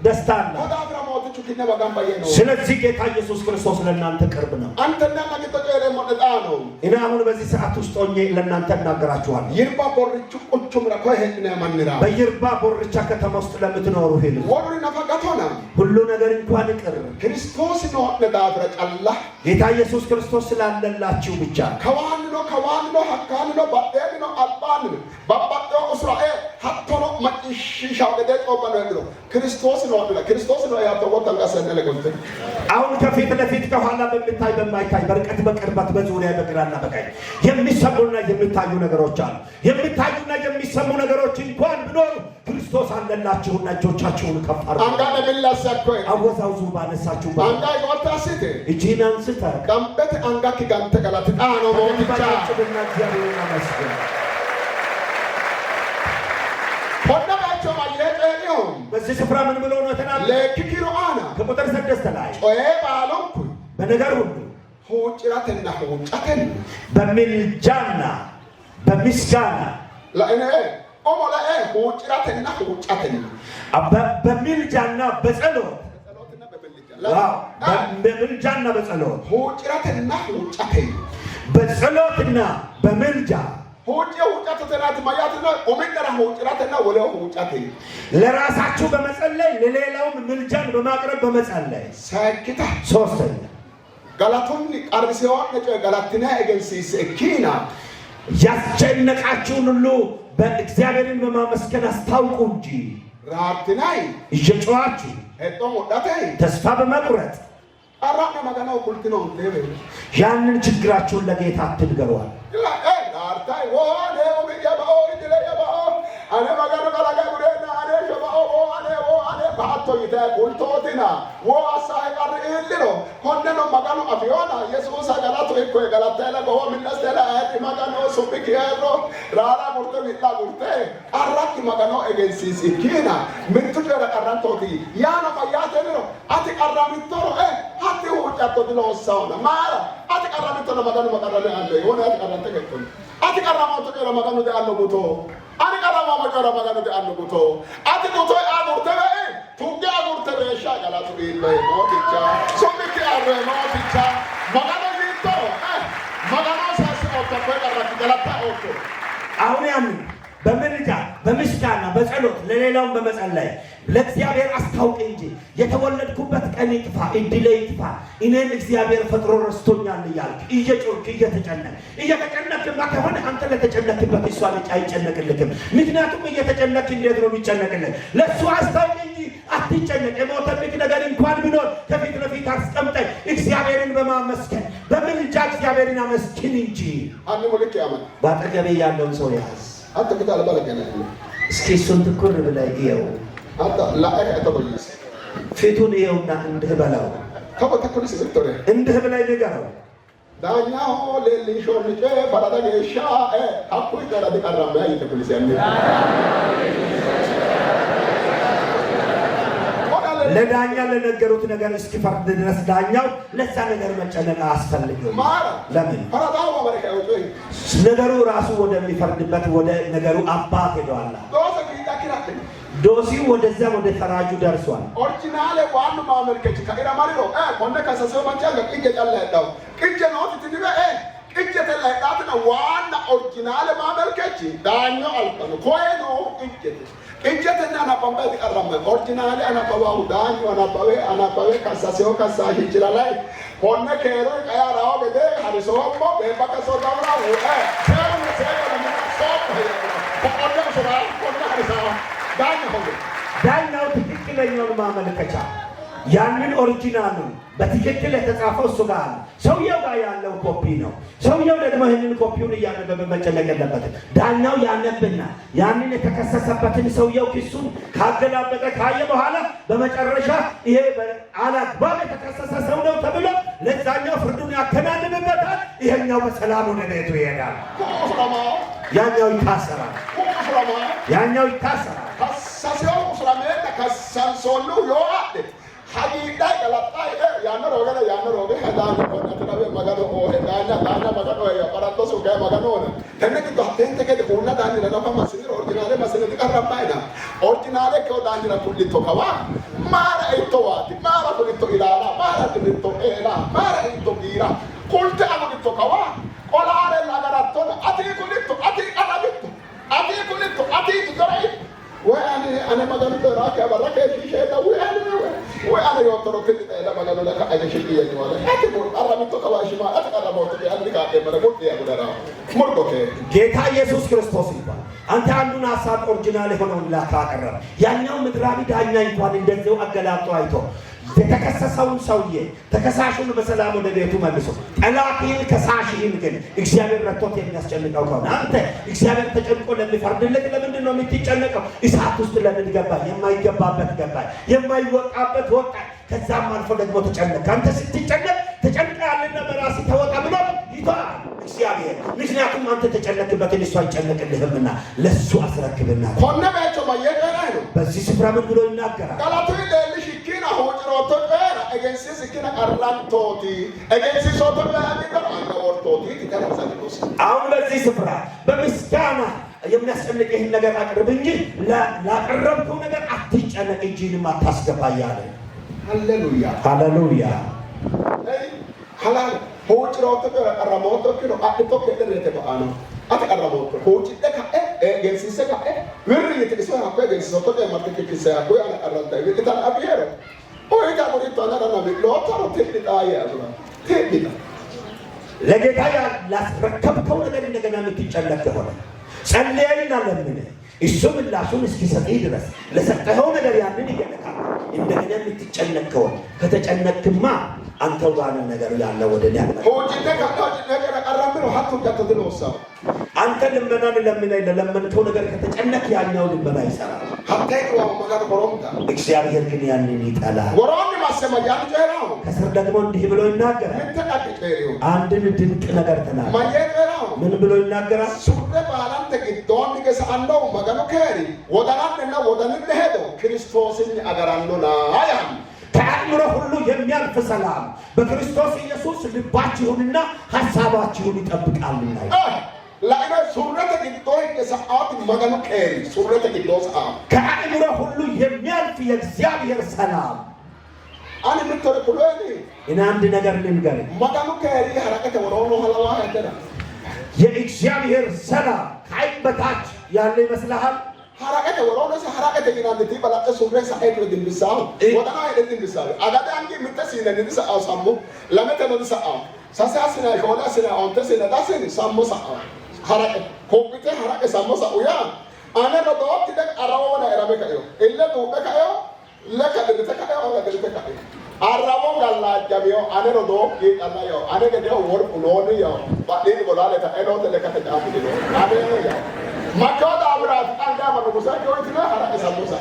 ደስታ አለ። ወዳፍራ ሞት ጅኒ ባጋምባ የኖ ስለዚህ ጌታ ኢየሱስ ክርስቶስ ለእናንተ ቅርብ ነው። አንተና ማግቶ ጨረ ሞደጣ ነው። እኔ አሁን በዚህ ሰዓት ውስጥ ሆኜ ለእናንተ እናገራችኋለሁ። ይርባ ቦርቹ ቁልቹም ረኮ ሄድነ ማንራ በይርባ ቦርቻ ከተማ ውስጥ ለምትኖሩ ሄሉ ወሩ ነፈቀቶና ሁሉ ነገር እንኳን ይቅር ክርስቶስ ነው ለዳፍራ ጫላ ጌታ ኢየሱስ ክርስቶስ ስላለላችሁ ብቻ ከዋን ነው ሀካን ነው ባጤን ነው አልባን ነው ባባጦ እስራኤል ሀቶሎ ማጥሽሻው ገደጦ በነግሮ ክርስቶስ ነው ያተወጣ ለሰነለ ገብተ አሁን ከፊት ለፊት ከኋላ በሚታይ በማይታይ በርቀት በቅርበት በዙሪያ በግራና በቀኝ የሚሰሙና የሚታዩ ነገሮች አሉ። የሚታዩና የሚሰሙ ነገሮች እንኳን ቢኖሩ ክርስቶስ አለላችሁና እጆቻችሁን ከፍ አድርጉ። አንጋ ለብላሳኮ አወዛውዙ ባነሳችሁ አንጋ ይወጣሲት እጅህን አንስተህ ቀምበት አንጋ ከጋንተ ገላት ጣኖ ሞትቻ ጭብና እግዚአብሔርን አመስግን። ሆነባቸው ማየጠኒው በዚህ ስፍራ ምን ብሎ ነው ተናገረ? ለኪኪሮአና ከቁጥር 6 ላይ ኦዬ ባሎንኩ በነገር ሁሉ ሁጭራትና ሁጫተን በምልጃና በምስጋና ለእኔ ኦሞላ ሁጭራትና ሁጫተን በምልጃና በጸሎት በምልጃና በጸሎት ሁጭራትና ሁጫተን በጸሎትና በምልጃ ሁጫተናት ማያትና ኦሜጋራ ሁጭራትና ወለው ሁጫተን ለራሳችሁ በመጸለይ ለሌላውም ምልጃን በማቅረብ በመጸለይ ሳይክታ ሶስተኛ ጋላቶን ቀርብሲዋ ነጨ ጋላትና ኤጀንሲስ ኪና ያስጨነቃችሁን ሁሉ በእግዚአብሔርን በማመስገን አስታውቁ እንጂ ራርትናይ እየጮኻችሁ እጦም ወዳታይ ተስፋ በመቁረጥ አራና ማጋናው ኩልትነው ደበ ያንን ችግራችሁን ለጌታ አትንገሯል። ራርታይ ወአኔ ኦሜጋባኦ ኢድለያባኦ አኔ ማጋና ጋላጋ ጉሬና አኔ ሸባኦ ወአኔ ባቶ ይተ ኩልቶቲና ወአሳይ ቀር ኢልሮ ኮነኖ ማጋኑ አፊዮና ኢየሱስ አጋላቶ እኮ ጋላታላ ጎ ሚነስተላ አዲ ማጋኖ ሱቢኪያሮ ራራ ሙርተ ሚጣ ጉርቴ አራኪ ማጋኖ ኤጀንሲስ ኢኪና ምንቱ ጀራ ቀራንቶቲ ያና ማያተኖ አቲ ቀራሚቶሮ አቲ ሁጫቶ ድሎሳውና ማራ አቲ ቀራሚቶሮ ማጋኖ ማጋራለ አለ የሆነ አቲ ቀራንተ ገጥቶ አቲ ቀራማቶ ጀራ ማጋኖ ደ አለ ጉቶ አቲ ቀራማ ማጋራ ማጋኖ ደ አለ ጉቶ አቲ ጉቶ አጉርተ ቱጋ አጉርተ በሻ ጋላቱ ኢላይ ሞቲቻ ሶሚኪ አረ ሞቲቻ ማጋኖ ይቶ ማጋኖ ሳሲ ኦቶ ቀራኪ ጋላታ ኦቶ አሁን ያንን በምልጃ በምስጋና በጸሎት ለሌላውን በመጸለይ ለእግዚአብሔር አስታውቅ እንጂ የተወለድኩበት ቀን ይጥፋ እድሌ ይጥፋ እኔን እግዚአብሔር ፈጥሮ ረስቶኛል እያልክ እየጮክ እየተጨነቅማ ከሆነ አንተ ለተጨነቅበት እሷ ልጅ አይጨነቅልክም። ምክንያቱም እየተጨነቅ እንዴት ነው የሚጨነቅልህ? ለእሱ አስታውቅ እንጂ አትጨነቅ። የሞተብህ ነገር እንኳን ቢኖር ከፊት ለፊት አስቀምጠህ እግዚአብሔርን በማመስገን በምልጃ እግዚአብሔርን አመስግን እንጂ አንዱ ልክ ያመን ባጠገቤ ያለውን ሰው ያዝ። አንተ ከታለ ባለገና እስኪ እሱን ትኩር ብለህ እየው። አንተ ላአይ ተበይስ ፊቱን እየውና እንድህ በለው። ተበተኩልስ ቪክቶሪ እንድህ ብለህ ንገረው። ዳኛው ለሊሾ ልጄ ፈራዳ ገሻ አኩይ ጋር ደቀራማ ይተኩልስ ያለ ለዳኛ ለነገሩት ነገር እስኪፈርድ ድረስ ዳኛው ለዛ ነገር መጨነቅ አያስፈልግም። ለምን ፈራዳው ማበረካው ጮይ ነገሩ ራሱ ወደሚፈርድበት ወደ ነገሩ አባት ሄዷል። ዶሲው ወደዛ ወደ ፈራጁ ደርሷል። ኦሪጂናል ዋኑ ማመልከች ከኢራማሪ ነው ኮነ ከሰሰው ማንቻል ቅጀ ጫላዳው ቅጀ ነው ትትዲበ ቅጀ ተላዳት ነው ዋና ኦሪጂናል ማመልከች ዳኛው አልፈኑ ኮይኑ ቅጀትና ናባምበት ቀረመ ኦሪጂናል አናባባው ዳኛው አናባቤ ከሰሰው ከሳሽ ይችላል ኮነ ከሮ ቀያራው በደ አሪሶሞ በበከሶ ዳውራው ሰው ዳኛው ትክክለኛውን ማመልከቻ ያንን ኦሪጂናሉን በትክክል የተጻፈው እሱ ጋር አለ። ሰውየው ጋር ያለው ኮፒ ነው። ሰውየው ደግሞ ይህንን ኮፒውን እያነበበ መጨነቅ የለበትም። ዳኛው ያነብና ያንን የተከሰሰበትን ሰውየው ክሱን ካገላበጠ ካየ በኋላ በመጨረሻ ይሄ አላግባብ የተከሰሰ ሰው ነው ተብሎ ለዛኛው ፍርዱን ያከናንንበታል። ይሄኛው በሰላም ወደ ቤቱ ይሄዳል። ያኛው ይታሰራል። ያኛው ይታሰራል። ከሰሰው ስለመጣ ከሰንሶሉ ዮአድ ሀዲዳ ቀላጣይ ያነሮ ሄዳን ወንተራበ ማጋዶ ሄዳና ማጋዶ ያቀራጦሱ ጋር ማጋዶ ተነክ ዶቴን ተከደ ሆና ዳኒ ለናፋ ማስኒ ኦሪጂናል ማስኒ ተቀራባይና ኦሪጂናል ከዳኒ ለኩሊቶ ከዋ ማራ ኢቶዋቲ ማራ ኩሊቶ ኢላላ ማራ ኩሊቶ ኤላ ማራ ኢቶ ቢራ ኩልተ አሙሊቶ ከዋ ቆላረ ላጋራቶ አቲ ኩሊቶ አቲ ቀራቢቶ አቲ ኩሊቶ አቲ ዶራይ وأنا ما قلت راك يا براك يا شيء وأنا يوم تروح إلى ما قالوا لك أنا شيء يعني ولا أتقول أرمي تقواش ما أتقرب أو تبي أنا كاتب مرة قلت يا بدرا مرتوك ጌታ ኢየሱስ ክርስቶስ ይባል አንተ አንዱን ሐሳብ ኦሪጂናል ሆነውን ላካቀረብ ያኛው ምድራዊ ዳኛ እንኳን እንደዚሁ አገላብጦ አይቶ የተከሰሰውን ሰውዬ ተከሳሹን በሰላም ወደ ቤቱ መልሶ ጠላትን ከሳሽን ግን እግዚአብሔር ረቶት የሚያስጨንቀው ከሆነ አንተ እግዚአብሔር ተጨንቆ ለሚፈርድልህ ለምንድን ነው የምትጨነቀው? እሳት ውስጥ ለምን ገባ? የማይገባበት ገባ፣ የማይወጣበት ወጣ። ከዛም አልፎ ደግሞ ተጨነቀ። አንተ ስትጨነቅ ተጨንቀሃልና በራስህ ተወጣ ብሎ ይተዋል እግዚአብሔር። ምክንያቱም አንተ ተጨነቅበትን እሱ አይጨነቅልህምና ለሱ አስረክብና ኮነባቸው ማየቀራ ነው። በዚህ ስፍራ ምን ብሎ ይናገራል? ቃላቱ ለልሽ ኪና ሆጭሮቶ egensis kina qarrantooti egensis sotobe አንገር አንገወርቶቲ ተከራሳለስ አሁን በዚህ ስፍራ በምስጋና የሚያስጨንቅ ይህን ነገር አቅርብ እንጂ ላቀረብከው ነገር አትጨነቅ እንጂንም አታስገባ ያለ ሃሌሉያ ሃሌሉያ halal hoocirooto qarramooto kino adhito kedderete ba'ano ate qarramooto hoocide ka'e egensiise ka'e wirri yite iso hakko egensiisoto marte kikise hakko ana qarranta witan abiero hoyta burito ana na bilootaro tidhidaaye azura tidhida ለጌታ ላስረከብከው ነገር እንደገና የምትጨነቅ ሆነ ጸልየና ለምን እሱ ምላሹን እስኪሰጥህ ድረስ ለሰጠኸው ነገር ያንን ይገለካል እንደገና የምትጨነቀው ከተጨነቅማ አንተው ጋር ነገር ያለ ወደኔ ያለ ሆጂተ ካታጅ ነገር አቀራምነው ሀቱ ከተደለውሳው አንተ ልመናን ለምንከው ነገር ከተጨነቅ ያኛው ልመና ይሰራል ሀታይ ነው ማጋር ቦሮምታ እግዚአብሔር ግን ያንን ይጠላል ወሮን ማሰማ ያን ጀራው ከስር ደግሞ እንዲህ ብሎ ይናገራል ተቃጥቀሪው አንድን ድንቅ ነገር ተናገረ ማየራው ምን ብሎ ይናገራል ሱረ ባላን ተግዶን ገሳንደው ማጋኑ ከሪ ወዳናና ወዳንን ለሄዶ ክርስቶስን አገራንዶና አያም ከአእምሮ ሁሉ የሚያልፍ ሰላም በክርስቶስ ኢየሱስ ልባችሁንና ሐሳባችሁን ይጠብቃልና ላይና ሱረተ ግዶይ ከሰዓት ማጋኑ ከሪ ሱረተ ግዶስ ከአእምሮ ሁሉ የሚያልፍ የእግዚአብሔር ሰላም አን ምትተረኩሎኒ እና አንድ ነገር ልንገር ማጋኑ ከሪ ሐረከተ ወሮኖ ሐላዋ ያደረ የእግዚአብሔር ሰላም ከአይበታች ያለ ይመስልሃል ሐረከተ ወሮኖ ሐረከተ ይናንቲ በላቀ ሱረ ሳይት ወድንብሳው ወዳና አይደንብሳው አጋዳ አንጂ ምትሲነ ንድሳ አሳሙ ለመተ ንድሳው ሳሳስና ሆላ ስና አንተ ስና ዳስን ሳሙሳ ሐረከ ኮፒቴ ሐረከ ሳሙሳ ኡያ አነ ረዶት ደቅ አራወና ረበከዮ ኢለ ዱበከዮ ለከ ደተከዮ አለ ደተከዮ አራቦ ጋላጃቢዮ አነ ረዶ ይጣላዮ አነ ገደው ወርቁ ኖንዮ ባዲን ቦላለ ተአይኖት ለከተ ዳፍዲሎ አነ ያ ማካዳ አብራት አንዳ ማኑሳ ጆይትና ሐረከ ሳሙሳ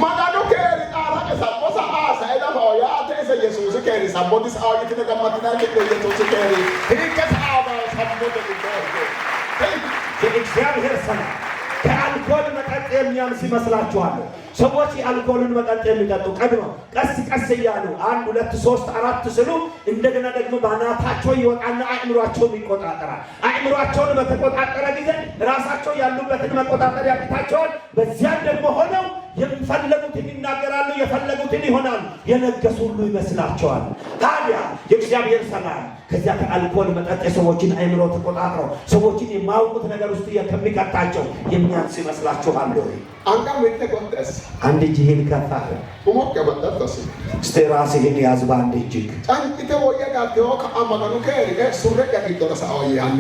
ማዳዶ ከሪ ሐረከ ሳሙሳ ሳይዳ ባያ አተሰ ኢየሱስ ከሪ ሳሙዲስ አዊት ተቀማጥና ከኢየሱስ ከሪ ይከታባ ሳሙቶ ተቆርጦ የእግዚአብሔር ሰላም ከአልኮል መጠጥ የሚያንስ ይመስላችኋል ሰዎች የአልኮልን መጠጥ የሚጠጡ ቀድመው ቀስ እያሉ 1 2 3 4 ስሉ እንደገና ደግሞ ባናታቸው ይወጣና አእምሯቸውን ይቆጣጠራል አእምሯቸውን በተቆጣጠረ ጊዜ ራሳቸው ያሉበትን መቆጣጠር ያቅታቸዋል በዚያን ደግሞ ሆነው የሚፈልጉትን ይናገራሉ የፈለጉትን ይሆናሉ የነገሱ ሁሉ ይመስላቸዋል ታዲያ የእግዚአብሔር ሰላም ከዚያ ከአልኮል መጠጥ ሰዎችን አእምሮ ተቆጣጥሮ ሰዎችን የማውቁት ነገር ውስጥ ከሚቀጣቸው የሚያንስ ይመስላችኋል ወይ አንተ ወይተ ቆንጠስ አንድ ጂህን ከፋ ኡሞከ በጠጠስ ስቴራስ ይሄን ያዝባ አንድ ጂክ አንተ ወየጋቴው ከአማጋኑ ከሪ ሱረ ያቂቶስ አውያኒ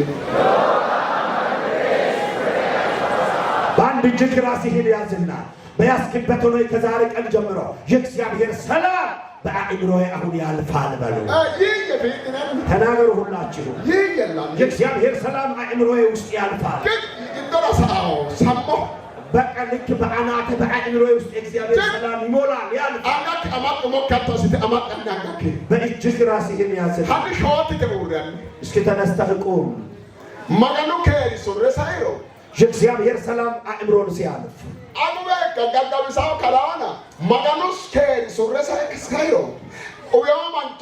በአንድ ጂክ ራስ ይሄን ያዝና በያስክበት ሆኖ ከዛሬ ቀን ጀምሮ የእግዚአብሔር ሰላም በአእምሮዬ አሁን ያልፋል በሉ ተናገሩ ሁላችሁ የእግዚአብሔር ሰላም አእምሮዬ ውስጥ ያልፋል በቃ ልክ በአናተ በአእምሮዬ ውስጥ የእግዚአብሔር ሰላም ይሞላል ያልፋል በእጅህ ራስህን ያዝና እስኪ ተነስተህ ቁም ማጋኑ ከሪ ሱረ ሳይሮ የእግዚአብሔር ሰላም አእምሮን ሲያልፍ አሙበ ከጋጋብሳው ከላና ማጋኑስ ከሪ ሱረ ሳይሮ ኡዮማንቾ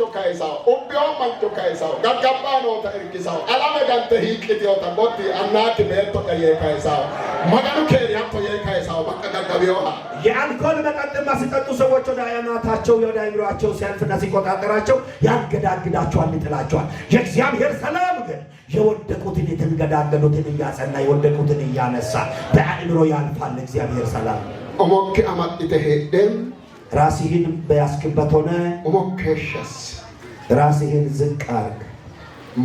ካይሳው ጋጋባኖ ተርኪሳው አላመ ጋንተ ሂቅቲዮ ተቆቲ አናት ቤቶ ከየካይሳው ማጋኑ ከሪ አንቶ የካይሳው ማቀጋጋቢዮ የአልኮል መጠጥ ማስጠጡ ሰዎች ወደ አያናታቸው ወደ አእምሮአቸው ሲያልፍና ሲቆጣጠራቸው ያንገዳግዳቸዋል ይጥላቸዋል የእግዚአብሔር ሰላም ግን የወደቁትን የተንገዳገዱትን እያጸና የወደቁትን እያነሳ በአእምሮ ያልፋል እግዚአብሔር ሰላም ኦሞክ አማጥተ ሄደም ራስህን በያስክበት ሆነ ኦሞከሽስ ራስህን ዝቅ አርግ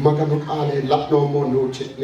ማጋኑ ቃሌ ላኖሞ ነው ጭኔ